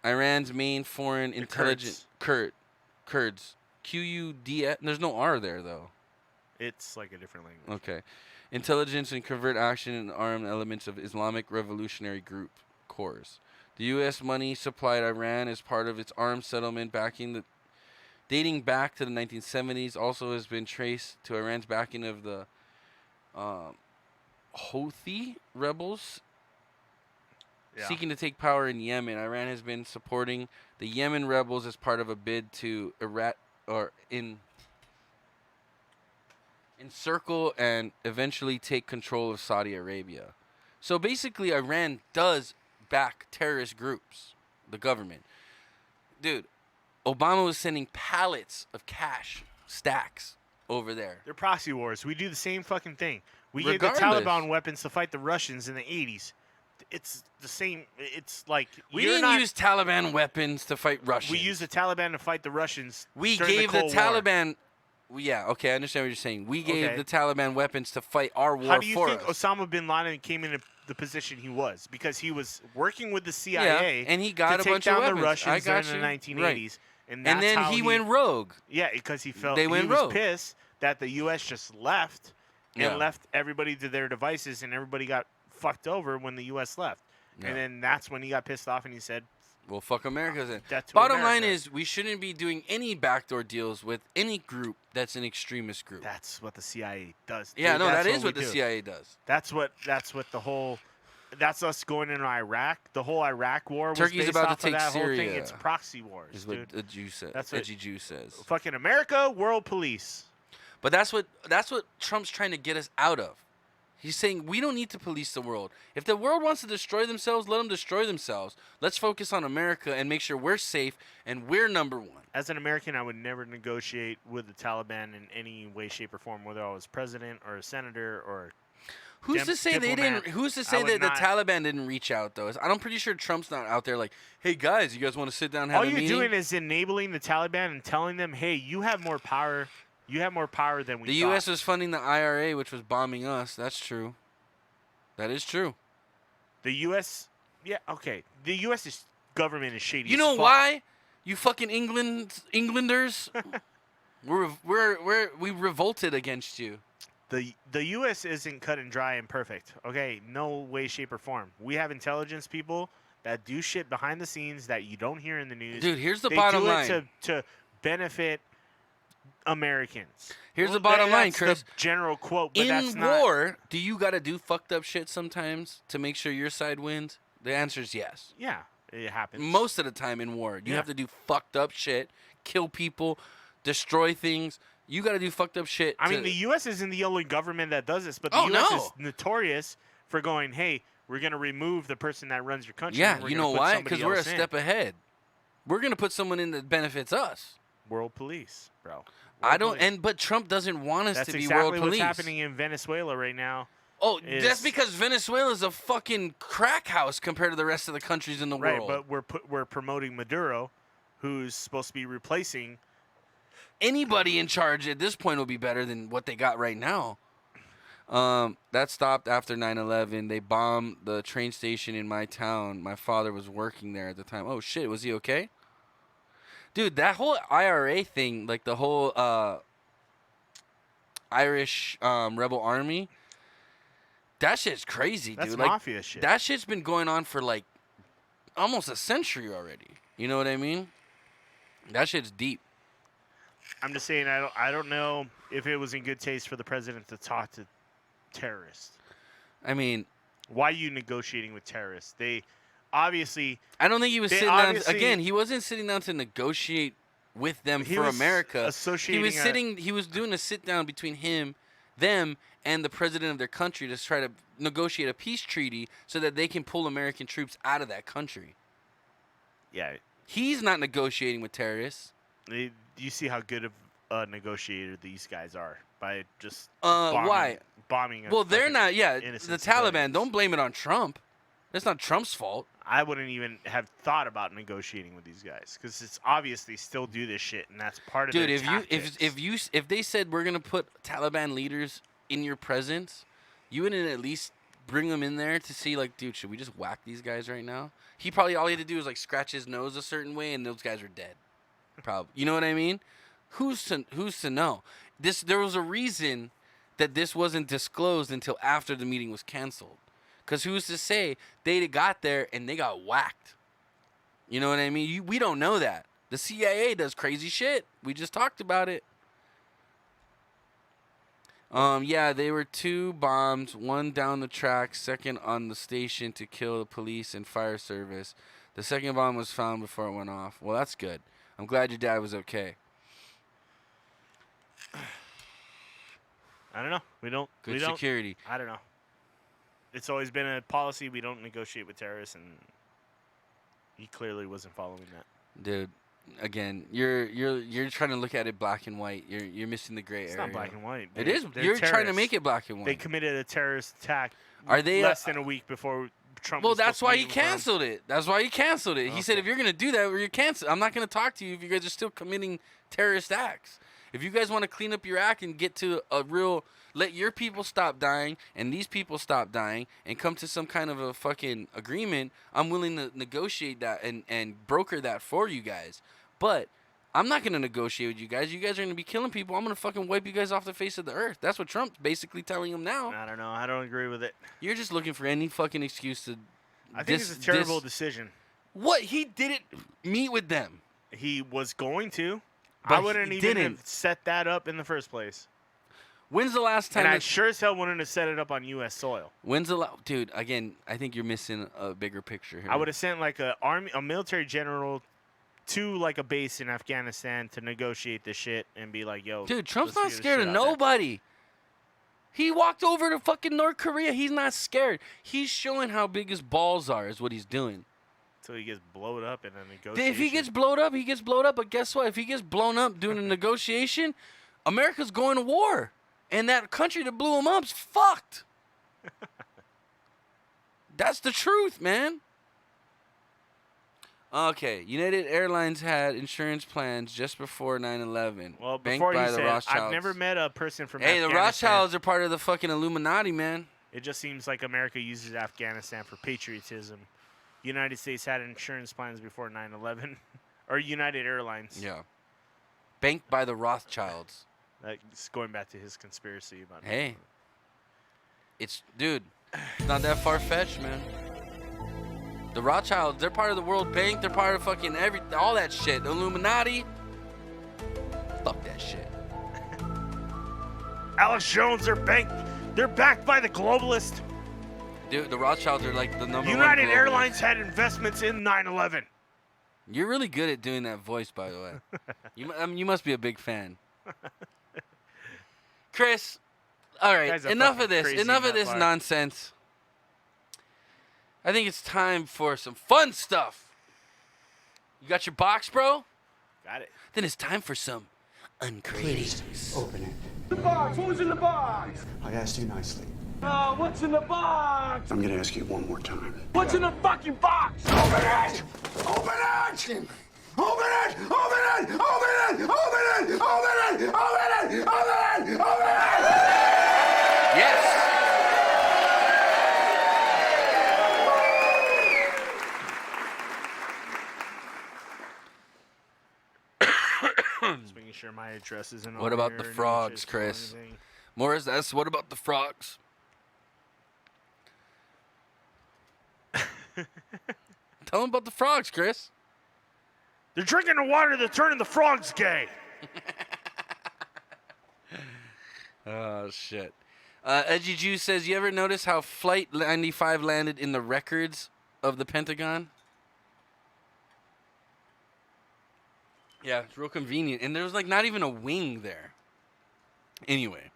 Iran's main foreign intelligence Kurds. QUDS. There's no R there though. It's like a different language. Okay. Intelligence and covert action and armed elements of Islamic Revolutionary Group Corps. The U.S. money supplied Iran as part of its armed settlement dating back to the 1970s. Also has been traced to Iran's backing of the Houthi rebels seeking to take power in Yemen. Iran has been supporting the Yemen rebels as part of a bid to encircle and eventually take control of Saudi Arabia. So basically, Iran does back terrorist groups, the government. Dude, Obama was sending pallets of cash, stacks, over there. They're proxy wars. We do the same fucking thing. We gave Regardless. the Taliban weapons to fight the Russians in the 80s. It's the same. It's like We didn't use Taliban weapons to fight Russians. We used the Taliban to fight the Russians. We during gave the the Cold War. Taliban. Yeah, okay, I understand what you're saying. We gave Okay. the Taliban weapons to fight our war How do you for think us. Osama bin Laden came into the position he was? Because he was working with the CIA, Yeah, and he got to a take bunch down of the weapons. Russians I got during you. the 1980s, Right. and And then that's how he went rogue. Yeah, because he felt They went he was rogue. pissed that the U.S. just left and Yeah. left everybody to their devices, and everybody got fucked over when the U.S. left. Yeah. And then that's when he got pissed off, and he said, Well, fuck America then. Death to Bottom America. line is, we shouldn't be doing any backdoor deals with any group that's an extremist group. That's what the CIA does. Yeah, dude. no, That's that is we what the do. CIA does. That's what the whole. That's us going into Iraq. The whole Iraq war was Turkey's based about to off take of that whole thing. Syria. It's proxy wars, Is dude. what the Jew says. That's what Edgy Jew says. Fucking America, world police. But that's what Trump's trying to get us out of. He's saying we don't need to police the world. If the world wants to destroy themselves, let them destroy themselves. Let's focus on America and make sure we're safe and we're number one. As an American, I would never negotiate with the Taliban in any way, shape, or form, whether I was president or a senator or. Who's to say they diplomat. didn't? Who's to I say would that not- the Taliban didn't reach out though? I'm pretty sure Trump's not out there like, "Hey guys, you guys want to sit down and have All a you're meeting?" doing is enabling the Taliban and telling them, "Hey, you have more power. You have more power than we." The thought." U.S. was funding the IRA, which was bombing us. That's true. That is true. The U.S. Yeah, okay. The U.S. government is shady. You as know fuck. why? You fucking Englanders. we revolted against you. The U.S. isn't cut and dry and perfect. Okay, no way, shape, or form. We have intelligence people that do shit behind the scenes that you don't hear in the news. Dude, here's the They bottom do it line. to benefit Americans. Here's the bottom line, That's Chris. The general quote, but that's In not. war, do you got to do fucked up shit sometimes to make sure your side wins? The answer is yes. Yeah, It happens. Most of the time in war. You have to do fucked up shit, kill people, destroy things. You got to do fucked up shit. I mean, the U.S. isn't the only government that does this, but the Oh, U.S. no. is notorious for going, hey, we're going to remove the person that runs your country. Yeah, and we're you gonna know put why? somebody Because we're a else in." step ahead. We're going to put someone in that benefits us. World police, bro. I don't, but Trump doesn't want us That's to be exactly world police. what's happening in Venezuela right now. Oh, is- that's because Venezuela's a fucking crack house compared to the rest of the countries in the Right, world. but we're promoting Maduro, who's supposed to be replacing. Anybody in charge at this point will be better than what they got right now. That stopped after 9/11. They bombed the train station in my town. My father was working there at the time. Oh shit, was he okay? Dude, that whole IRA thing, like the whole Irish rebel army, that shit's crazy, That's dude. Like, mafia shit. That shit's been going on for like almost a century already. You know what I mean? That shit's deep. I'm just saying, I don't know if it was in good taste for the president to talk to terrorists. I mean, why are you negotiating with terrorists? They obviously. I don't think he was they sitting down. obviously- Again, he wasn't sitting down to negotiate with them He for was America. associating He was doing a sit down between them, and the president of their country to try to negotiate a peace treaty so that they can pull American troops out of that country. Yeah. He's not negotiating with terrorists. You see how good of a negotiator these guys are by just Why? bombing. Well, they're fucking not. Yeah, the innocent Taliban. civilians. Don't blame it on Trump. It's not Trump's fault. I wouldn't even have thought about negotiating with these guys because it's obvious they still do this shit, and that's part of Dude, their if tactics. if they said we're gonna put Taliban leaders in your presence, you wouldn't at least bring them in there to see, like, dude, should we just whack these guys right now? He probably all he had to do was like scratch his nose a certain way, and those guys are dead. Probably, you know what I mean? Who's to know? There was a reason that this wasn't disclosed until after the meeting was canceled. Because who's to say they got there and they got whacked? You know what I mean? We don't know that. The CIA does crazy shit. We just talked about it. Yeah, they were 2 bombs, one down the track, second on the station to kill the police and fire service. The second bomb was found before it went off. Well, that's good. I'm glad your dad was okay. I don't know. We don't. Good we don't, security. I don't know. It's always been a policy. We don't negotiate with terrorists, and he clearly wasn't following that. Dude, again, you're trying to look at it black and white. You're missing the gray It's area. not black and white. It is. You're trying to make it black and white. They committed a terrorist attack. Are they less than a week before Trump? Well, was that's supposed to why meet he with them? canceled it. That's why he canceled it. He said, Okay. if you're going to do that, you're canceled. I'm not going to talk to you if you guys are still committing terrorist acts. If you guys want to clean up your act and get to a real, let your people stop dying and these people stop dying and come to some kind of a fucking agreement, I'm willing to negotiate that and broker that for you guys. But I'm not going to negotiate with you guys. You guys are going to be killing people. I'm going to fucking wipe you guys off the face of the earth. That's what Trump's basically telling them now. I don't know. I don't agree with it. You're just looking for any fucking excuse to. I think it's a terrible decision. What? He didn't meet with them. He was going to. But I wouldn't he even didn't. have set that up in the first place. When's the last time? And I sure as hell wouldn't have set it up on U.S. soil. When's the dude? Again, I think you're missing a bigger picture here. I would have sent like a military general to like a base in Afghanistan to negotiate this shit and be like, "Yo, dude, Trump's let's not figure this scared of shit out." nobody. He walked over to fucking North Korea. He's not scared. He's showing how big his balls are. Is what he's doing. So he gets blowed up in a negotiation. If he gets blowed up, he gets blowed up. But guess what? If he gets blown up doing a negotiation, America's going to war. And that country that blew him up's fucked. That's the truth, man. Okay, United Airlines had insurance plans just before 9/11. Well, banked before by you the said, Rothschilds. I've never met a person from Hey, the Afghanistan. Rothschilds are part of the fucking Illuminati, man. It just seems like America uses Afghanistan for patriotism. United States had insurance plans before 9/11, or United Airlines. Yeah. Banked by the Rothschilds. That's going back to his conspiracy about. Hey. Dude, it's not that far-fetched, man. The Rothschilds, they're part of the World Bank. They're part of fucking all that shit. The Illuminati. Fuck that shit. Alex Jones, they're backed by the globalist. Dude, the Rothschilds are like the number one. United global. Airlines had investments in 9/11. You're really good at doing that voice, by the way. You must be a big fan. Chris, all right, Guy's a enough fucking of this. crazy Enough of nut this bar. nonsense. I think it's time for some fun stuff. You got your box, bro? Got it. Then it's time for some uncratings. Open it. The box. What was in the box? I asked you nicely. What's in the box? I'm gonna ask you one more time. What's in the fucking box? Open it! Open it! Open it! Open it! Open it! Open it! Open it! Open it! Open it! Open it! Yes. Just making sure my address isn't on What about here, the no frogs, shit's Chris? or anything. Morris, what about the frogs? Tell them about the frogs, Chris. They're drinking the water. They're turning the frogs gay. Oh, shit. Edgy Juice says, you ever notice how Flight 95 landed in the records of the Pentagon? Yeah, it's real convenient. And there was like not even a wing there. Anyway,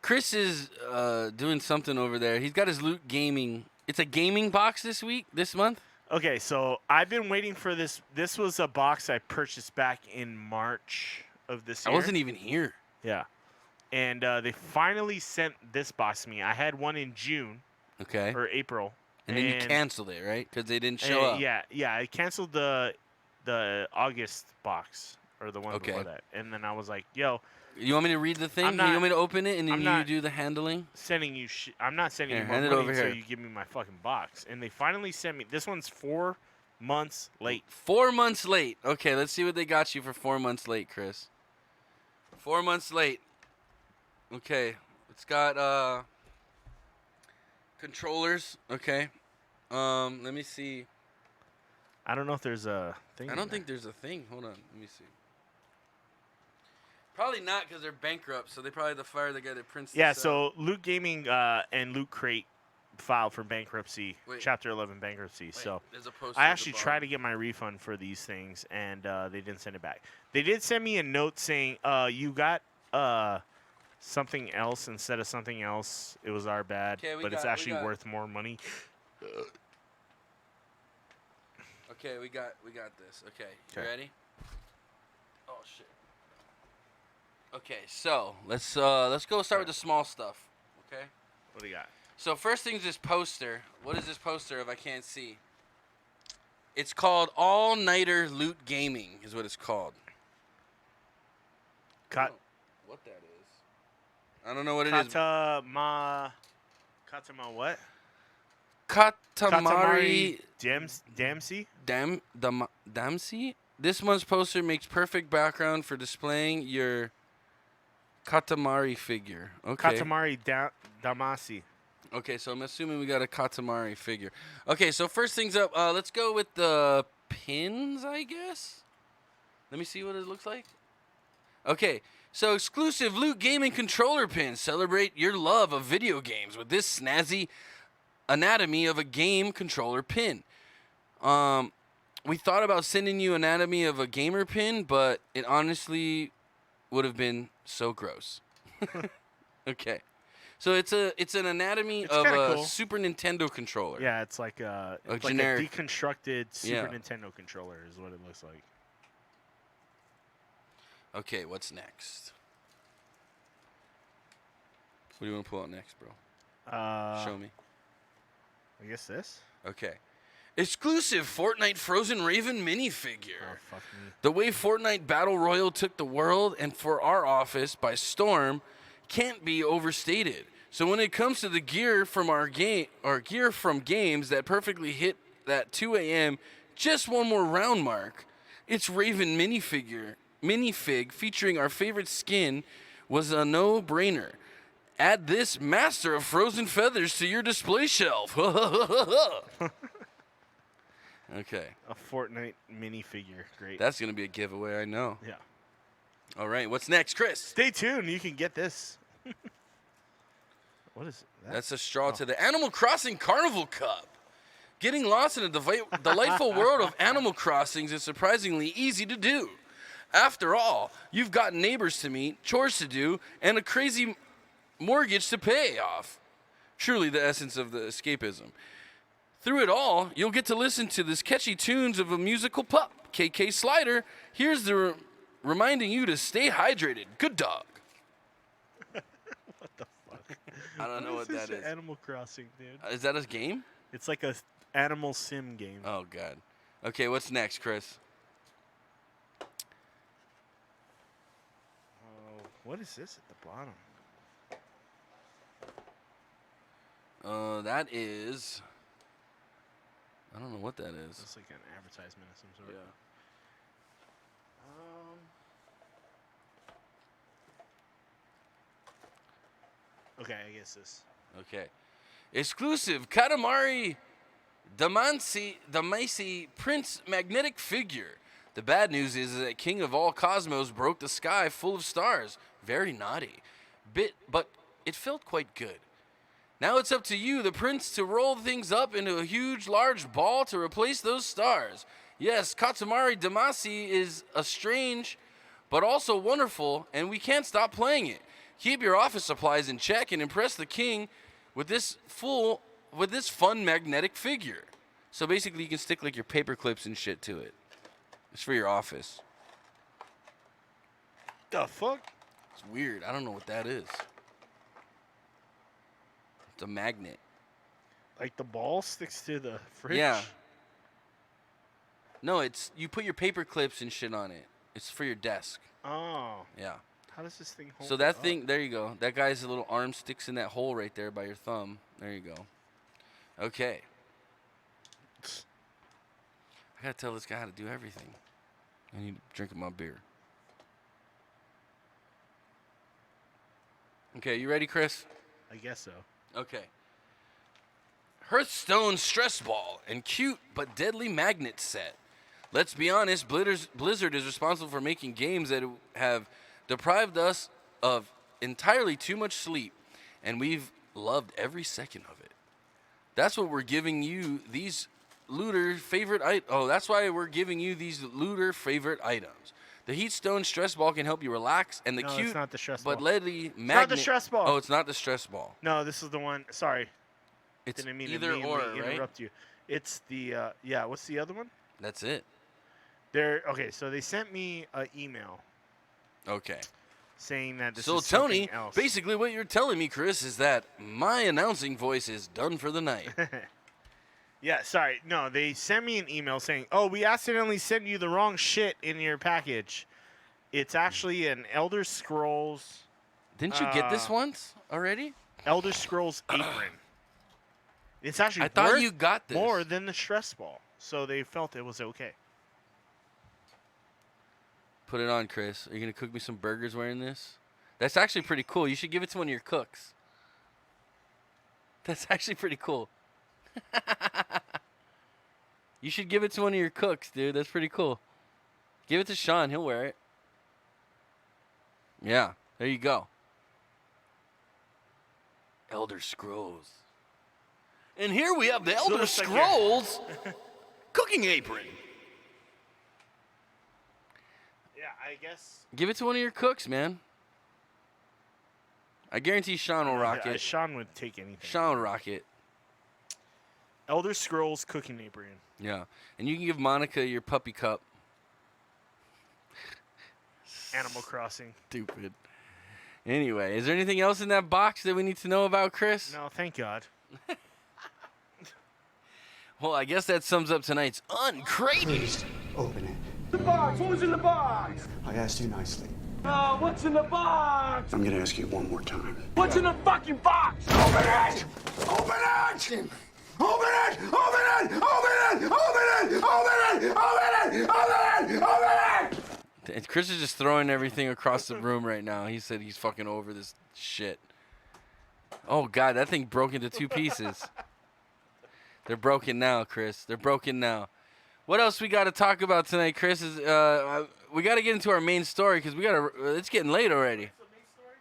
Chris is doing something over there. He's got his Loot Gaming. It's a gaming box this month. Okay, so I've been waiting for this. This was a box I purchased back in March of this year. I wasn't even here. Yeah. And they finally sent this box to me. I had one in June. Okay. Or April. And then you canceled it, right? Because they didn't show up. Yeah. I canceled the August box or the one before that. And then I was like, yo. You want me to read the thing? You want me to open it and then you do the handling? Sending you I'm not sending you more hand it money over until here. you give me my fucking box. And they finally sent me. This one's 4 months late. 4 months late. Okay, let's see what they got you for 4 months late, Chris. 4 months late. Okay, it's got controllers. Okay, let me see. I don't know if there's a thing. I don't think there's a thing. Hold on, let me see. Probably not because they're bankrupt, so they probably had to fire the guy that prints. Yeah, this so Loot Gaming and Loot Crate filed for bankruptcy, Wait. Chapter 11 bankruptcy. So there's a poster I at the actually bottom. tried to get my refund for these things, and they didn't send it back. They did send me a note saying, you got something else instead of something else. It was our bad, but it's actually worth more money. Okay, we got this. Okay, you ready? Oh shit. Okay, so let's go start with the small stuff. Okay. What do you got? So first thing's this poster. What is this poster if I can't see? It's called All Nighter Loot Gaming is what it's called. Cut. What that is? I don't know what it is. Katama what? Katamari Dempsey? Dempsey? This month's poster makes perfect background for displaying your Katamari figure. Okay. Katamari Damacy. Okay, so I'm assuming we got a Katamari figure. Okay, so first things up, let's go with the pins, I guess. Let me see what it looks like. Okay, so exclusive Loot Gaming controller pins. Celebrate your love of video games with this snazzy anatomy of a game controller pin. We thought about sending you anatomy of a gamer pin, but it honestly would have been so gross. Okay. So it's an anatomy of a cool. Super Nintendo controller. Yeah, it's like a generic deconstructed Super Nintendo controller is what it looks like. Okay, what's next? What do you want to pull out next, bro? Show me. I guess this. Okay. Exclusive Fortnite Frozen Raven minifigure. Oh, fuck me. The way Fortnite Battle Royale took the world and for our office by storm can't be overstated. So when it comes to the gear from our game, or gear from games that perfectly hit that 2 a.m. just one more round mark, it's Raven minifig featuring our favorite skin was a no-brainer. Add this Master of Frozen Feathers to your display shelf. Okay. A Fortnite minifigure. Great. That's going to be a giveaway, I know. Yeah. All right, what's next, Chris? Stay tuned. You can get this. What is that? That's a straw to the Animal Crossing Carnival Cup. Getting lost in a delightful world of Animal Crossings is surprisingly easy to do. After all, you've got neighbors to meet, chores to do, and a crazy mortgage to pay off. Truly the essence of the escapism. Through it all, you'll get to listen to this catchy tunes of a musical pup. KK Slider, here's the reminding you to stay hydrated. Good dog. What the fuck? I don't know what that is. Animal Crossing, dude. Is that a game? It's like a animal sim game. Oh, God. Okay, what's next, Chris? Oh, what is this at the bottom? That is... I don't know what that is. It's like an advertisement of some sort. Yeah. Okay, I guess this. Okay. Exclusive Katamari Damacy Prince magnetic figure. The bad news is that King of all Cosmos broke the sky full of stars. Very naughty. But it felt quite good. Now it's up to you, the prince, to roll things up into a huge, large ball to replace those stars. Yes, Katamari Damacy is a strange, but also wonderful, and we can't stop playing it. Keep your office supplies in check and impress the king with this fun magnetic figure. So basically, you can stick like your paper clips and shit to it. It's for your office. The fuck? It's weird. I don't know what that is. It's a magnet. Like the ball sticks to the fridge? Yeah. No, it's you put your paper clips and shit on it. It's for your desk. Oh. Yeah. How does this thing hold So that it thing, up? there you go. That guy's little arm sticks in that hole right there by your thumb. There you go. Okay. I gotta tell this guy how to do everything. I need to drink my beer. Okay, you ready, Chris? I guess so. Okay. Hearthstone stress ball and cute but deadly magnet set. Let's be honest, Blizzard is responsible for making games that have deprived us of entirely too much sleep, and we've loved every second of it. That's what we're giving you these looter favorite that's why we're giving you these looter favorite items. The Heatstone stress ball can help you relax, and the No, cute it's not the stress but ball. deadly magnet. It's not the stress ball. Oh, it's not the stress ball. No, this is the one. Sorry. It's Didn't mean either to or, immediately right? interrupt you. It's the what's the other one? That's it. Okay, so they sent me an email Okay. saying that this So is Tony, something else. basically what you're telling me, Chris, is that my announcing voice is done for the night. Yeah, sorry. No, they sent me an email saying, "Oh, we accidentally sent you the wrong shit in your package. It's actually an Elder Scrolls." Didn't you get this once already? Elder Scrolls apron. It's actually I thought worth you got this. more than the stress ball, so they felt it was okay. Put it on, Chris. Are you going to cook me some burgers wearing this? That's actually pretty cool. You should give it to one of your cooks. That's actually pretty cool. You should give it to one of your cooks, dude. That's pretty cool. Give it to Sean. He'll wear it. Yeah, there you go. Elder Scrolls. And here we have the Elder looks like Scrolls cooking apron. Yeah, I guess. Give it to one of your cooks, man. I guarantee Sean will rock it. Sean would take anything. Sean will rock it. Elder Scrolls cooking apron. Yeah. And you can give Monica your puppy cup. Animal Crossing. Stupid. Anyway, is there anything else in that box that we need to know about, Chris? No, thank God. Well, I guess that sums up tonight's Uncrated. Open it. The box. What was in the box? I asked you nicely. What's in the box? I'm gonna ask you one more time. What's in the fucking box? Open it! Open it! Open it! Open it! Open it! Open it! Open it! Open it! Open it! Open it! And Chris is just throwing everything across the room right now. He said he's fucking over this shit. Oh, God, that thing broke into two pieces. They're broken now, Chris. They're broken now. What else we got to talk about tonight, Chris? Is we got to get into our main story because we got to. It's getting late already. What's the main story?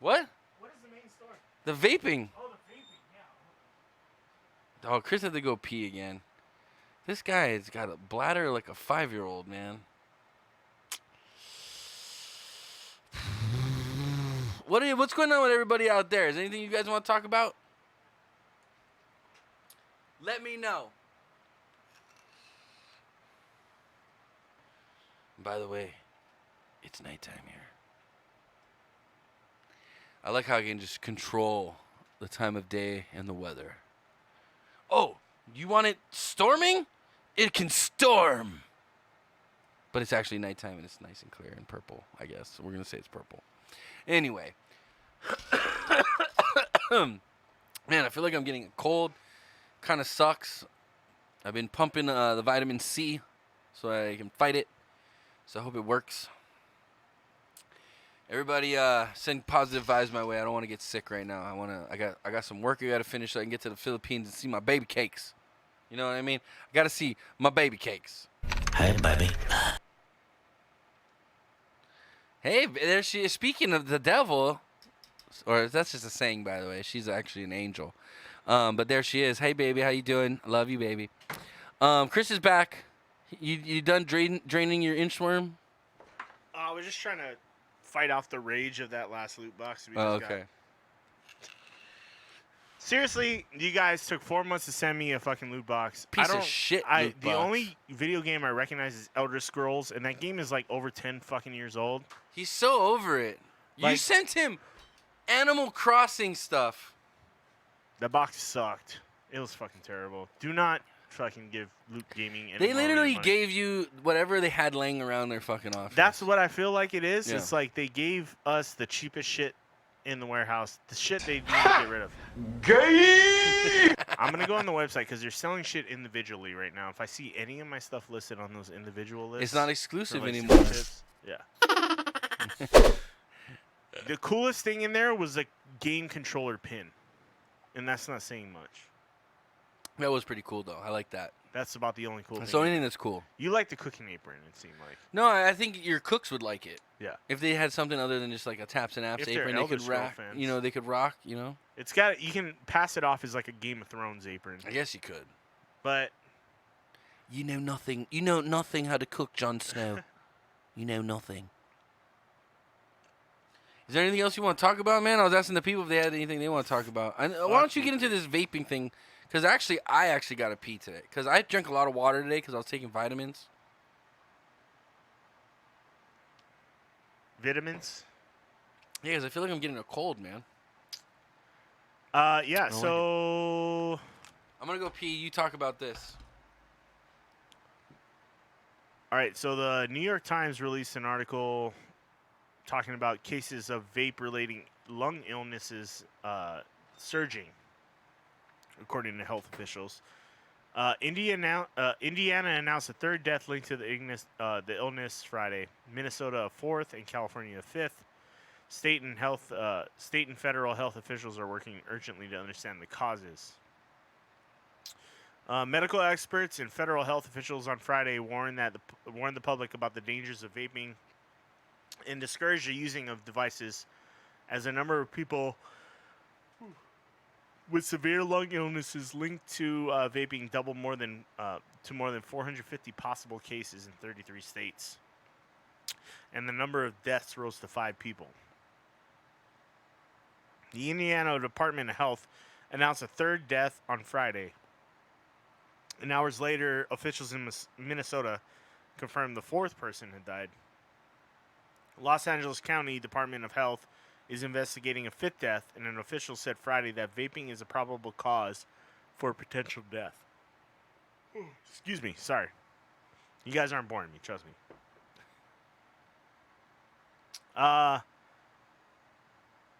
What? What is the main story? The vaping. Oh, the vaping, yeah. Oh, Chris had to go pee again. This guy has got a bladder like a 5-year-old, man. What's going on with everybody out there? Is there anything you guys want to talk about? Let me know. By the way, it's nighttime here. I like how I can just control the time of day and the weather. Oh, you want it storming? It can storm. But it's actually nighttime and it's nice and clear and purple, I guess. We're going to say it's purple. Anyway. Man, I feel like I'm getting a cold. Kind of sucks. I've been pumping the vitamin C so I can fight it. So I hope it works. Everybody send positive vibes my way. I don't want to get sick right now. I got some work I got to finish so I can get to the Philippines and see my baby cakes. You know what I mean? I got to see my baby cakes. Hey, baby. Hey, there she is. Speaking of the devil, or that's just a saying, by the way. She's actually an angel. But there she is. Hey, baby, how you doing? I love you, baby. Chris is back. You done draining your inchworm? I was just trying to fight off the rage of that last loot box. We just Okay. got. Seriously, you guys took 4 months to send me a fucking loot box. Piece of shit loot The box. only video game I recognize is Elder Scrolls, and that game is like over 10 fucking years old. He's so over it. You Like- sent him Animal Crossing stuff. That box sucked. It was fucking terrible. Do not fucking give Loot Gaming any They more of your literally money. gave you whatever they had laying around their fucking office. That's what I feel like it is. Yeah. It's like they gave us the cheapest shit in the warehouse. The shit they need to get rid of. Gay! I'm going to go on the website because they're selling shit individually right now. If I see any of my stuff listed on those individual lists. It's not exclusive they're, like, anymore. exclusives. Yeah. The coolest thing in there was a game controller pin. And that's not saying much. That was pretty cool, though. I like that. That's about the only cool That's thing. the only thing that's cool. You like the cooking apron, it seemed like. No, I think your cooks would like it. Yeah. If they had something other than just like a Taps and Apps If they're apron, they Elder could Scroll rock. fans. You know, they could rock. You know. It's got you can pass it off as like a Game of Thrones apron. I guess you could. But you know nothing. You know nothing how to cook, Jon Snow. You know nothing. Is there anything else you want to talk about, man? I was asking the people if they had anything they want to talk about. Why don't you get into this vaping thing? Because I actually got to pee today. Because I drank a lot of water today because I was taking vitamins. Vitamins? Yeah, because I feel like I'm getting a cold, man. Yeah, so... I'm going to go pee. You talk about this. All right, so the New York Times released an article talking about cases of vape-relating lung illnesses surging, according to health officials. Indiana announced a third death linked to the illness Friday. Minnesota a fourth, and California a fifth. State and federal health officials are working urgently to understand the causes. Medical experts and federal health officials on Friday warned the public about the dangers of vaping and discouraged the using of devices, as a number of people with severe lung illnesses linked to vaping doubled to more than 450 possible cases in 33 states, and the number of deaths rose to 5 people. The Indiana Department of Health announced a third death on Friday. And hours later, officials in Minnesota confirmed the fourth person had died. Los Angeles County Department of Health is investigating a fifth death, and an official said Friday that vaping is a probable cause for potential death. Excuse me, sorry. You guys aren't boring me, trust me.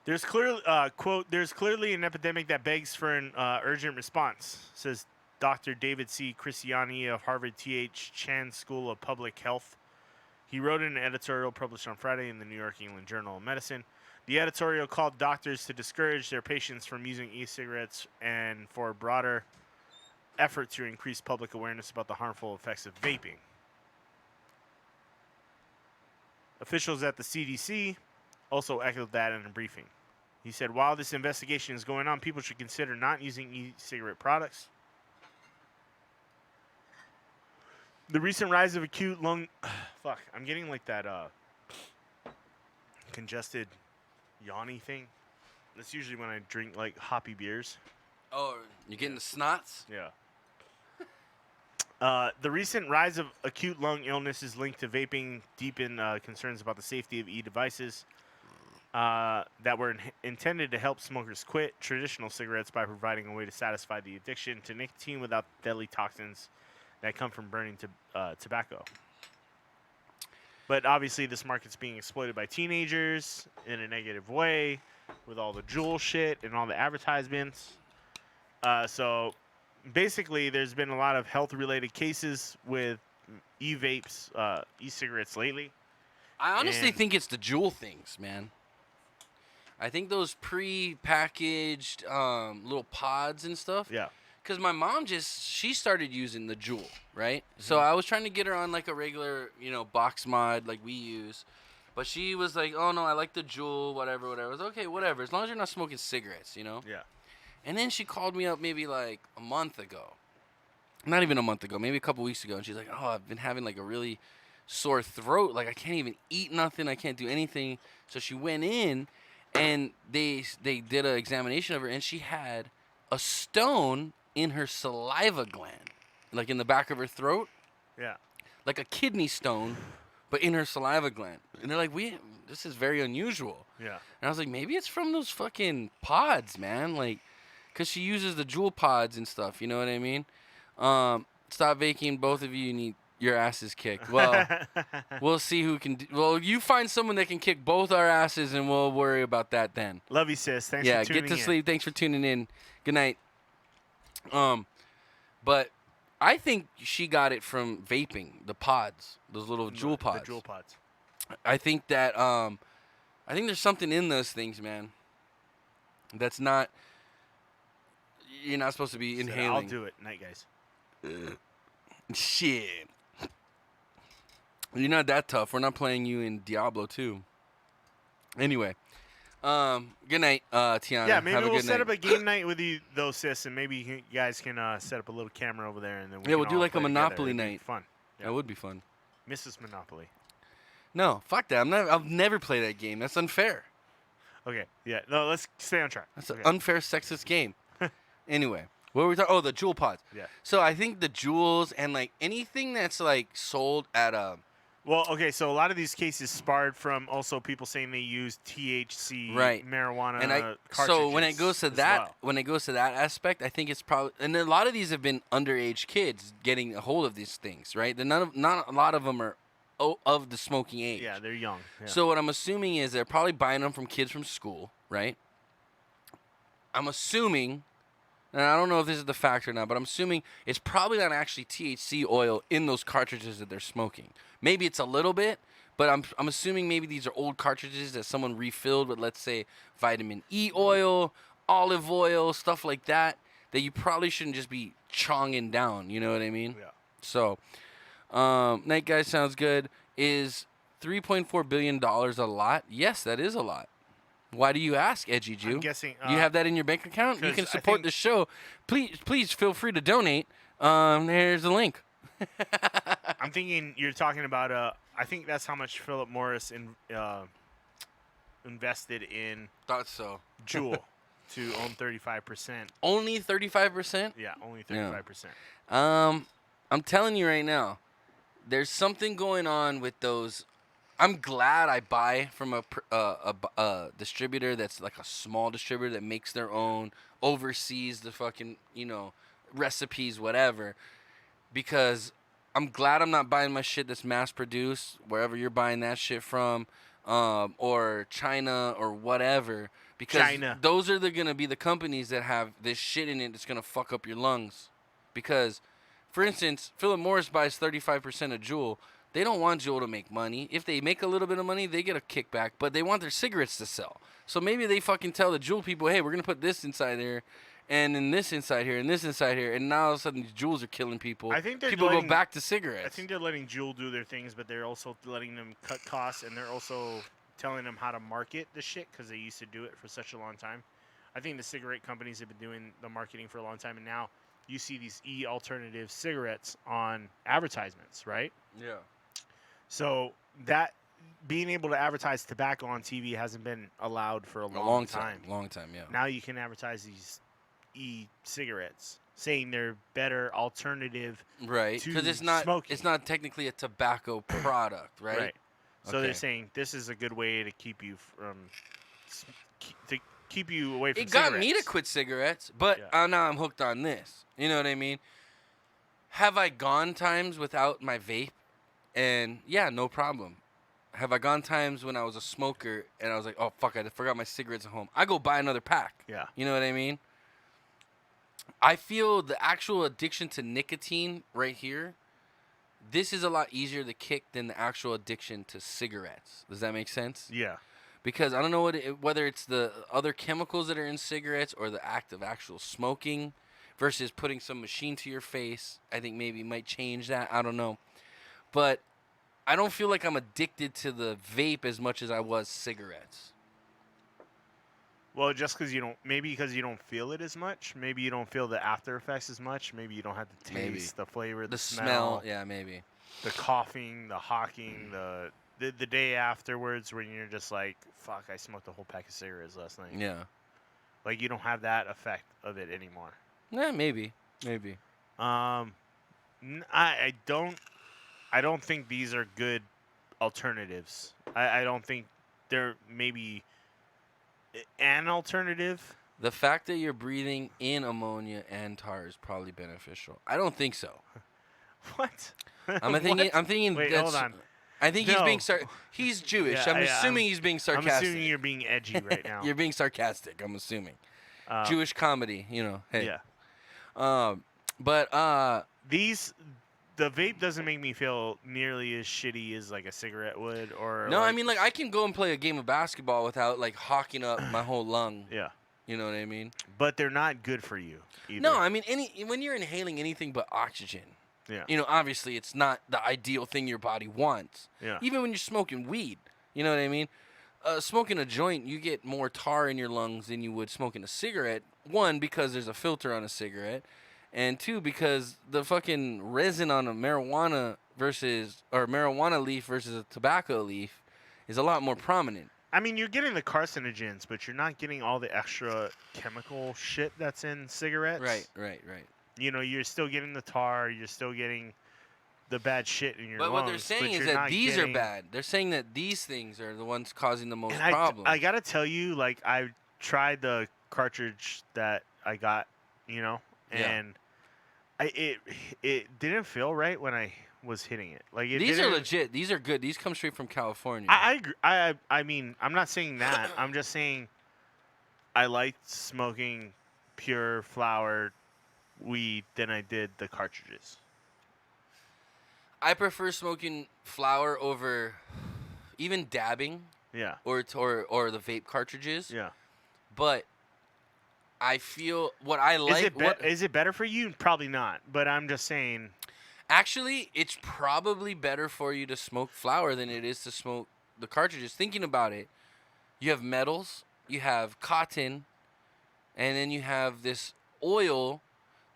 There's clearly, quote, there's clearly an epidemic that begs for an urgent response, says Dr. David C. Christiani of Harvard T.H. Chan School of Public Health. He wrote in an editorial published on Friday in the New York England Journal of Medicine. The editorial called doctors to discourage their patients from using e-cigarettes and for a broader effort to increase public awareness about the harmful effects of vaping. Officials at the CDC also echoed that in a briefing. He said, while this investigation is going on, people should consider not using e-cigarette products. The recent rise of acute lung... Fuck, I'm getting like that congested yawny thing. That's usually when I drink like hoppy beers. Oh, you're getting the snots? Yeah. The recent rise of acute lung illness is linked to vaping, deepen concerns about the safety of e-devices that were intended to help smokers quit traditional cigarettes by providing a way to satisfy the addiction to nicotine without deadly toxins that come from burning tobacco. But obviously, this market's being exploited by teenagers in a negative way with all the Juul shit and all the advertisements. So basically, there's been a lot of health-related cases with e-vapes, e-cigarettes lately. I honestly think it's the Juul things, man. I think those pre-packaged little pods and stuff. Yeah. Because my mom she started using the Juul, right? So I was trying to get her on like a regular, box mod like we use. But she was like, oh, no, I like the Juul, whatever. I was okay, whatever. As long as you're not smoking cigarettes, Yeah. And then she called me up maybe like a month ago. Not even a month ago, maybe a couple weeks ago. And she's like, oh, I've been having like a really sore throat. Like I can't even eat nothing. I can't do anything. So she went in and they did an examination of her. And she had a stone in her saliva gland, like in the back of her throat. Yeah. Like a kidney stone, but in her saliva gland. And they're like, this is very unusual. Yeah. And I was like, maybe it's from those fucking pods, man. Like, because she uses the Juul pods and stuff. You know what I mean? Stop vaping. Both of you need your asses kicked. Well, we'll see who can. Well, you find someone that can kick both our asses, and we'll worry about that then. Love you, sis. Thanks for tuning in. Yeah, get to sleep. Thanks for tuning in. Good night. But I think she got it from vaping, the pods, those little Juul pods. The Juul pods. I think that I think there's something in those things, man. That's not. You're not supposed to be inhaling. I'll do it. Night, guys. Shit. You're not that tough. We're not playing you in Diablo 2. Anyway. Good night, Tiana. Yeah, maybe Have a we'll good set night. up a game night with you, though, sis, and maybe you guys can set up a little camera over there, and then we'll do all like a play together. Monopoly It'd be night. Fun. Yeah. That would be fun. Mrs. Monopoly. No, fuck that. I'll never play that game. That's unfair. Okay. Yeah. No, let's stay on track. That's an unfair, sexist game. Anyway, what were we talking? Oh, the Juul pods. Yeah. So I think the Juuls and like anything that's like sold at a. Well, okay, so a lot of these cases sparred from also people saying they use THC, marijuana, and cartridges. So when it goes to that, aspect, I think it's probably, and a lot of these have been underage kids getting a hold of these things, right? Not a lot of them are of the smoking age. Yeah, they're young. Yeah. So what I'm assuming is they're probably buying them from kids from school, right? I'm assuming, and I don't know if this is the fact or not, but I'm assuming it's probably not actually THC oil in those cartridges that they're smoking. Maybe it's a little bit, but I'm assuming maybe these are old cartridges that someone refilled with, let's say, vitamin E oil, olive oil, stuff like that you probably shouldn't just be chonging down. You know what I mean? Yeah. So, night guys, sounds good. Is $3.4 billion a lot? Yes, that is a lot. Why do you ask, Edgy Jew? I'm guessing. You have that in your bank account? You can 'cause I support think- the show. Please feel free to donate. There's the link. I'm thinking you're talking about. I think that's how much Philip Morris invested in. Thought so. Juul to own 35%. Only 35%? Yeah, only 35%. I'm telling you right now, there's something going on with those. I'm glad I buy from a distributor that's like a small distributor that makes their own, oversees the fucking, recipes, whatever. Because I'm glad I'm not buying my shit that's mass produced, wherever you're buying that shit from, or China or whatever. Because those are going to be the companies that have this shit in it that's going to fuck up your lungs. Because, for instance, Philip Morris buys 35% of Juul. They don't want Juul to make money. If they make a little bit of money, they get a kickback, but they want their cigarettes to sell. So maybe they fucking tell the Juul people, hey, we're going to put this inside there, and then this inside here, and this inside here, and now all of a sudden these Juuls are killing people. I think people go back to cigarettes. I think they're letting Juul do their things, but they're also letting them cut costs, and they're also telling them how to market the shit because they used to do it for such a long time. I think the cigarette companies have been doing the marketing for a long time, and now you see these alternative cigarettes on advertisements, right? Yeah. So that being able to advertise tobacco on TV hasn't been allowed for a long time. Long time, yeah. Now you can advertise these e-cigarettes, saying they're better alternative, Right? Because it's not smoking. it's not technically a tobacco product, right? Right. So Okay. they're saying this is a good way to keep you from keep you away from It got cigarettes. me to quit cigarettes, but now I'm hooked on this. You know what I mean? Have I gone times without my vape? And yeah, no problem. Have I gone times when I was a smoker and I was like, oh, fuck, I forgot my cigarettes at home. I go buy another pack. Yeah. You know what I mean? I feel the actual addiction to nicotine right here, this is a lot easier to kick than the actual addiction to cigarettes. Does that make sense? Yeah. Because I don't know whether it's the other chemicals that are in cigarettes or the act of actual smoking versus putting some machine to your face. I think maybe might change that. I don't know. But I don't feel like I'm addicted to the vape as much as I was cigarettes. Well, just because because you don't feel it as much. Maybe you don't feel the after effects as much. Maybe you don't have the taste, the flavor, the smell. Yeah, maybe. The coughing, the hawking, the day afterwards when you're just like, fuck, I smoked a whole pack of cigarettes last night. Yeah. Like you don't have that effect of it anymore. Yeah, maybe. I don't think these are good alternatives. I don't think they're maybe an alternative. The fact that you're breathing in ammonia and tar is probably beneficial. I don't think so. What? I'm thinking. Wait, that's, hold on. I think he's being he's Jewish. Yeah, I'm assuming he's being sarcastic. I'm assuming you're being edgy right now. You're being sarcastic. I'm assuming. Jewish comedy, Hey. Yeah. But the vape doesn't make me feel nearly as shitty as like a cigarette would, or no, I mean I can go and play a game of basketball without like hawking up my whole lung. Yeah. You know what I mean? But they're not good for you either. No, I mean when you're inhaling anything but oxygen. Yeah. Obviously it's not the ideal thing your body wants. Yeah. Even when you're smoking weed, you know what I mean? Smoking a joint, you get more tar in your lungs than you would smoking a cigarette. One, because there's a filter on a cigarette. And two, because the fucking resin on a marijuana leaf versus a tobacco leaf is a lot more prominent. I mean, you're getting the carcinogens, but you're not getting all the extra chemical shit that's in cigarettes. Right. You're still getting the tar. You're still getting the bad shit in your lungs. But what they're saying is that these are bad. They're saying that these things are the ones causing the most problems. I gotta tell you, like, I tried the cartridge that I got, and it didn't feel right when I was hitting it. Like these are legit. These are good. These come straight from California. I agree. I mean, I'm not saying that. I'm just saying I liked smoking pure flower weed than I did the cartridges. I prefer smoking flower over even dabbing. Yeah. Or the vape cartridges. Yeah. But I feel what I like. Is it better for you? Probably not. But I'm just saying. Actually, it's probably better for you to smoke flower than it is to smoke the cartridges. Thinking about it, you have metals, you have cotton, and then you have this oil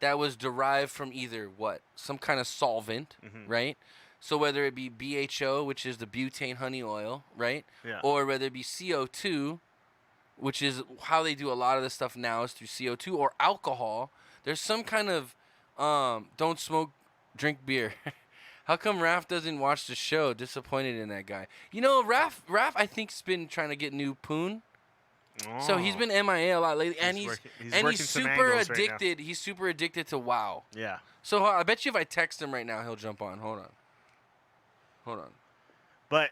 that was derived from either some kind of solvent, right? So whether it be BHO, which is the butane honey oil, right? Yeah. Or whether it be CO2, which is how they do a lot of this stuff now is through CO2 or alcohol. There's some kind of don't smoke, drink beer. How come Raph doesn't watch the show? Disappointed in that guy. Raph I think's been trying to get new poon. So he's been MIA a lot lately, and he's super addicted. He's super addicted to WoW. Yeah. So I bet you if I text him right now, he'll jump on. Hold on. But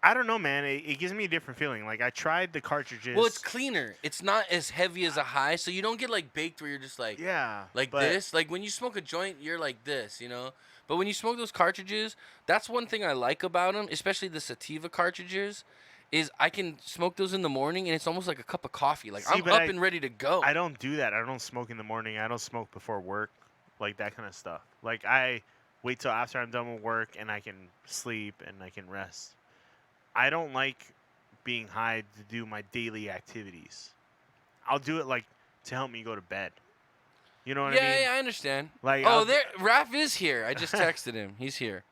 I don't know, man. It gives me a different feeling. Like I tried the cartridges. Well, it's cleaner. It's not as heavy as a high, so you don't get like baked where you're just like this. Like when you smoke a joint, you're like this, But when you smoke those cartridges, that's one thing I like about them, especially the sativa cartridges. Is I can smoke those in the morning, and it's almost like a cup of coffee. Like I'm up and ready to go. I don't do that. I don't smoke in the morning. I don't smoke before work, like that kind of stuff. Like I wait till after I'm done with work, and I can sleep and I can rest. I don't like being high to do my daily activities. I'll do it like to help me go to bed. You know what I mean? Yeah, I understand. Like, oh, there, Raph is here. I just texted him. He's here.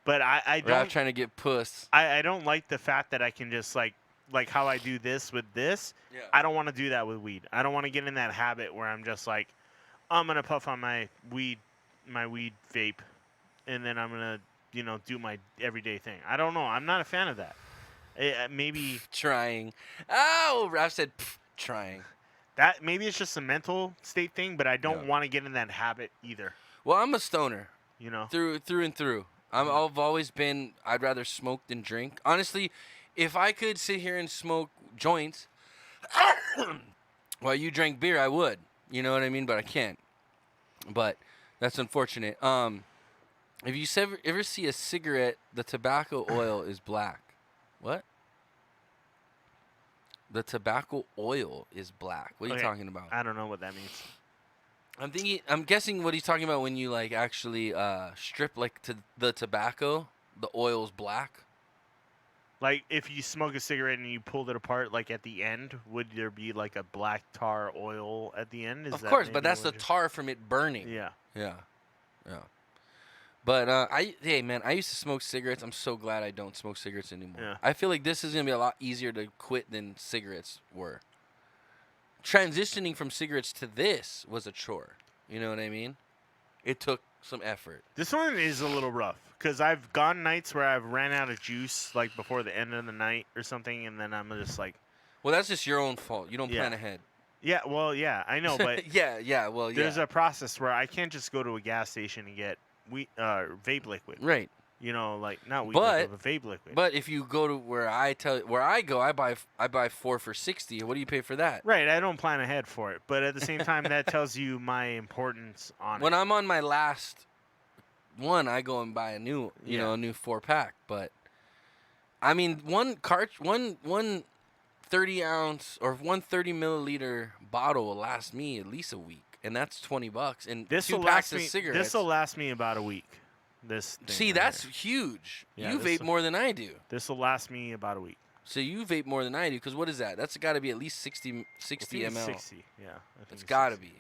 But I Raph don't trying to get puss. I don't like the fact that I can just like how I do this with this. Yeah. I don't want to do that with weed. I don't want to get in that habit where I'm just like, I'm gonna puff on my weed vape, and then I'm gonna do my everyday thing. I don't know. I'm not a fan of that. Maybe trying. Oh, Raph said trying. That maybe it's just a mental state thing, but I don't want to get in that habit either. Well, I'm a stoner. Through and through. I've always been. I'd rather smoke than drink. Honestly, if I could sit here and smoke joints while you drank beer, I would. You know what I mean? But I can't. But that's unfortunate. If you ever see a cigarette, the tobacco oil is black. What? The tobacco oil is black. What are you talking about? I don't know what that means. I'm guessing what he's talking about when you like actually strip like the tobacco, the oil's black. Like if you smoke a cigarette and you pulled it apart, like at the end, would there be like a black tar oil at the end? Of course, but that's the tar from it burning. Yeah. But hey man, I used to smoke cigarettes. I'm so glad I don't smoke cigarettes anymore. Yeah. I feel like this is gonna be a lot easier to quit than cigarettes were. Transitioning from cigarettes to this was a chore. You know what I mean? It took some effort. This one is a little rough because I've gone nights where I've ran out of juice like before the end of the night or something, and then I'm just like, well, that's just your own fault. You don't plan ahead. Yeah, well, yeah, I know, but there's a process where I can't just go to a gas station and get vape liquid. Right. Like not weed liquid, but vape liquid. But if you go to where I go, I buy 4 for $60. What do you pay for that? Right, I don't plan ahead for it, but at the same time, that tells you my importance on when it. I'm on my last one, I go and buy a new, a new 4-pack. But I mean, one 30-ounce or 130 milliliter bottle will last me at least a week, and that's $20. And this 2 will packs last of me. cigarettes. This will last me about a week. See, that's huge. Yeah, you vape more than I do. This will last me about a week. So you vape more than I do, because what is that? That's got to be at least 60 ml. 60, yeah. It's got to be.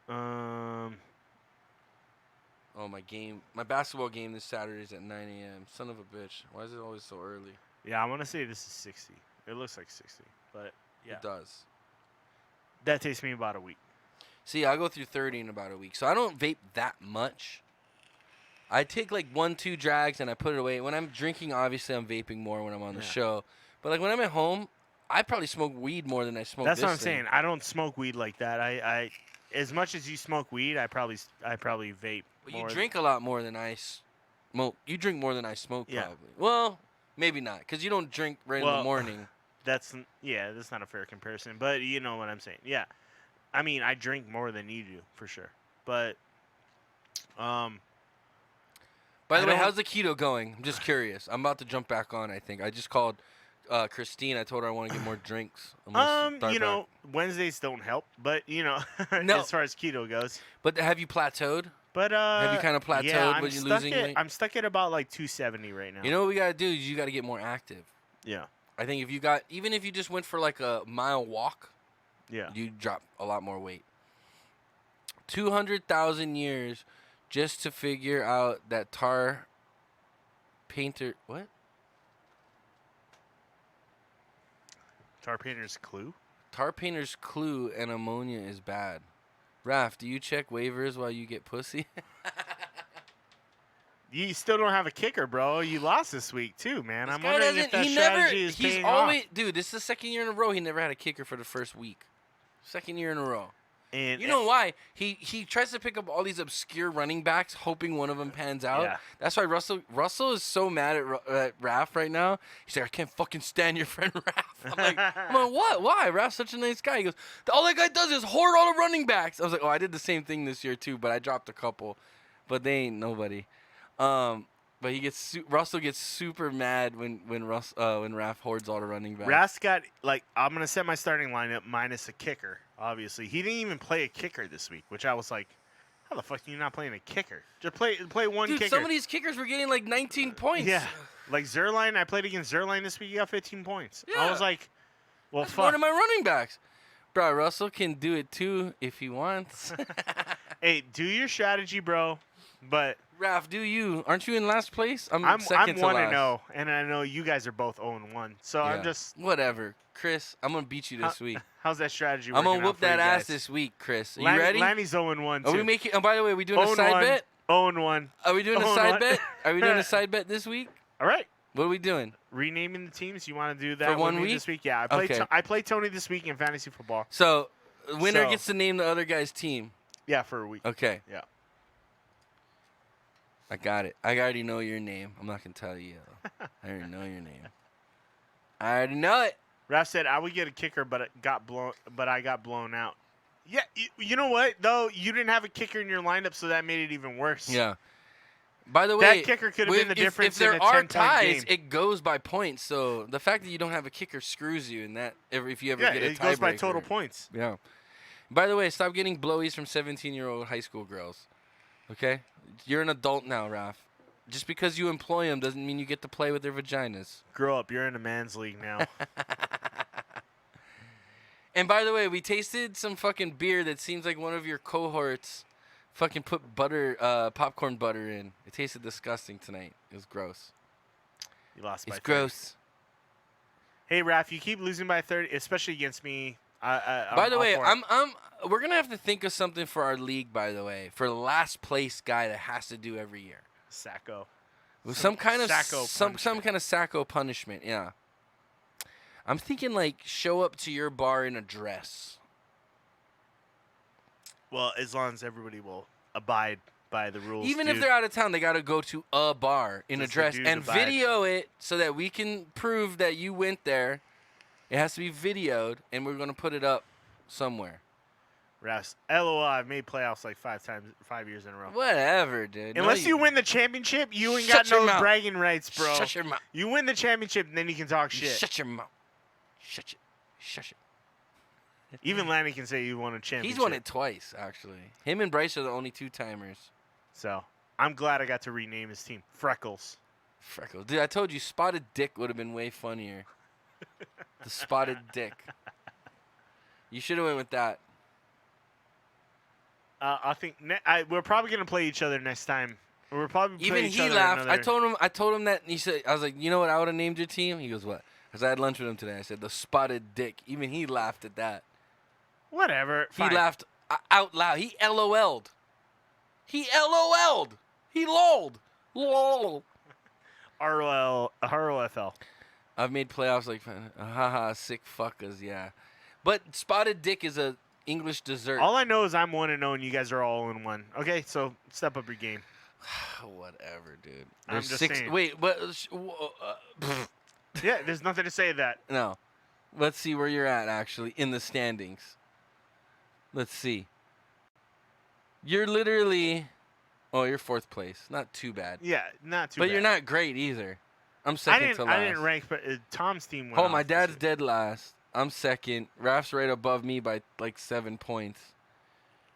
Um. Oh, my basketball game this Saturday is at 9 a.m. Son of a bitch. Why is it always so early? Yeah, I want to say this is 60. It looks like 60, but yeah. It does. That takes me about a week. See, I go through 30 in about a week, so I don't vape that much. I take like 1-2 drags and I put it away. When I'm drinking, obviously I'm vaping more when I'm on the show. But like when I'm at home, I probably smoke weed more than I smoke. That's this what I'm thing. saying. I don't smoke weed like that. I as much as you smoke weed, I probably vape. But you drink a lot more than I smoke. You drink more than I smoke, probably. Well, maybe not, because you don't drink in the morning. That's not a fair comparison. But you know what I'm saying. Yeah. I mean, I drink more than you do, for sure. But, By the way, how's the keto going? I'm just curious. I'm about to jump back on, I think. I just called Christine. I told her I want to get more drinks. Wednesdays don't help, but, No. as far as keto goes. But have you plateaued? But, have you kind of plateaued when you're losing weight? I'm stuck at about, like, 270 right now. You know what we got to do is you got to get more active. Yeah. I think even if you just went for, like, a mile walk, you drop a lot more weight. 200,000 years just to figure out that tar painter's clue? Tar painter's clue and ammonia is bad. Raph, do you check waivers while you get pussy? You still don't have a kicker, bro. You lost this week too, man. I'm wondering if that strategy is paying off. Dude, this is the second year in a row he never had a kicker for the first week. Second year in a row. And you know why? He tries to pick up all these obscure running backs, hoping one of them pans out. Yeah. That's why Russell is so mad at Raph right now. He's like, I can't fucking stand your friend Raph. I'm like, what? Why? Raph's such a nice guy. He goes, all that guy does is hoard all the running backs. I was like, I did the same thing this year too, but I dropped a couple. But they ain't nobody. But Russell gets super mad when Raph hoards all the running backs. Raph's got I'm gonna set my starting lineup minus a kicker. Obviously, he didn't even play a kicker this week, which I was like, How the fuck are you not playing a kicker? Just play one Dude, kicker. some of these kickers were getting like 19 points. Yeah. Like Zerline, I played against Zerline this week. He got 15 points. Yeah. I was like, well, That's fuck. one of my running backs. Bro, Russell can do it too if he wants. Hey, do your strategy, bro. But Raph, do you? Aren't you in last place? I'm I'm second to 1-0, and I know you guys are both 0-1. So I'm Yeah. just Whatever. Chris, I'm going to beat you this week. How's that strategy? I'm going working to out whoop for you that ass guys? this week, Chris. Are you Lanny, ready? Lanny's 0-1 too. Are we making? Oh, by the way, are we doing a side bet? 0-1. Are we doing a 0-1. side bet? Are we doing a side bet this week? All right. What are we doing? Renaming the teams. You want to do that For with 1 me week? this week? Yeah, Okay. I play Tony this week in fantasy football. So, winner So- gets to name the other guy's team. Yeah, for a week. Okay. Yeah. I got it. I already know your name. I'm not going to tell you. I already know your name. I already know it. Raph said I would get a kicker, but I got blown out. Yeah, you know what though? You didn't have a kicker in your lineup, so that made it even worse. Yeah. By the That way, kicker could have been the difference if there in a are 10-point ties, game. it goes by points. So the fact that you don't have a kicker screws you in that if you ever Yeah, get a it goes by tiebreaker. total points. Yeah. By the way, stop getting blowies from 17-year-old high school girls. Okay? You're an adult now, Raph. Just because you employ them doesn't mean you get to play with their vaginas. Grow up. You're in a man's league now. And by the way, we tasted some fucking beer that seems like one of your cohorts fucking put popcorn butter in. It tasted disgusting tonight. It was gross. You lost by It's 30. gross. Hey, Raph, you keep losing by 30, especially against me. By the way, we're gonna have to think of something for our league. By the way, for the last place guy that has to do every year. Sacco. With some kind of Sacco some kind of Sacco punishment. Yeah. I'm thinking like show up to your bar in a dress. Well, as long as everybody will abide by the rules. Even if they're out of town, they got to go to a bar in a Just the dress dudes and abide. video it so that we can prove that you went there. It has to be videoed, and we're going to put it up somewhere. Raph's, LOL, I've made playoffs like 5 years in a row. Whatever, dude. No, Unless you win the championship, you ain't Shut got your no mouth. bragging rights, bro. Shut your mouth. You win the championship, and then you can talk shit. Shut your mouth. Shut it. Even Lanny can say you won a championship. He's won it twice, actually. Him and Bryce are the only two-timers. So I'm glad I got to rename his team. Freckles. Freckles. Dude, I told you, Spotted Dick would have been way funnier. The Spotted Dick. You should have went with that. I think we're probably gonna play each other next time. We're probably Even play each he other laughed. another- I told him that. And he said, I was like, you know what? I would have named your team. He goes, what? Because I had lunch with him today. I said, the Spotted Dick. Even he laughed at that. Whatever. He Fine. laughed out loud. He LOL'd. He LOL'd. He lolled. Lol. ROFL. I've made playoffs like, haha, sick fuckers, yeah. But Spotted Dick is a English dessert. All I know is I'm 1-0 and you guys are all in one. Okay, so step up your game. Whatever, dude. I'm There's just six. saying. Wait, but Yeah, there's nothing to say to that. no. Let's see where you're at actually in the standings. Let's see. You're literally, you're fourth place. Not too bad. Yeah, not too But bad. you're not great either. I'm I second to last. didn't rank, but Tom's team went Oh, off my this dad's week. dead last. I'm second. Raph's right above me by like 7 points.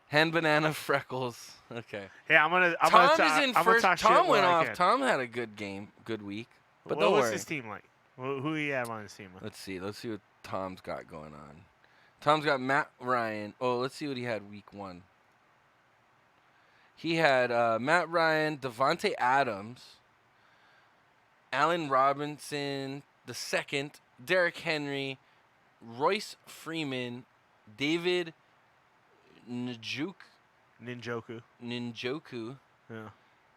Hand banana freckles. Okay. Hey, I'm gonna Tom talk, is in I'm gonna first. talk shit Tom when went I off. can. Tom had a good game, good week. But What don't was worry. his team like? Who do you have on his team? Let's see. Let's see what Tom's got going on. Tom's got Matt Ryan. Oh, let's see what he had week 1. He had Matt Ryan, Devontae Adams, Allen Robinson the second, Derrick Henry, Royce Freeman, David Njoku, Yeah.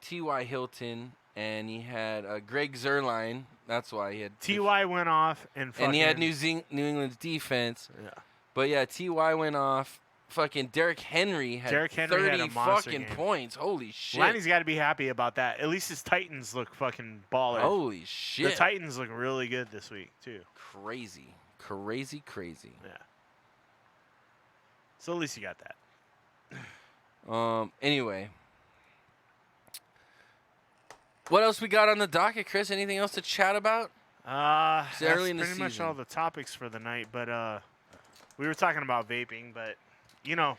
T.Y. Hilton, and he had Greg Zerline. That's why he had Ty went off and fucking. and he had New England's defense. Yeah. But yeah, Ty went off. Fucking Derrick Henry had Derrick Henry 30 had a monster fucking game. points. Holy shit. Lanny's got to be happy about that. At least his Titans look fucking baller. Holy shit. The Titans look really good this week too. Crazy. Yeah. So at least you got that. Anyway. What else we got on the docket, Chris? Anything else to chat about? That's It's early in the pretty much season. all the topics for the night. But we were talking about vaping, but you know,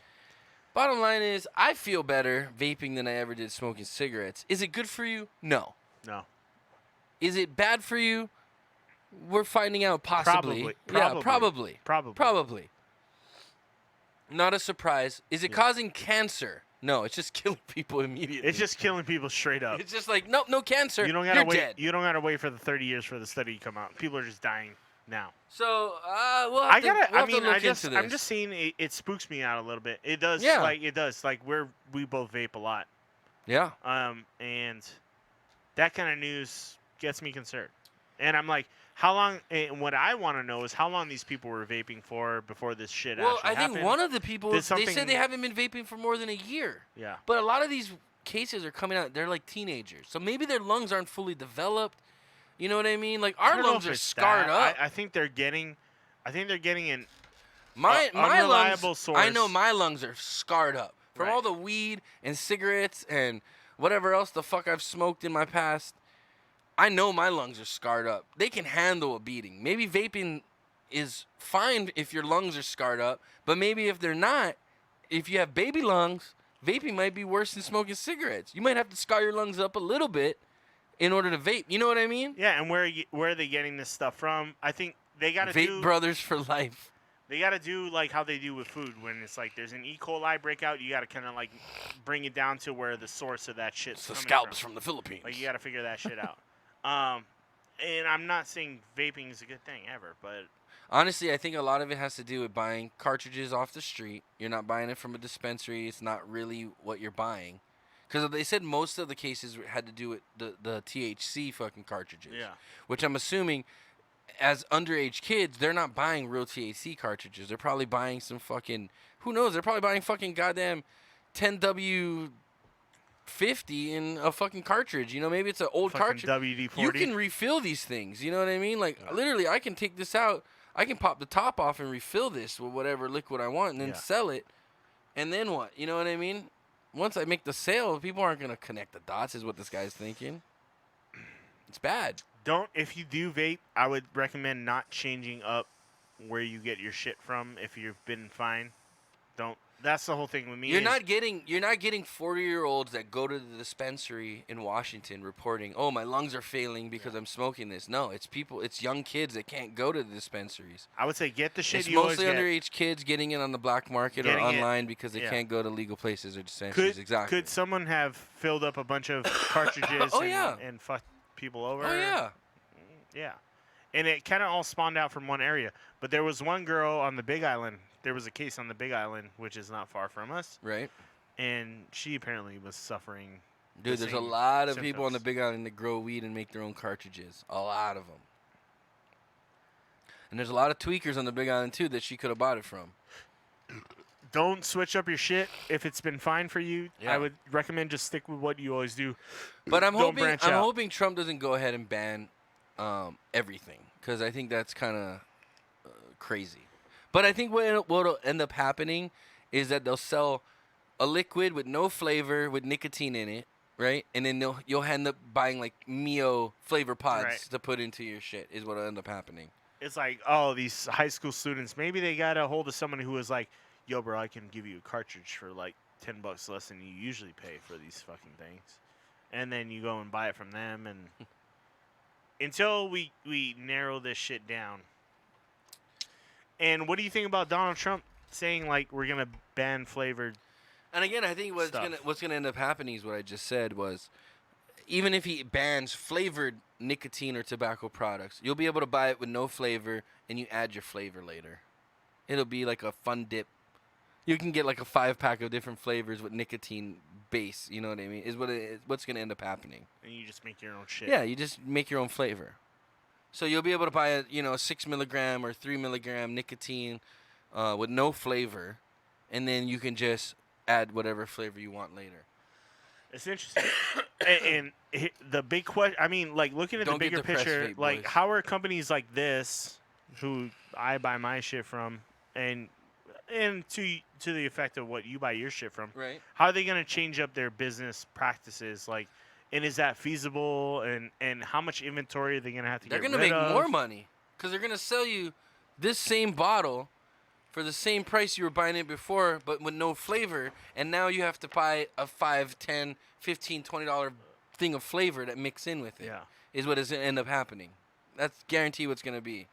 Bottom line is, I feel better vaping than I ever did smoking cigarettes. Is it good for you? No. No. Is it bad for you? We're finding out possibly. Yeah, probably. Probably. Not a surprise. Is it causing cancer? No, it's just killing people immediately. It's just killing people straight up. It's just like, nope, no cancer. You don't gotta You're wait. dead. You don't gotta wait for the 30 years for the study to come out. People are just dying now. So we'll have to look into this. I'm just saying it spooks me out a little bit. It does. Yeah. Like it does. Like we both vape a lot. Yeah. And that kind of news gets me concerned. And I'm like, how long? And what I want to know is how long these people were vaping for before this shit Well, actually I think happened. one of the people, they something- said they haven't been vaping for more than a year. Yeah. But a lot of these cases are coming out, they're like teenagers. So maybe their lungs aren't fully developed. You know what I mean? Like, I our don't know lungs if are it's scarred that. up. I think they're getting an My unreliable lungs, source. I know my lungs are scarred up from all the weed and cigarettes and whatever else the fuck I've smoked in my past. I know my lungs are scarred up. They can handle a beating. Maybe vaping is fine if your lungs are scarred up, but maybe if they're not, if you have baby lungs, vaping might be worse than smoking cigarettes. You might have to scar your lungs up a little bit in order to vape. You know what I mean? Yeah, and where are they getting this stuff from? I think they got to Vape do brothers for life. They got to do like how they do with food when it's like there's an E. coli breakout. You got to kind of like bring it down to where the source of that shit's The coming scalps from the Philippines. Like you got to figure that shit out. And I'm not saying vaping is a good thing ever, but Honestly, I think a lot of it has to do with buying cartridges off the street. You're not buying it from a dispensary. It's not really what you're buying. Because they said most of the cases had to do with the THC fucking cartridges. Yeah. Which Which I'm assuming, as underage kids, they're not buying real THC cartridges. They're probably buying some fucking, who knows? They're probably buying fucking goddamn 10W50 in a fucking cartridge. You know, maybe it's an old fucking cartridge. WD-40. You can refill these things. You know what I mean? Like, literally, I can take this out. I can pop the top off and refill this with whatever liquid I want and then sell it. And then what? You know what I mean? Once I make the sale, people aren't going to connect the dots, is what this guy's thinking. It's bad. if you do vape, I would recommend not changing up where you get your shit from if you've been fine. Don't. That's the whole thing with me. You're not getting 40-year-olds that go to the dispensary in Washington reporting, "Oh, my lungs are failing because I'm smoking this." No, it's young kids that can't go to the dispensaries. I would say get the shit It's you always mostly get. underage kids getting it on the black market or Getting it, online because they yeah. can't go to legal places or dispensaries. Exactly. Could someone have filled up a bunch of cartridges Oh, yeah. and fucked people over? Oh yeah. Yeah. And it kind of all spawned out from one area. But there was one girl on the Big Island. There was a case on the Big Island, which is not far from us. Right. And she apparently was suffering. Dude, the there's a same lot of people on the symptoms. Big Island that grow weed and make their own cartridges. A lot of them. And there's a lot of tweakers on the Big Island, too, that she could have bought it from. Don't switch up your shit if it's been fine for you. Yeah. I would recommend just stick with what you always do. But I'm Don't branch out. hoping Trump doesn't go ahead and ban everything, because I think that's kind of crazy. But I think what'll end up happening is that they'll sell a liquid with no flavor with nicotine in it, right? And then you'll end up buying like Mio flavor pods Right. to put into your shit. Is what'll end up happening. It's like, oh, these high school students, maybe they got a hold of someone who was like, yo, bro, I can give you a cartridge for like $10 less than you usually pay for these fucking things. And then you go and buy it from them. And until we narrow this shit down. And what do you think about Donald Trump saying, like, we're going to ban flavored And again, I think what's stuff? gonna end up happening is what I just said was, even if he bans flavored nicotine or tobacco products, you'll be able to buy it with no flavor, and you add your flavor later. It'll be like a fun dip. You can get like a 5-pack of different flavors with nicotine base. You know what I mean? Is what's gonna end up happening. And you just make your own shit. Yeah, you just make your own flavor. So you'll be able to buy a 6 milligram or 3 milligram nicotine with no flavor, and then you can just add whatever flavor you want later. It's interesting. and the big question, I mean, like, looking at Don't the get bigger depressed, picture, vape like, boys. how are companies like this, who I buy my shit from, and to the effect of what you buy your shit from, Right. how are they going to change up their business practices? Like, and is that feasible? And how much inventory are they going to have to They're get gonna rid make of? more money because they're gonna sell you this same bottle for the same price you were buying it before, but with no flavor, and now you have to buy a $5, $10, $15, $20 thing of flavor that mix in with it. Yeah. Is what is going to end up happening. That's guarantee what's going to be.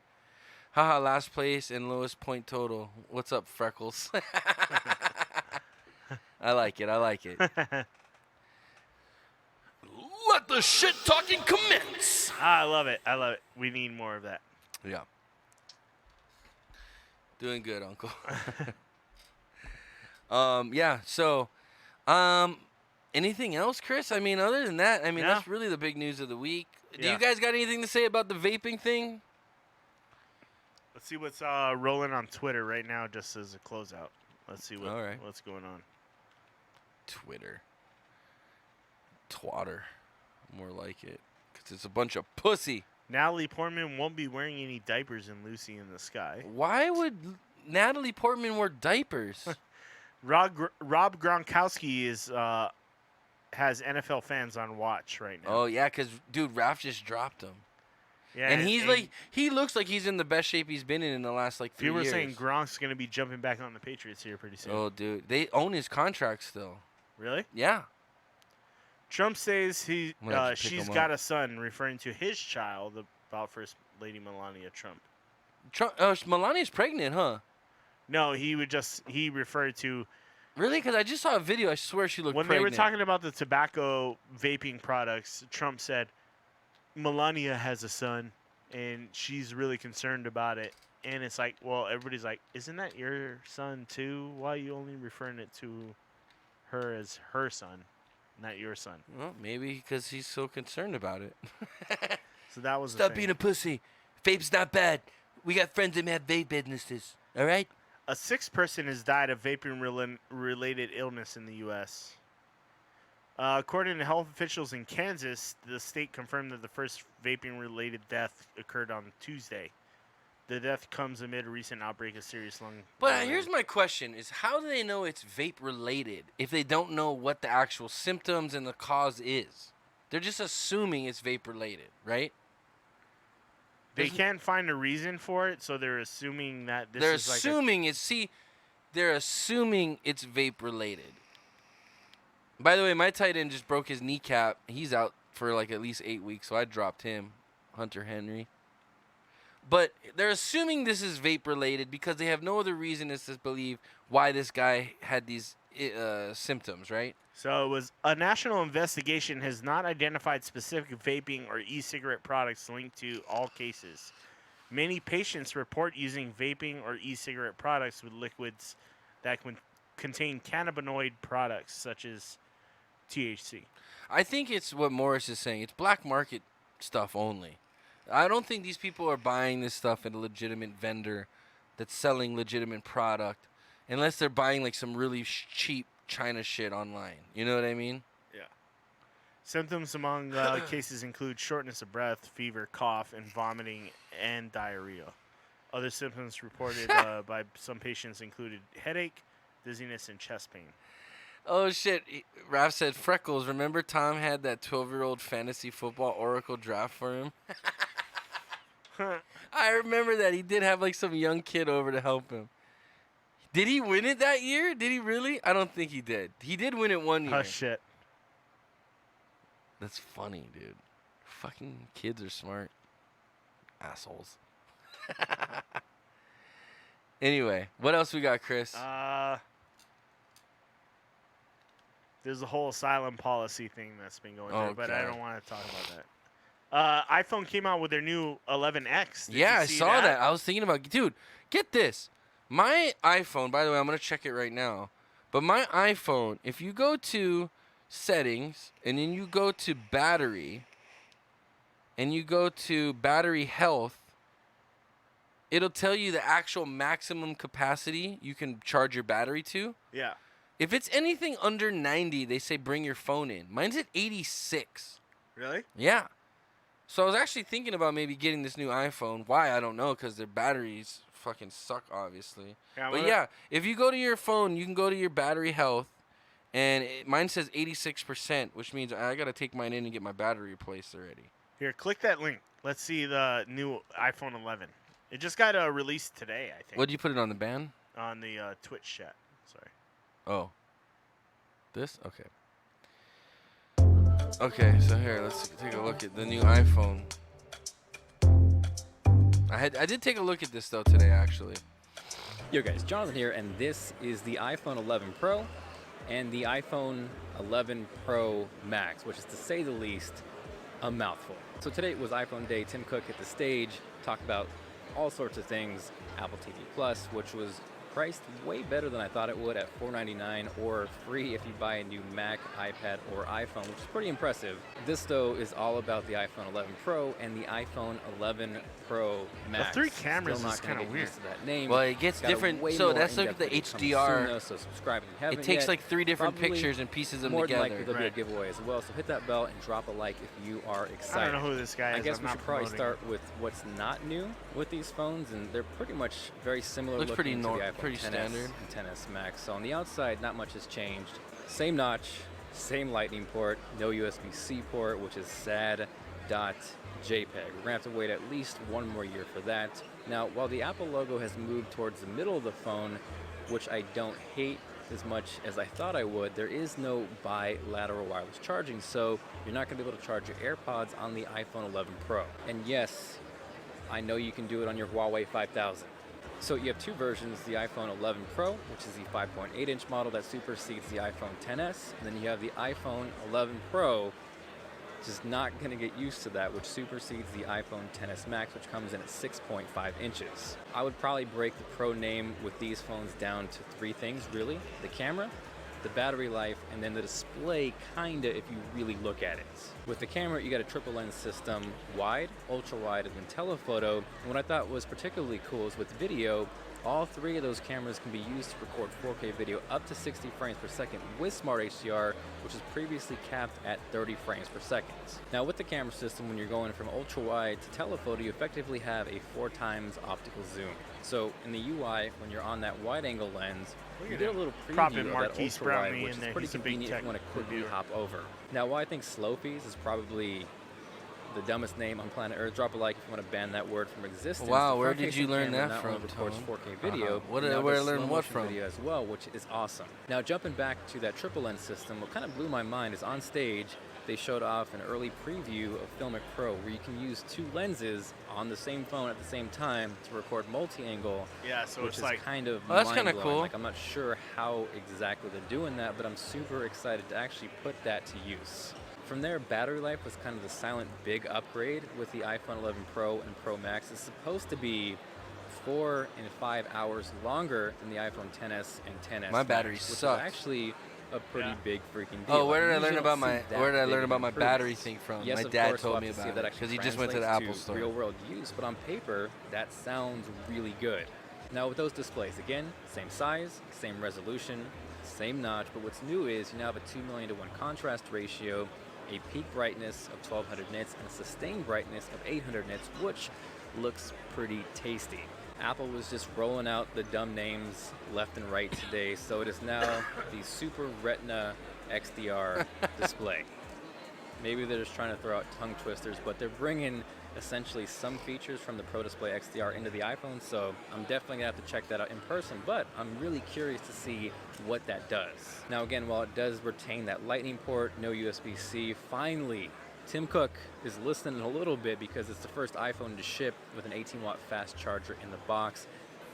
Haha, last place and lowest point total. What's up, Freckles? I like it. Let the shit talking commence. I love it. We need more of that. Yeah. Doing good, Uncle. Yeah, so anything else, Chris? I mean, other than that, that's really the big news of the week. Do you guys got anything to say about the vaping thing? Let's see what's rolling on Twitter right now just as a closeout. Let's see what's going on. Twitter. Twatter. More like it. Because it's a bunch of pussy. Natalie Portman won't be wearing any diapers in Lucy in the Sky. Why would Natalie Portman wear diapers? Rob Gronkowski has NFL fans on watch right now. Oh, yeah, because, dude, Raph just dropped him. Yeah, and he looks like he's in the best shape he's been in the last, 3 years. People were saying Gronk's going to be jumping back on the Patriots here pretty soon. Oh, dude. They own his contract still. Really? Yeah. Trump says she's got a son, referring to his child, about First Lady Melania Trump. Melania's pregnant, huh? No, he referred to... Really? Because I just saw a video. I swear she looked pregnant. When they were talking about the tobacco vaping products, Trump said, Melania has a son, and she's really concerned about it. And it's like, well, everybody's like, isn't that your son too? Why are you only referring it to her as her son, not your son? Well, maybe because he's so concerned about it. So that was Stop being a pussy. Vape's not bad. We got friends that have vape businesses. All right? A sixth person has died of vaping-related illness in the U.S. According to health officials in Kansas, the state confirmed that the first vaping-related death occurred on Tuesday. The death comes amid a recent outbreak of serious lung. But here's my question: is how do they know it's vape-related if they don't know what the actual symptoms and the cause is? They're just assuming it's vape-related, right? They can't find a reason for it, so they're assuming that this they're is assuming they're assuming it's vape-related. By the way, my tight end just broke his kneecap. He's out for at least 8 weeks, so I dropped him, Hunter Henry. But they're assuming this is vape-related because they have no other reason to believe why this guy had these symptoms, right? So it was a national investigation has not identified specific vaping or e-cigarette products linked to all cases. Many patients report using vaping or e-cigarette products with liquids that contain cannabinoid products such as THC. I think it's what Morris is saying. It's black market stuff only. I don't think these people are buying this stuff at a legitimate vendor that's selling legitimate product unless they're buying some really cheap China shit online. You know what I mean? Yeah. Symptoms among cases include shortness of breath, fever, cough, and vomiting, and diarrhea. Other symptoms reported by some patients included headache, dizziness, and chest pain. Oh, shit. Raph said, Freckles, remember Tom had that 12-year-old fantasy football Oracle draft for him? I remember that. He did have some young kid over to help him. Did he win it that year? Did he really? I don't think he did. He did win it one year. Oh, shit. That's funny, dude. Fucking kids are smart. Assholes. Anyway, what else we got, Chris? There's a whole asylum policy thing that's been going on, but I don't want to talk about that. iPhone came out with their new 11X. Did yeah, you I see saw that. I was thinking about, dude, get this. My iPhone, by the way, I'm going to check it right now. But my iPhone, if you go to settings and then you go to battery and you go to battery health, it'll tell you the actual maximum capacity you can charge your battery to. Yeah. If it's anything under 90, they say bring your phone in. Mine's at 86. Really? Yeah. So I was actually thinking about maybe getting this new iPhone. Why? I don't know, because their batteries fucking suck, obviously. Yeah, but yeah, if you go to your phone, you can go to your battery health, and mine says 86%, which means I got to take mine in and get my battery replaced already. Here, click that link. Let's see the new iPhone 11. It just got released today, I think. What did you put it on the band? On the Twitch chat. Sorry. Oh. This? Okay. Okay, so here, let's take a look at the new iPhone. I did take a look at this though today, actually. Yo guys, Jonathan here, and this is the iPhone 11 Pro and the iPhone 11 Pro Max, which is, to say the least, a mouthful. So today was iPhone Day. Tim Cook hit the stage, talked about all sorts of things. Apple TV Plus, which was priced way better than I thought it would at $4.99, or free if you buy a new Mac, iPad, or iPhone, which is pretty impressive. This, though, is all about the iPhone 11 Pro and the iPhone 11 Pro Max. The 3 cameras Still not is kind of get weird. used to that name. Well, it gets Got a different. way So more that's like in-depth the video coming HDR. soon, though, so subscribe if you haven't It takes yet. like 3 different Probably pictures and pieces them more together. than likely there'll be a giveaway as well. So hit that bell and drop a like if you are excited. I don't know who this guy is. I guess I'm we not should probably promoting start with what's not new with these phones, and they're pretty much very similar Looks looking pretty to the iPhone pretty 10s standard. and 10s Max. So on the outside, not much has changed. Same notch, same lightning port, no USB-C port, which is sad. .jpeg. We're gonna have to wait at least 1 more year for that. Now, while the Apple logo has moved towards the middle of the phone, which I don't hate as much as I thought I would, there is no bilateral wireless charging, so you're not gonna be able to charge your AirPods on the iPhone 11 Pro. And yes, I know you can do it on your Huawei 5000. So you have 2 versions, the iPhone 11 Pro, which is the 5.8-inch model that supersedes the iPhone XS, and then you have the iPhone 11 Pro, just not going to get used to that, which supersedes the iPhone XS Max, which comes in at 6.5 inches. I would probably break the Pro name with these phones down to 3 things, really. The camera, the battery life, and then the display, kinda, if you really look at it. With the camera, you got a triple lens system, wide, ultra wide, and then telephoto. And what I thought was particularly cool is with video, all 3 of those cameras can be used to record 4K video up to 60 frames per second with Smart HDR, which is previously capped at 30 frames per second. Now with the camera system, when you're going from ultra wide to telephoto, you effectively have a 4 times optical zoom. So in the UI, when you're on that wide angle lens, you get a little preview of that Marquise ultra wide, Brownlee which in is there. pretty He's a big convenient if tech you want to quickly reviewer. hop over. Now why I think slow fees is probably the dumbest name on planet Earth. Drop a like if you want to ban that word from existence. Wow, The where did front-facing you learn camera that not from, only records Tom? 4K video, What but did- now where does I learn slow what motion from? video as well, which is awesome. Now jumping back to that triple lens system, what kind of blew my mind is on stage they showed off an early preview of Filmic Pro where you can use 2 lenses on the same phone at the same time to record multi-angle. Yeah, so which it's is like- kind of Oh, that's kinda mind-blowing. cool. Like, I'm not sure how exactly they're doing that, but I'm super excited to actually put that to use. From there, battery life was kind of the silent big upgrade with the iPhone 11 Pro and Pro Max. It's supposed to be 4 and 5 hours longer than the iPhone XS and XS My Max, battery which sucks. is actually a pretty big freaking deal. Oh, where did I usually learn don't about see my that where did I big learn of about my improvements. battery thing from? Yes, My of dad course, told we'll me have to see about if that it actually because he just went to the translates Apple store. Real world use, but on paper, that sounds really good. Now with those displays, again, same size, same resolution, same notch, but what's new is you now have a 2:1 contrast ratio, a peak brightness of 1200 nits, and a sustained brightness of 800 nits, which looks pretty tasty. Apple was just rolling out the dumb names left and right today, so it is now the Super Retina XDR display. Maybe they're just trying to throw out tongue twisters, but they're bringing essentially some features from the Pro Display XDR into the iPhone, so I'm definitely gonna have to check that out in person, but I'm really curious to see what that does. Now again, while it does retain that lightning port, no USB-C, finally, Tim Cook is listening a little bit because it's the first iPhone to ship with an 18-watt fast charger in the box.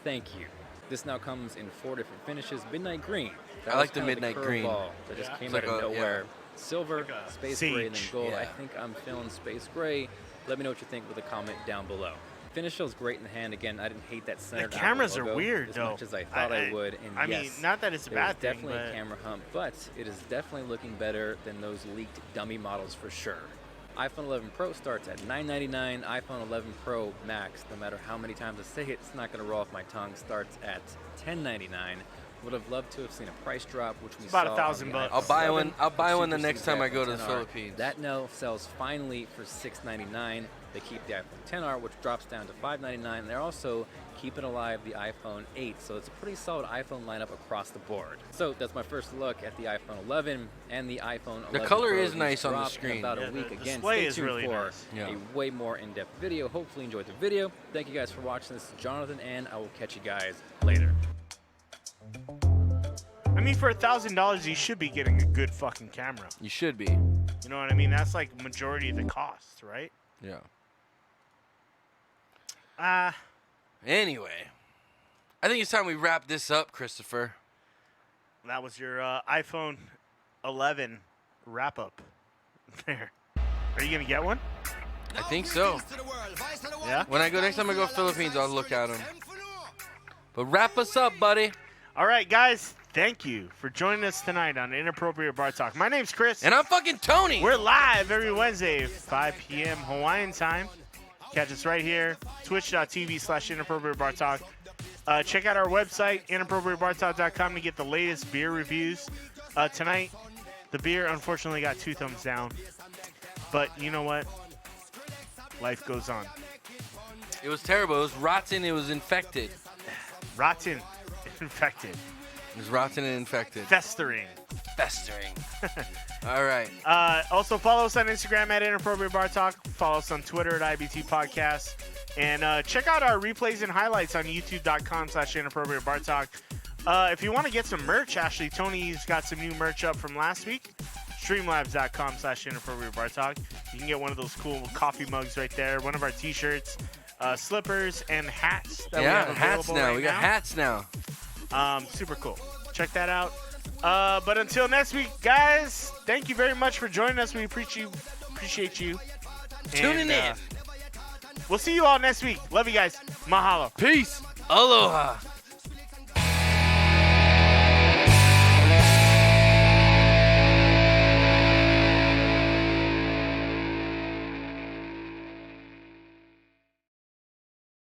Thank you. This now comes in 4 different finishes. Midnight green. That I was like the kind of midnight green. curveball that just came It's out like of a- nowhere. Silver, space gray, and then sage. gold. Yeah. I think I'm feeling space gray. Let me know what you think with a comment down below. Finish feels great in the hand. Again, I didn't hate that centered Apple cameras are logo weird, as though. much as I thought I would. And I yes, mean, not that it's a there was bad thing, definitely but a camera hump, but it is definitely looking better than those leaked dummy models for sure. iPhone 11 Pro starts at $999. iPhone 11 Pro Max, no matter how many times I say it, it's not going to roll off my tongue, starts at $1099. Would have loved to have seen a price drop, which we about saw $1,000 on the bucks. iPhone I'll buy one. 7, I'll buy which one the supersedes next time I iPhone go to the 10R. Philippines. That now sells finally for $699. They keep the iPhone 10R, which drops down to $599. They're also keeping alive the iPhone 8, so it's a pretty solid iPhone lineup across the board. So that's my first look at the iPhone 11 and the iPhone 11 The color Pro. is nice on the Drop in screen. about Yeah, a week. the Again, display stay is tuned really for nice. Yeah. a way more in-depth video. Hopefully you enjoyed the video. Thank you guys for watching. This is Jonathan, and I will catch you guys later. I mean, for $1,000, you should be getting a good fucking camera. You should be. You know what I mean? That's like majority of the cost, right? Yeah. Anyway, I think it's time we wrap this up, Christopher. that was your iPhone 11 wrap up. There. Are you gonna get one? I think so. Yeah. When I go next time I go to Philippines, I'll look at them. But wrap us up, buddy. All right, guys. Thank you for joining us tonight on Inappropriate Bar Talk. My name's Chris. And I'm fucking Tony. We're live every Wednesday, 5 p.m. Hawaiian time. Catch us right here, twitch.tv/Inappropriate Bar Talk. Check out our website, inappropriatebartalk.com, to get the latest beer reviews. Tonight, the beer unfortunately got 2 thumbs down. But you know what? Life goes on. It was terrible. It was rotten. It was infected. Rotten. Infected. It was rotten and infected. Festering. All right. Also, follow us on Instagram at Inappropriate Bar Talk. Follow us on Twitter at IBT Podcast. And check out our replays and highlights on youtube.com/Inappropriate Bar Talk. If you want to get some merch, actually, Tony's got some new merch up from last week. Streamlabs.com/Inappropriate Bar Talk. You can get one of those cool coffee mugs right there, one of our t-shirts, slippers, and hats. That we have hats now. Right we got hats now. Super cool. Check that out. But until next week, guys, thank you very much for joining us. We appreciate you. Tuning in. We'll see you all next week. Love you guys. Mahalo. Peace. Aloha.